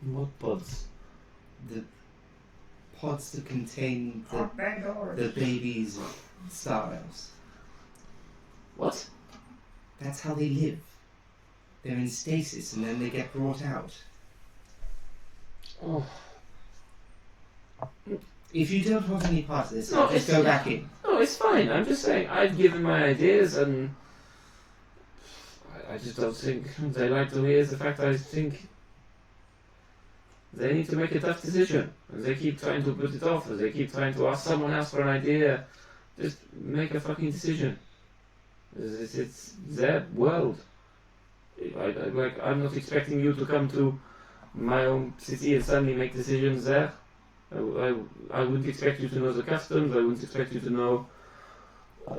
What pods? The pods that contain Oh, Vanguard. the babies of Star Elves. What? That's how they live. They're in stasis and then they get brought out. Oh. If you don't want any part of this, No, I'll just it's- go back in. No, it's fine. I'm just saying, I've given my ideas and I just don't think they like to hear the fact I think they need to make a tough decision. And they keep trying to put it off, or they keep trying to ask someone else for an idea. Just make a fucking decision. It's their world. I'm not expecting you to come to my own city and suddenly make decisions there. I wouldn't expect you to know the customs. I wouldn't expect you to know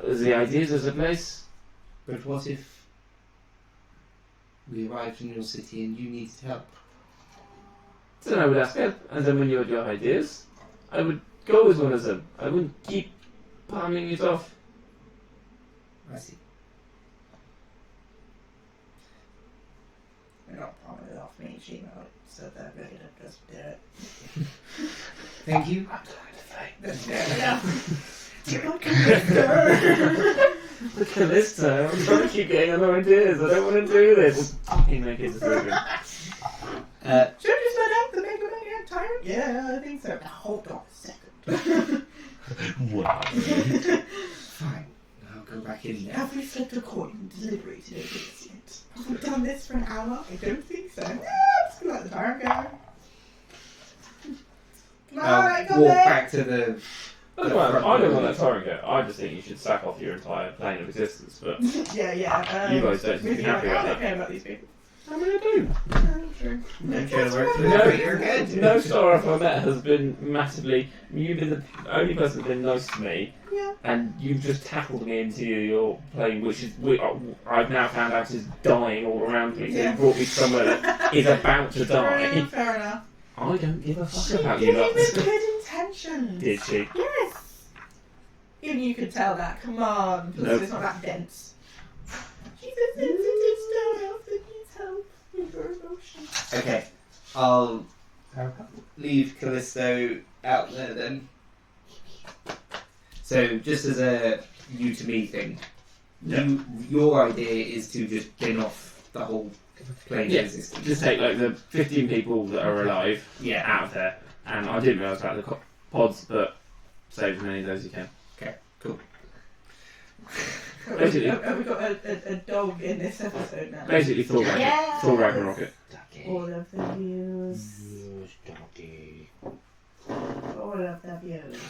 the ideas of the place. But what if we arrived in your city and you needed help? Then I would ask help, and then when you had your ideas, I would go with one of them. I wouldn't keep palming it off. I see. They're not palming it off me, she wrote, so they're ready to just do it. Thank you. I'm trying to fight. There we go. Do not Callisto! Look at this time. I'm trying to keep getting other ideas. I don't want to do this. Fucking make a decision. Should I just let out the megalomaniac tyrant? Yeah, I think so. Now hold on a second. Wow. Fine. I'll go back in there. Have we flipped a coin and deliberated over this yet? Have we done this for an hour? I don't think So, yeah, just gonna let the tyrant go. Come on, I'll come walk back. back to the. I don't want that torrent go. I just think you should sack off your entire plane of existence, but Yeah. you guys don't seem to be you're happy like, about I don't that. care about these people. I mean, I do. True. I'm trying to work for the No, greater good. no star I've met has been massively. You've been the only person that's been nice to me, Yeah. and you've just tackled me into your plane, which is I've now found out is dying all around me. So Yeah. you brought me somewhere that is about to die. Fair enough. I don't give a fuck She about did you it with lot. good intentions. Did she? Yes. Even you could tell that. Come on. Plus Nope. it's not that dense. She's a sensitive star that needs help with her emotions. Okay, I'll leave Callisto out there then. So, just as a you to me thing, your idea is to just bin off the whole plane Yeah. of existence. Just take like the 15 people that are alive out of there, and I didn't realise about the pods, but save as many of those as you can. Okay, cool. Basically- Have we got a dog in this episode now? Basically, Thor Yes. Ragnarok. All of the views. Doggy. All of the views.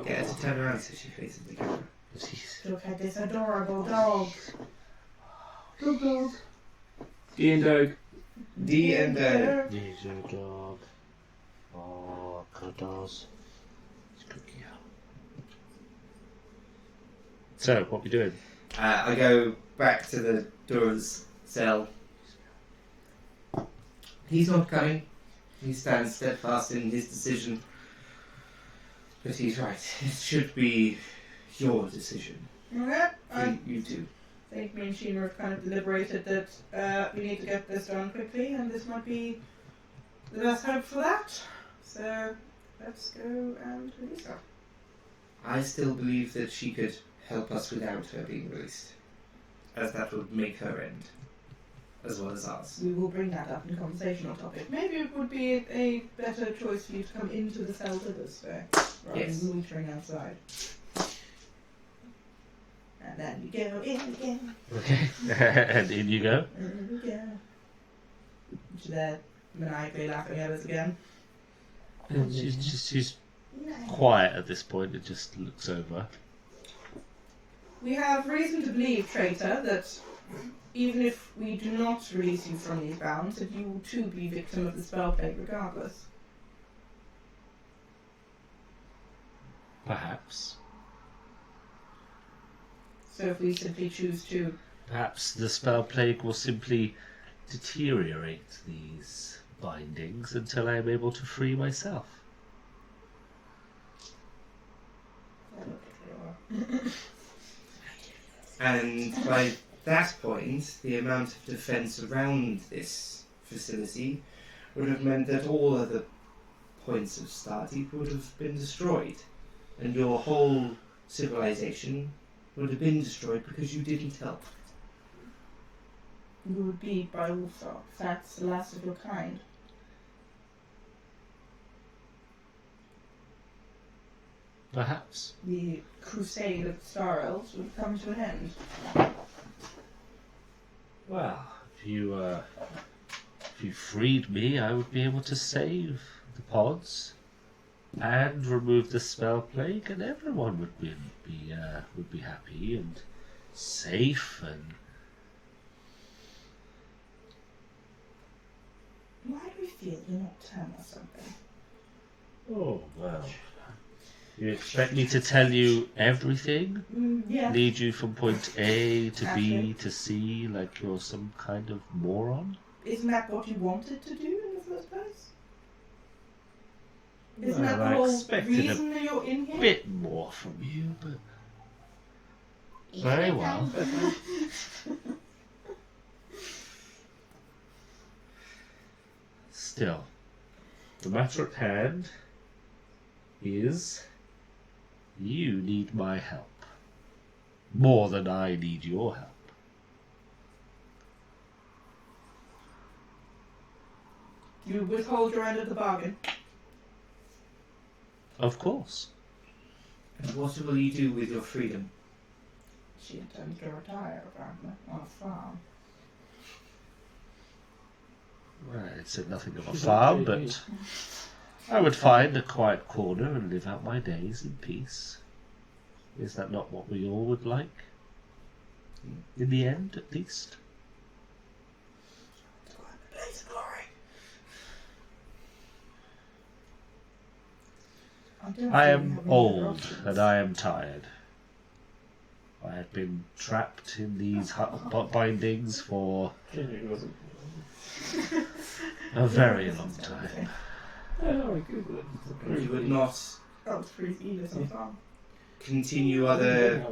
Get her to turn around so she faces the camera. Look at this adorable dog. Good dog. D and Dog. D and O. He's your dog. Oh, cuddles. It's cookie. So, what we doing? I go back to the Dora's cell. He's not coming. He stands steadfast in his decision. But he's right. It should be your decision. Okay. I You do. think me and Sheena have kind of deliberated that we need to get this done quickly, and this might be the best hope for that. So let's go and release her. I still believe that she could help us without her being released. As that would make her end. As well as ours. We will bring that up in conversational topic. Maybe it would be a better choice for you to come into the cell with us, rather Yes. than loitering outside. And then we go in again. Okay. And in you go. In we go. She's there maniacally laughing at us again. And she's quiet at this point. It just looks over. We have reason to believe, traitor, that even if we do not release you from these bounds, that you will too be victim of the spell plague regardless. Perhaps. So if we simply choose to... Perhaps the spell plague will simply deteriorate these bindings until I am able to free myself. And by that point, the amount of defence around this facility would have meant that all other points of Stardeep would have been destroyed. And your whole civilization would have been destroyed because you didn't help. You would be by all facts the last of your kind. Perhaps. The crusade of Star Elves would come to an end. Well, if you freed me, I would be able to save the pods and remove the spell plague, and everyone would be happy and safe. And Why do we feel you're not telling us something? oh well, you expect me to tell you everything? Yeah. Lead you from point A to B Actually. to C like you're some kind of moron? Isn't that what you wanted to do in the first place? Isn't Well, that I the whole expected reason that you're in here? Bit more from you, but very well. Still, the matter at hand is you need my help. More than I need your help. You withhold your end of the bargain. Of course. And what will you do with your freedom? She intends to retire, apparently, on a farm. I'd say nothing of a farm, but I would find a quiet corner and live out my days in peace. Is that not what we all would like? In the end, at least. I am old and I am tired. I have been trapped in these bindings for a very long time. You would not Oh, it's pretty easy sometimes. continue other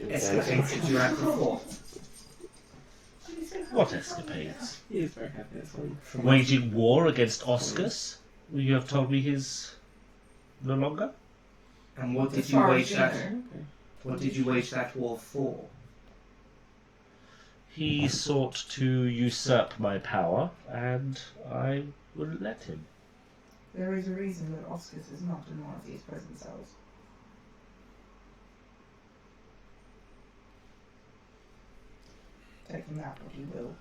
escapades that you had before. What escapades? He is very happy. That's why. Waging war against Oscus? You have told me he's no longer? And what did As you far wage as that? know. What did you wage that war for? He sought to usurp my power, and I wouldn't let him. There is a reason that Oscars is not in one of these prison cells. Take him that what you will.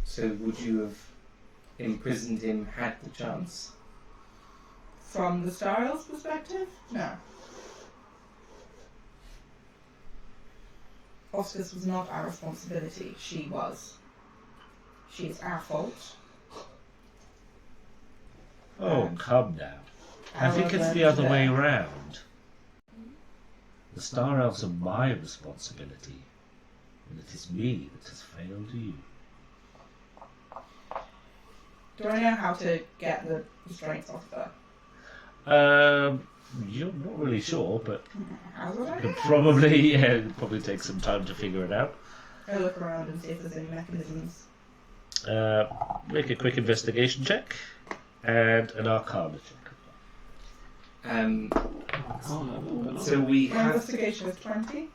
So would you have imprisoned him had the chance? From the Styles perspective, no. Oscars was not our responsibility. She was. She is our fault. Oh, come now. I think it's the other way round. The Star Elves are my responsibility, and it is me that has failed you. Do I know how to get the restraints off her? You're not really sure, but How would I you know? could probably take some time to figure it out. I'll look around and see if there's any mechanisms. Make a quick investigation check and an Arcana check. So we My have. investigation is 20.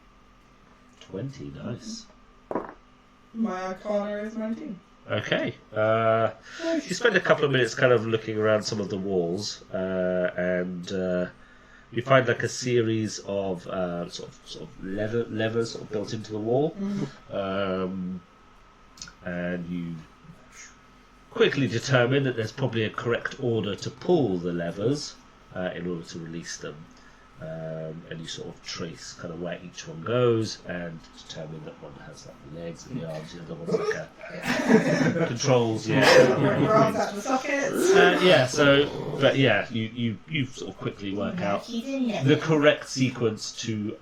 20, nice. My Arcana is 19. Okay. You spend a couple of minutes kind of looking around some of the walls, and you find like a series of sort of levers sort of built into the wall, and you quickly determine that there's probably a correct order to pull the levers in order to release them. And you sort of trace kind of where each one goes and determine that one has like the legs and the arms, the other one's like a controls. Your arms out the sockets. You sort of quickly work out the correct sequence to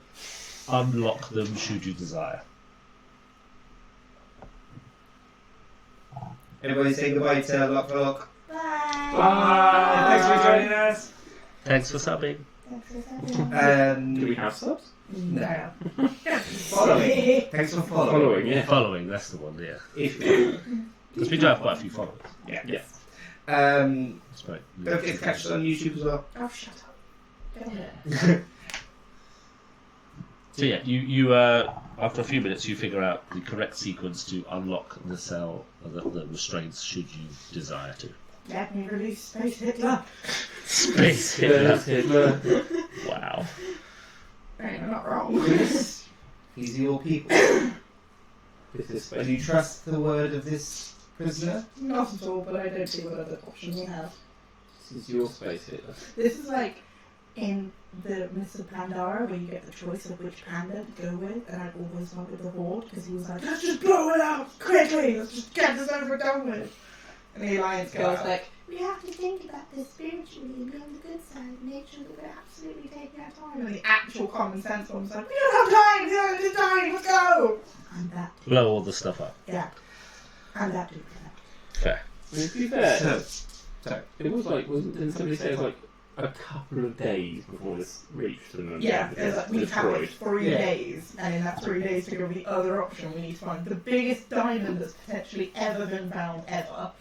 unlock them should you desire. Everybody say goodbye to Lock for Lock. Bye. Bye. Thanks for joining us. Thanks for subbing. Do we have subs? No. Following. Thanks for following. Following, yeah. Following, that's the one, yeah. Because we do have quite a few followers. Yeah. Yeah. That's right. Don't forget to catch us on YouTube as well. Oh, shut up. Don't know. So yeah, you after a few minutes you figure out the correct sequence to unlock the cell, the restraints should you desire to. Let me release Space Hitler. Space Hitler. Wow. Hey, I'm not wrong. These are your people. This is Do you trust the word of this prisoner? Not at all, but I don't see what other options we have. This is your space Hitler. This is like in the Mists of Pandora where you get the choice of which panda to go with, and I always went with the Horde because he was like, let's just blow it out quickly, let's just get this over and done with. And the Alliance girl's like, we have to think about this spiritually and be on the good side and make sure that we're absolutely taking our time. And the actual common sense one's like, we don't have time, we don't have time, let's go! And that, Blow all the stuff up. yeah. And that dude. Fair. I mean, to be fair, So, it was like, didn't somebody say it was like a couple of days before this reached them and Yeah, it's like we've had destroyed? like 3 Yeah. days, and in that 3 days to go with the other option, we need to find the biggest diamond that's potentially ever been found ever.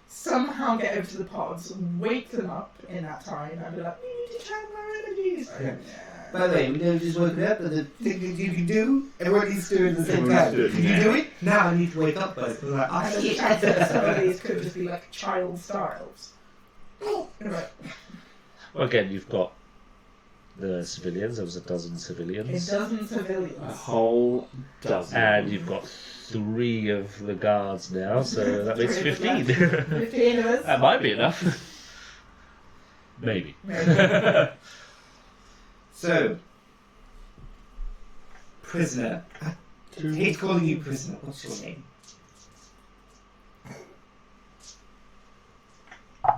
Somehow get over to the pods, wake them up in that time, and be like, we need to channel our energies. Yeah. By the way, we know just woken up, but the thing that you can do, everyone needs to do it at the same Everyone time. needs to do it, Can you yeah. do it? Now I need to wake up, but like, And then the chance that some of these could just be like child styles. Right. Well, again, you've got the civilians. There was a dozen A civilians, dozen civilians. A whole dozen. and you've got 3 of the guards now, so that makes 3 of us 15. 15 of us. That might be enough. Maybe. So, prisoner. I hate calling you prisoner. What's your name? Yeah,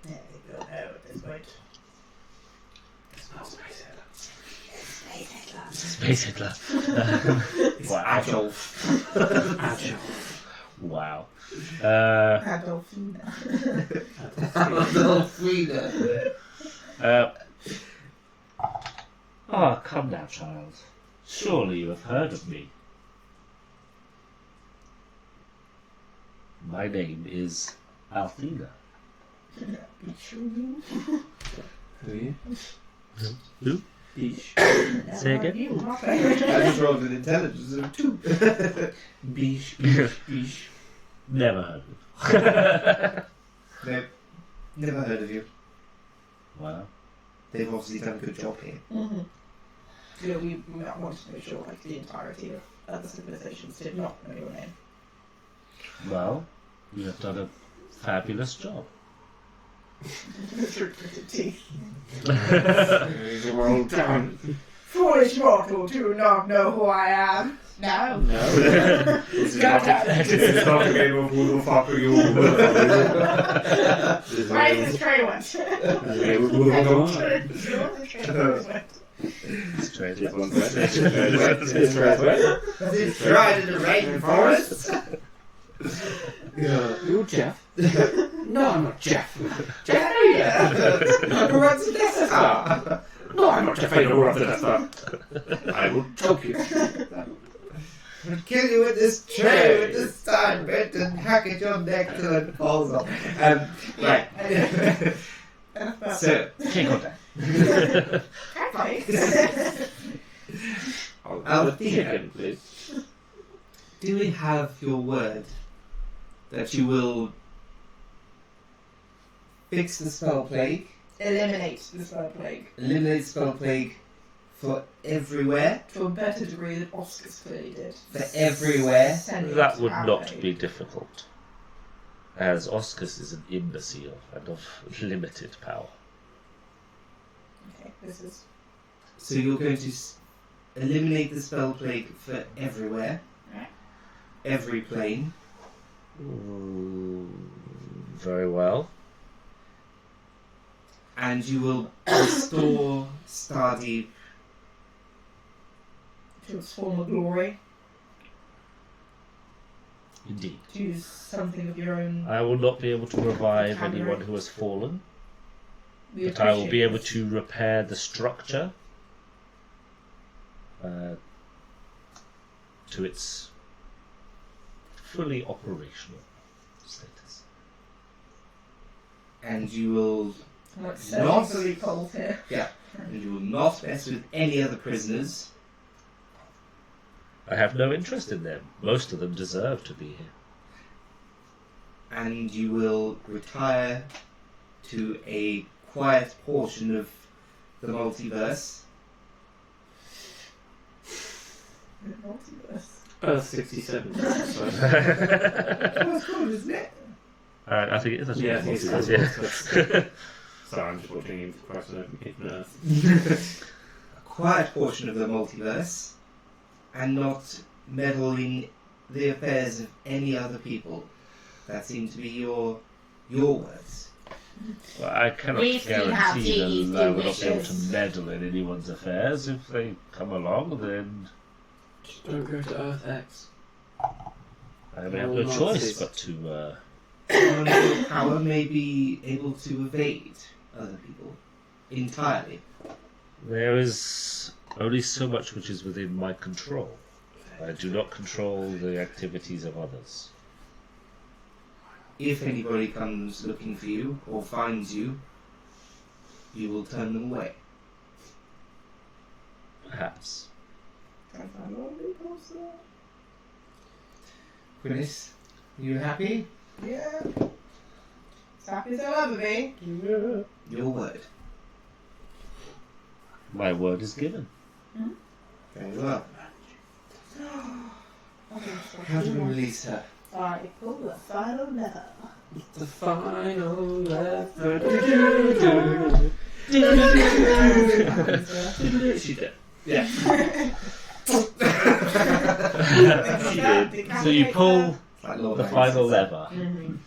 they don't know at this point. Space Hitler. It's Wow. Adolf. Wow. Adolfina. Adolfina. Come now, child. Surely you have heard of me. My name is Althina. Who are you? Who? Beesh. Say again? You, I just rolled an intelligence of 2. Beesh, beesh, beesh. Never heard of No, never heard of you. Wow. They've obviously done a good job here. Mm-hmm. Yeah, we wanted to make sure like the entirety of other civilizations did not know your name. Well, you have done a fabulous job. Gritted teeth. Roll down. Foolish mortal, do not know who I am. No. No. This is not This is not a game of who the fuck are you? Why is this tray went? Straight This up. one's wet. This one's wet. It's dried in the rainforest. You Jeff? No, I'm not Jeff. Jeff Vader. Who runs the Death Star? No, I'm not Jeff Vader who runs the Death Star. I will choke you. I'll kill you with this tray, with this side bit, and hack at your neck till it falls off. Right. So, Take on that. I'll have chicken, please. do we have your word that you will fix the spell plague, Eliminate the spell plague eliminate spell plague for everywhere, to a better degree than Oscars clearly did. for everywhere? That would not be difficult, as Oscus is an imbecile and of limited power. Okay, this is So you're going to eliminate the spell plague for everywhere, Right. every plane, Very well. and you will restore Stardeep. to its former glory. Indeed. To use something of your own. I will not be able to revive anyone who has fallen, We but I will be appreciate able this. to repair the structure to its fully operational status. And you will Like Not- certainly cold here. and you will not mess with any other prisoners. I have no interest in them. Most of them deserve to be here. And you will retire to a quiet portion of the multiverse. Multiverse. 67. That's cool, isn't it? I think it is. Yeah, I think it's Multiverse, yeah. Sorry, I'm just watching into question of Earth. A quiet portion of the multiverse, and not meddling the affairs of any other people. That seem to be your words. Well, I cannot We see how guarantee Ziggy's that I will not be able to delicious. meddle in anyone's affairs. If they come along, then Just don't go to Earth X. I may have Oh, no Nazis. choice but to. Someone with your power may be able to evade other people entirely. There is only so much which is within my control. I do not control the activities of others. If anybody comes looking for you or finds you, you will turn them away. Perhaps. Can I find all the loopholes there? Quinnis, you happy? Yeah. As happy as I'll ever be. Your word. My word is given. Very well. Okay, How do we release her? I pull the final lever. The final lever. She's dead. Yeah. She did. So you pull Like Lord the of the final Rings. lever, Mhm.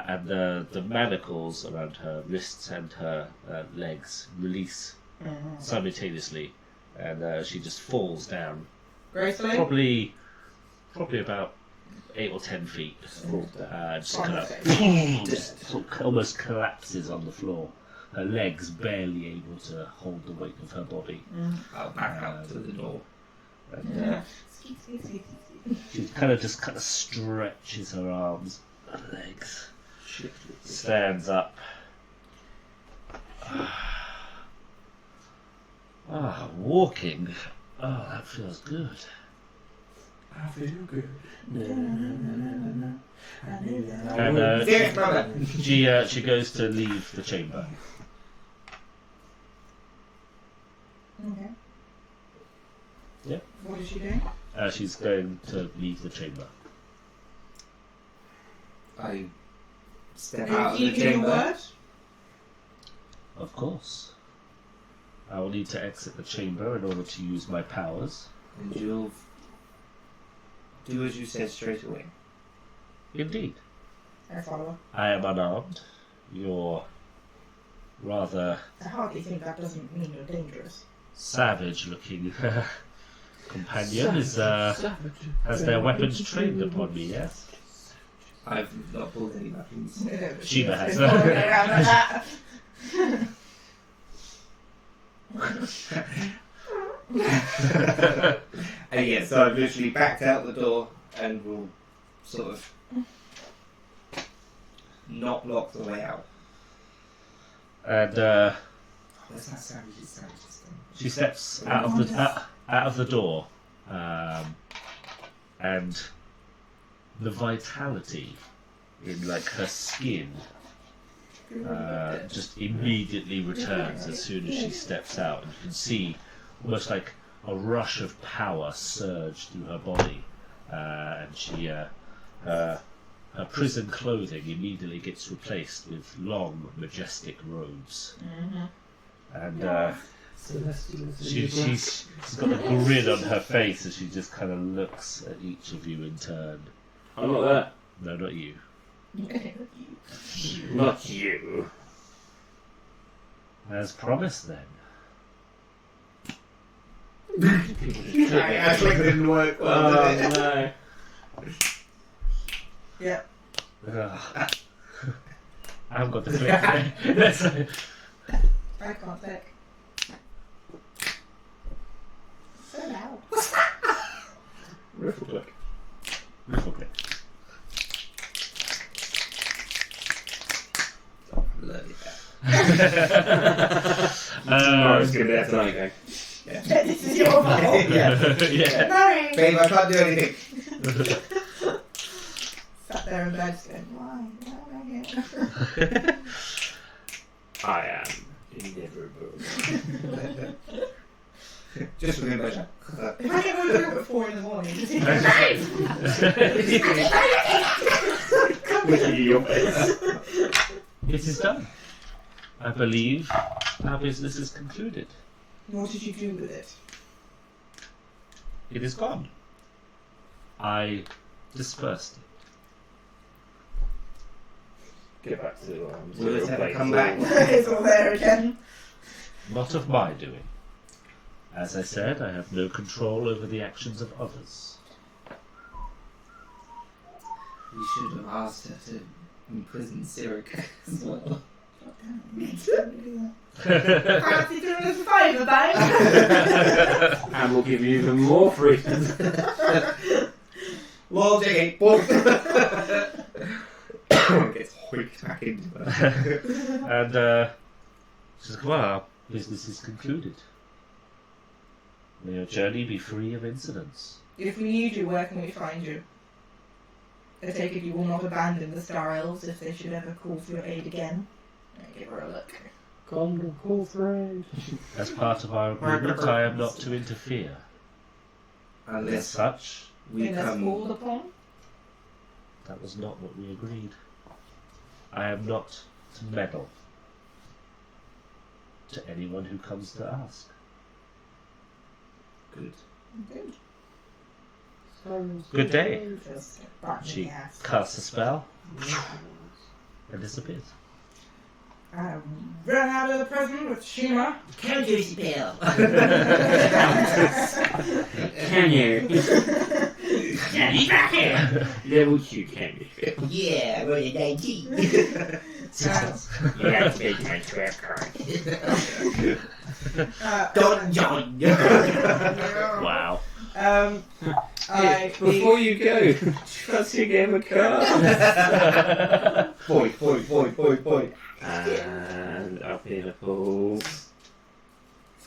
and the manacles around her wrists and her legs release simultaneously, and she just falls down. Gracefully? Probably about 8 or 10 feet. Just kind of just almost collapses on the floor. Her legs barely able to hold the weight of her body. I'll back up to the door. And she kind of stretches her arms and legs. Stands up. Walking. Oh, that feels good. I feel good. And Yes, brother. she goes to leave the chamber. Okay. Yep. What is she doing? She's going to leave the chamber. I step Are out of you the keeping your chamber. word? Of course. I will need to exit the chamber in order to use my powers. And you'll do as you said straight away. Indeed. I follow her. I am unarmed. Your rather I hardly think that doesn't mean you're dangerous. savage-looking companion has their weapons trained upon me, yes? I've not pulled any weapons. Sheba has. Following me around like that. And yeah, so I've literally backed out the door and will sort of not block the way out. And Where's that savage's thing? she steps out of the door, and the vitality in like her skin just immediately returns as soon as she steps out, and you can see almost like a rush of power surge through her body, and her prison clothing immediately gets replaced with long, majestic robes, and she's got a grin on her face as she just kind of looks at each of you in turn. I'm not there. No, not you. Not you. As promised, then. Actually, didn't work well, Oh did it? no. Yeah. Ugh. I haven't got the click. Let's- I can't think. So loud. Riffle click. Riffle click. Bloody hell. Tomorrow's gonna be there tonight, gang. This is your fault. Yeah. Yeah. No. Babe, I can't do anything. Sat there in bed going, why? Why am I here? I am inevitable. Just remember. If I get woken up at 4 in the morning, just think, Looking at your face. It is done. I believe our business is concluded. what did you do with it? It is gone. I dispersed it. Get back to Will it zero ever place. come back? It's all there again. Not of my doing. As I said, I have no control over the actions of others. We should have asked her to imprison Sirik as well. Fancy doing us a favour, babe? And we'll give you even more freedom. Wall digging. Boom. Gets hoiked back into her. And she's like, well, our business is concluded. May your journey be free of incidents. If we need you, where can we find you? I take it you will not abandon the Star Elves if they should ever call for your aid again. Give her a look. Come to call for aid. As part of our agreement, I am not to interfere. As Unless such, we Unless come. called upon. That was not what we agreed. I am not to meddle to anyone who comes to ask. Good. Good. Good day. Just barking She the ass. casts a spell and disappears. Run out of the prison with Shima. Counter spell. Can you? He's back here. Level 2 can you? Yeah, roll a 19. You have to make my 12 card. Don John. Wow. Before you go, trust you gave a card. Boy. And up in a pool. Let's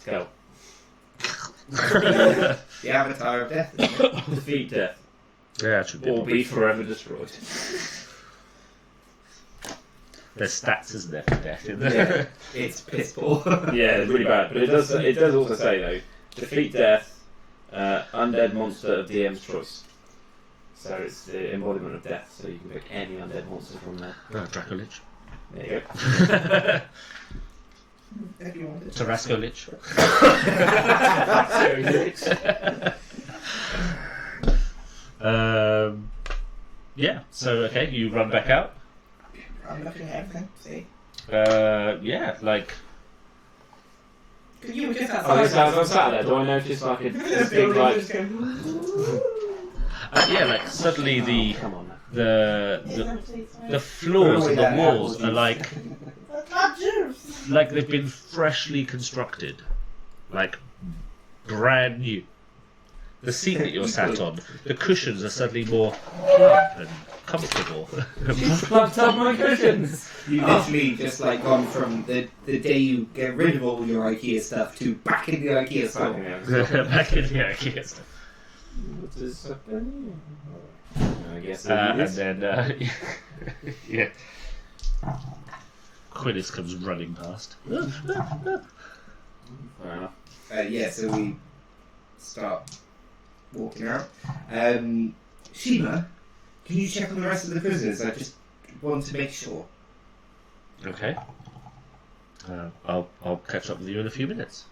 go. The Avatar of Death. Isn't it? Defeat death. Yeah, it should be. Or be forever destroyed. There's stats, isn't there, for death in there? It's piss poor. Yeah, it's really bad. But it does also say, though, defeat death, undead monster of DM's choice. So it's the embodiment of death, so you can pick any undead monster from there. Draco Lich. There you go. If you wanted. Tarasco Lich. Yeah, so okay, you run back out. I'm looking at everything. See. Yeah, like Because you were just Oh, outside. this house on Saturday, do I notice like a This big building like... just going. yeah, like suddenly the Come on now. the floors and the walls are like Not juice. they've been freshly constructed, like brand new. The seat that you're sat on, the cushions are suddenly more plump and comfortable. Plucked up my cushions! You literally just like gone from the day you get rid of all your IKEA stuff to back in the IKEA store. Back in the IKEA stuff. What is happening? I guess And then, yeah. Quillis comes running past. Fair enough. Yeah, so we start walking out. Shima, can you check on the rest of the prisoners? I just want to make sure. Okay. I'll catch up with you in a few minutes.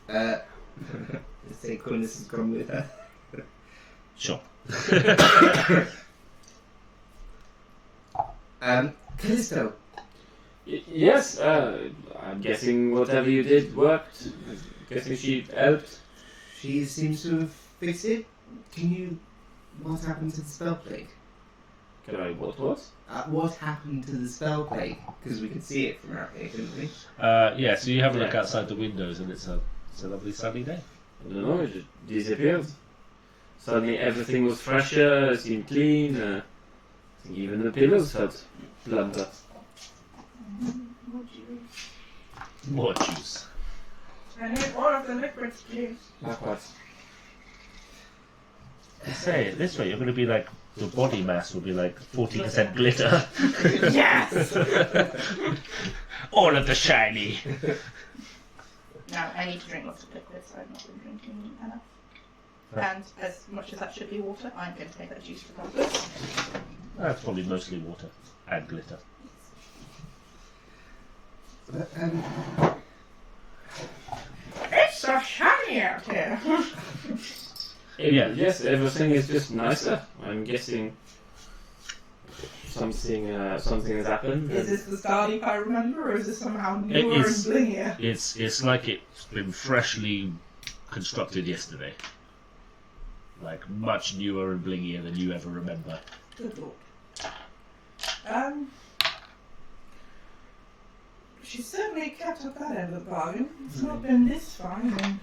Let's say Quintus has gone with her. Sure. Callisto, Yes, I'm guessing whatever you did worked. I'm guessing she helped. she seems to have fixed it. Can you... What happened to the spell plague? Can I, what? What happened to the spell plague? Because we could see it from out here, couldn't we? Yeah, so you have a look Yeah. outside the windows and it's a lovely sunny day. I don't know, it just disappeared. Suddenly everything was fresher, seemed clean. I think even the pillows felt blunter. More juice. I need all of the liquids, please. Likewise. Say it this way, you're going to be like, your body mass will be like 40% glitter. Yes! All of the shiny. Now, I need to drink lots of liquids, so I've not been drinking enough. And as much as that should be water, I'm going to take that juice regardless. That's probably mostly water and glitter. It's so shiny out here! Yeah. Yes, everything is just nicer. I'm guessing something has happened. Is this the Stardeep I remember, or is this somehow newer and is. blingier? It's like it's been freshly constructed yesterday. Like much newer and blingier than you ever remember. Good lord. She's certainly kept up that end of the bargain. It's not been this fine.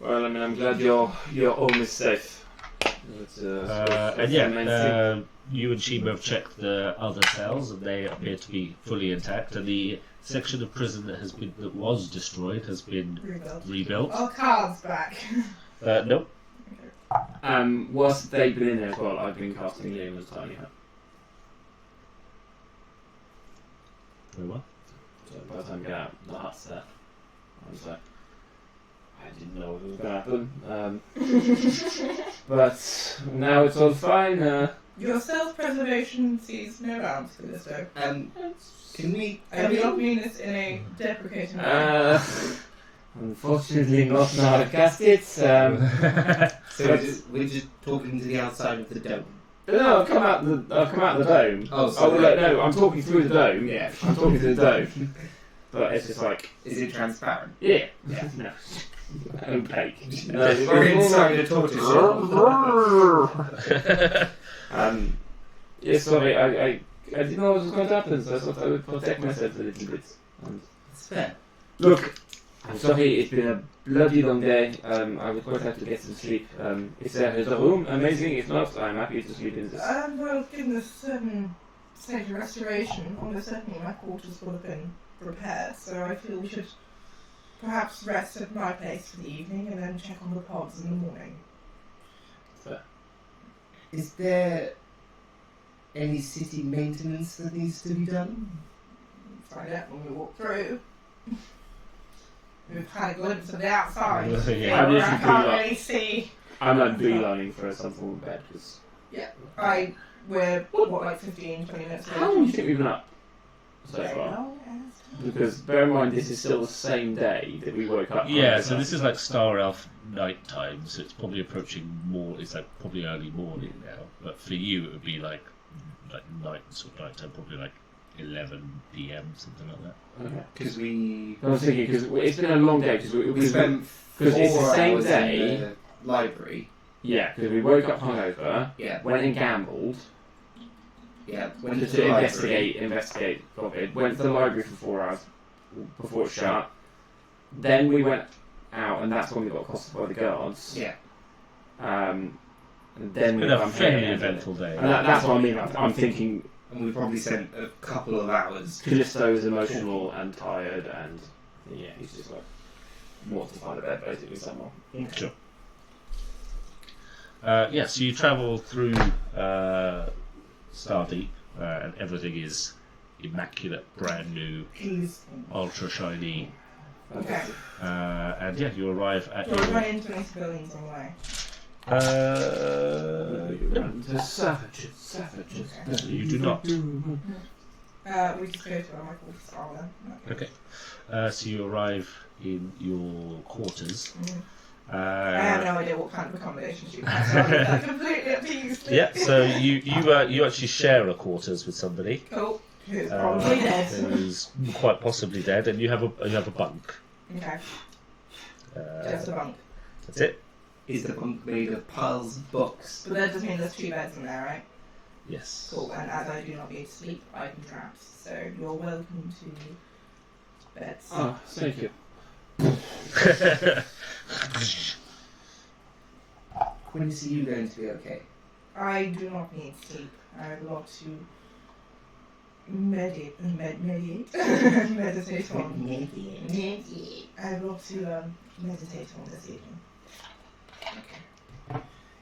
Well, I mean, I'm glad your home is safe. That's And the main thing. you and Shima have checked the other cells, and they appear to be fully intact. And the section of prison that was destroyed has been rebuilt. All cards back. Nope. Whilst they've been in there as well, I've been casting Leona's Tiny Hat. Very well. So by the time we get out, the hut's there. I was like, I didn't know what was going to happen. But now it's all fine. Your self-preservation sees no bounds for this, though. Can we? I do not mean this in a deprecating way. Unfortunately, not now I've cast it. So we're just talking to the outside of the dome. No, I've come out the dome. Oh, sorry. No, I'm talking through the dome. Yeah. I'm talking through the dome. But it's just like, Is it transparent? yeah. Yeah. No. Opaque. No, We're inside a tortoise shell. Yeah, sorry, I didn't know what was going to happen, so I thought I would protect myself a little bit. It's fair. Look, I'm sorry, it's been a bloody long day. I would quite like to get some sleep. Is there a room? Amazing. If not, I'm happy to sleep in this. Well, given this stage of restoration, almost certainly my quarters would have been repaired, so I feel we should perhaps rest at my place for the evening and then check on the pods in the morning. Fair. Is there any city maintenance that needs to be done? Find out when we walk through. We've had a glimpse of the outside. Yeah. I can't really see. I'm like beelining for some form of bed, because... We're, like 15, 20 minutes away. How long do you think we've been up so far? Because bear in mind, this is still the same day that we woke up. Yeah, so this is like Star Elf night time, so it's probably approaching more. It's like probably early morning now, but for you it would be like night, sort of night time, probably like 11 p.m. something like that. Okay. Because we I was thinking, because it's been a long day, because we spent 4 because it's the same hours day. in the library. Yeah, because we woke up hungover, Yeah, went and gambled, yeah. Went to to the library. investigate COVID, went to the library for 4 hours before it shut. Then we went out, and that's when we got accosted by the guards. Yeah. And then we Been a come fairly here. eventful day. And that's what I mean. I'm thinking And we probably spent a couple of hours. Callisto is emotional and tired, and yeah, he's just like wants to find a bed basically somewhere. Sure. So you travel through Stardeep, and everything is immaculate, brand new, ultra shiny. Okay. And yeah, you arrive at Do I your. run into any civilians on the way? The savages. Okay. You do not. We just go to my quarters are then. Okay. So you arrive in your quarters. I have no idea what kind of accommodations you have, so I'm completely up to you. Yeah. So you actually share a quarters with somebody. Cool. Who's probably dead. Who's quite possibly dead, and you have a bunk. Okay. Just a bunk. That's it. Is the bunk made of piles of books? But that does mean there's 2 beds in there, right? Yes. Cool. And as I do not need to sleep, I can traps. So you're welcome to beds. Oh, thank you. When is you going to be okay? I do not need sleep. I would love to meditate on. Meditate. I would love to meditate on this evening. Okay.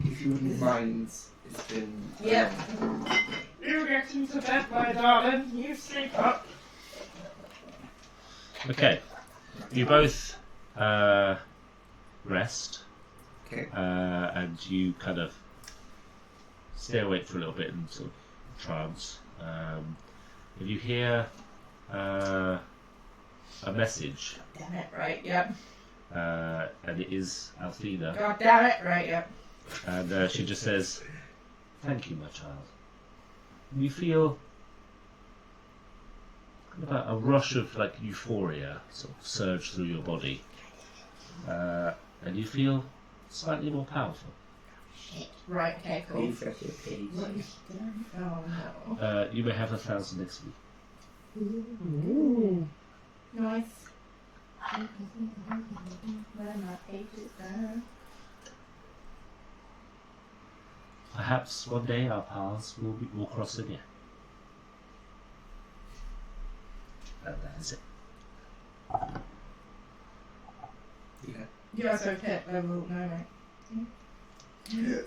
If you wouldn't mind, it's been. Yep. You get into bed, my darling. You sleep up. Okay. You both rest. Okay. And you kind of stay awake for a little bit in sort of trance. And you hear a message, Damn it, right, yep. and it is Althena, God damn it, right, yep. and she just says, "Thank you, my child." You feel kind of a rush of like euphoria sort of surge through your body, and you feel slightly more powerful. Shit. Right, okay, cool. Refresh your page. Oh no. You may have 1,000 next week. Ooh. Nice. Where my pages are. Perhaps one day our paths will cross again. And that is it. Yeah. You are so fit, level, no, mate.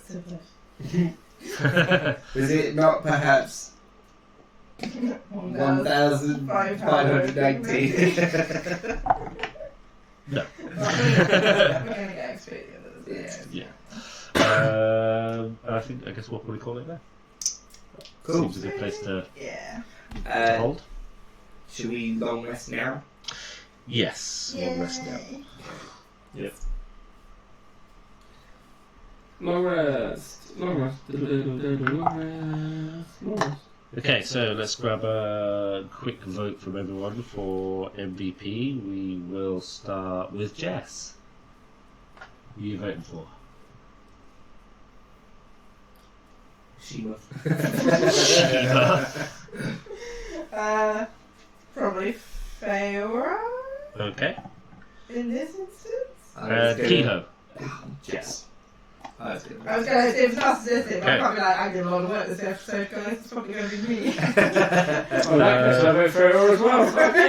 So Was it not perhaps 1,590? No. We're going to get XP at the end of the day. Yeah. And I guess we'll probably call it there. Cool. Seems a good place to Yeah. hold. Should we long rest now? Yes. Long rest now. Yep. Long rest. Long rest. Long rest. Okay, so let's grab a quick vote from everyone for MVP. We will start with Jess. Who are you voting for? Shima. Probably Feyora Okay. in this instance. Kehoe. Yes. I was gonna I was going to say it's narcissistic, but I Okay. can't be like, I did a lot of work this episode, guys. It's probably going to be me. I like this. I vote for her as well. Fuck you.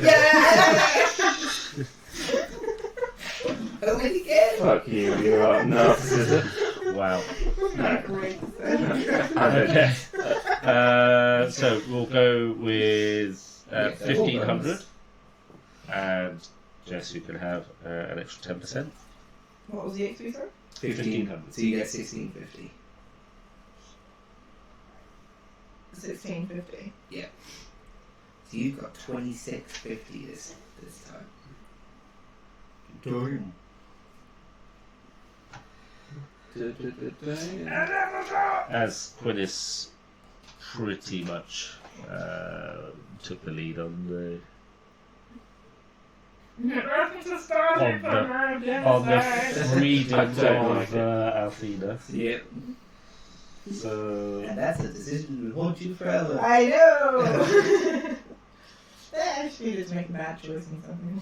Yeah! Oh, wait again! Fuck you. You are narcissism. Wow. Great. Okay. So we'll go with 1,500. And Jess, you can have an extra 10%. What was the XP, sorry? 1,500. So you get 1650. 1650. So you've got 2650 this time. Damn. As Quinnis pretty much took the lead on the freedom I don't like of it. Althena. Yep. So And that's a decision that will haunt you forever. I know! Yeah, she just making bad choices and something.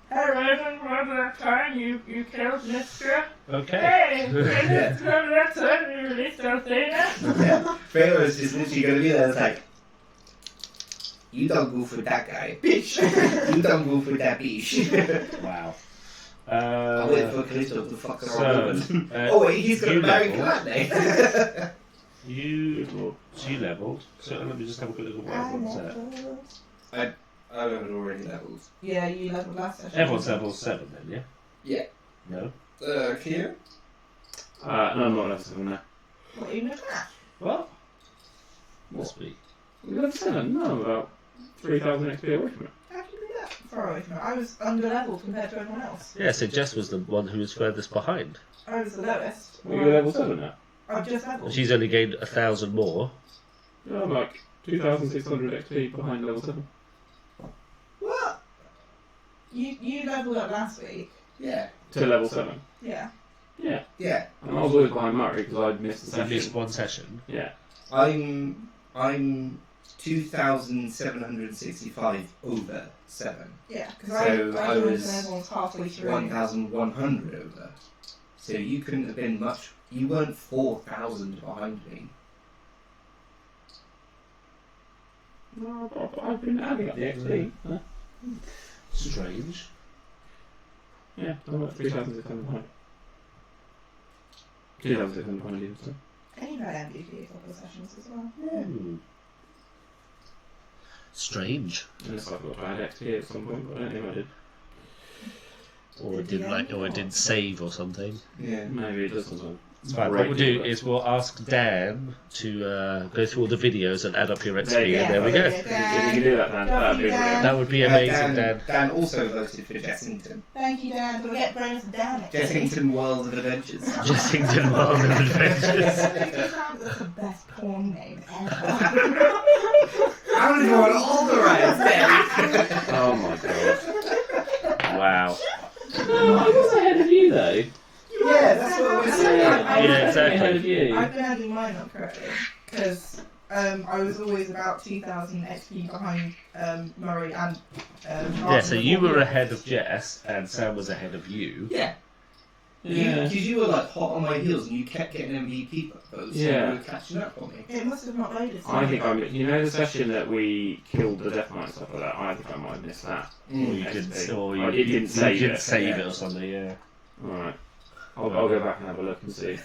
Hey, remember that time you killed Mistra? okay. Hey, remember that time you released Althena? Yeah. Pharaoh is just literally going to be there. It's like, you don't go for that guy. Bitch. You don't go for that bitch. Wow. I'll wait for Callisto to fuck So, around. Oh wait, he's going you to marry leveled. Kalane. You leveled. So let me just have a quick look at what everyone's at. I haven't already leveled. Yeah, you leveled last session. Everyone's level 7 then, yeah? Yeah. No? Kia? No, I'm not level 7 now. What, even a class? What? Must be. Level 7? No, I'm about 3,000 XP away from it. How can you do that? Far away from it. I was under leveled compared to everyone else. Yeah, so Jess was the one who was furthest behind. I was the lowest. You're level 7 now? I've just leveled. She's only gained 1,000 more. Yeah, I'm like 2,600 XP behind level 7. What? You leveled up last week. Yeah. To level 7? Yeah. Yeah. Yeah. And I was always behind Murray because I'd missed the You session. missed one session. Yeah. I'm 2,765 over 7. Yeah, because So I joined was when everyone's halfway through. 1,100 over. So you couldn't have been much. You weren't 4,000 behind me. No, I've been adding up the XP. Huh? Strange. Yeah, I'm about 3,600 behind. 2,600 behind you, so. And you've had MVP a couple of sessions as well. Hmm. Strange. Unless I've got bad XP at some point, but I don't think I did. Or it didn't save or something. Yeah. Maybe it does sometimes. It's fine. What we'll do is we'll ask Dan to go through all the videos and add up your XP, There you and go. there we go. If you can do that, Dan, that'd be brilliant. That would be amazing, Dan. Dan also voted for Jessington. Thank you, Dan. We'll get bonus down next week. Jessington World of Adventures. Jessington World of Adventures. That's the best porn name ever. I would go on all the rides then. Oh my god. Wow. I was ahead of you though. Yeah, that's what we're saying. Yeah, exactly. Ahead of you. I've been adding mine up correctly because I was always about 2,000 XP behind Murray and. Yeah, so you were ahead of Jess, and Sam was ahead of you. Yeah. Yeah. Because you were like hot on my heels and you kept getting MVP votes. Yeah. So you were catching up on me. It must have not loaded. I think I missed. You know the session that we killed the Death Knight and stuff like that? I think I might have missed that. Or you XP. didn't, or I didn't save it. save it or something, yeah. Alright. I'll go back and have a look and see.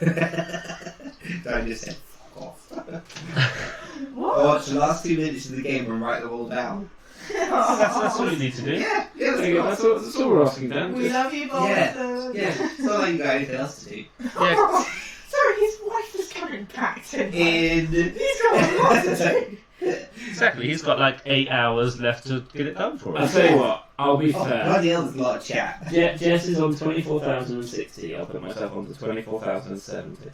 Dan just said, fuck off. What? I watched the last 2 minutes of the game and write them all down. That's all you need to do. Yeah, There you go, that's all we're asking, Dan. We Just- love you, both. Yeah. It's not like you got anything else to do. Yeah. Sorry, his wife is coming back to him. In He's got a lot to do. Exactly. He's got like 8 hours left to get it done for I'll us. tell you what, I'll be Oh, fair. bloody hell, there's a lot of chat. Jess is on 24,060. I'll put myself on to 24,070.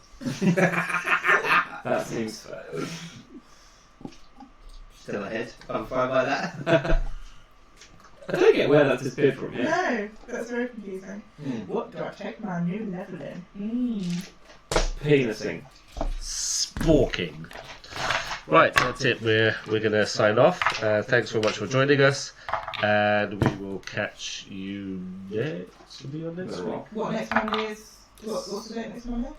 That seems fair. Still ahead. I'm fine by that. I don't get where that disappeared from yet. No, that's very confusing. What do I take my new level in? Penising. Sporking. Right, that's it. We're gonna sign off. Thanks very much for joining us, and we will catch you next. Will be on next week. What next Monday is? What's the date next Monday?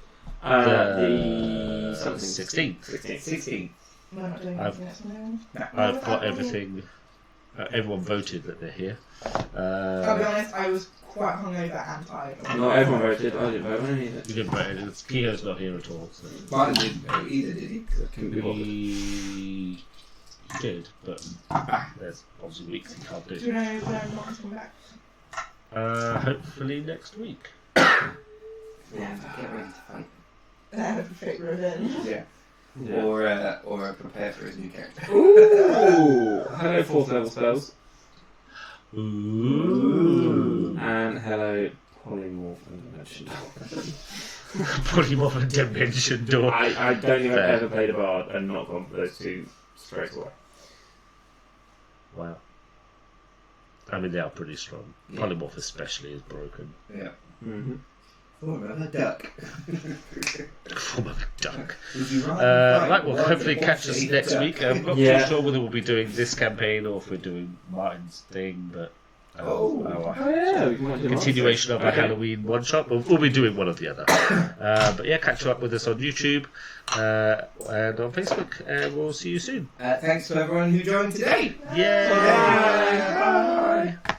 The something. 16th. 16. We're not doing I've- anything next Monday. I've got everything. Everyone voted that they're here. I'll be honest, I was quite hungover and tired. Not everyone voted. I didn't vote on any of it. You didn't vote. It's Kehoe's not here at all. So. Martin didn't know either, did he? 'Cause I couldn't be bothered. He did, but there's obviously weeks he can't Do do. you know when Martin's coming back? Hopefully next week. Yeah, get ready to fight. Fake revenge. Yeah. Yeah. Or prepare for his new character. Ooh! Hello, 4th level spells. Ooh. And hello, polymorph and dimension. Polymorph and dimension door. I don't think I've Fair. ever played a bard and not gone for those two straight away. Wow. I mean, they are pretty strong. Yeah. Polymorph especially is broken. Yeah. Mm-hmm. Form of a duck. Form of a duck. Would you rather fight Right, well, one hopefully catch us horse-shaped next duck? week. I'm not Yeah. too sure whether we'll be doing this campaign or if we're doing Martin's thing, but our Oh yeah, we might do continuation of our Okay. Halloween one shot. We'll be doing one or the other. But yeah, catch up with us on YouTube and on Facebook, and we'll see you soon. Thanks to everyone who joined today. Yay! Bye. Bye.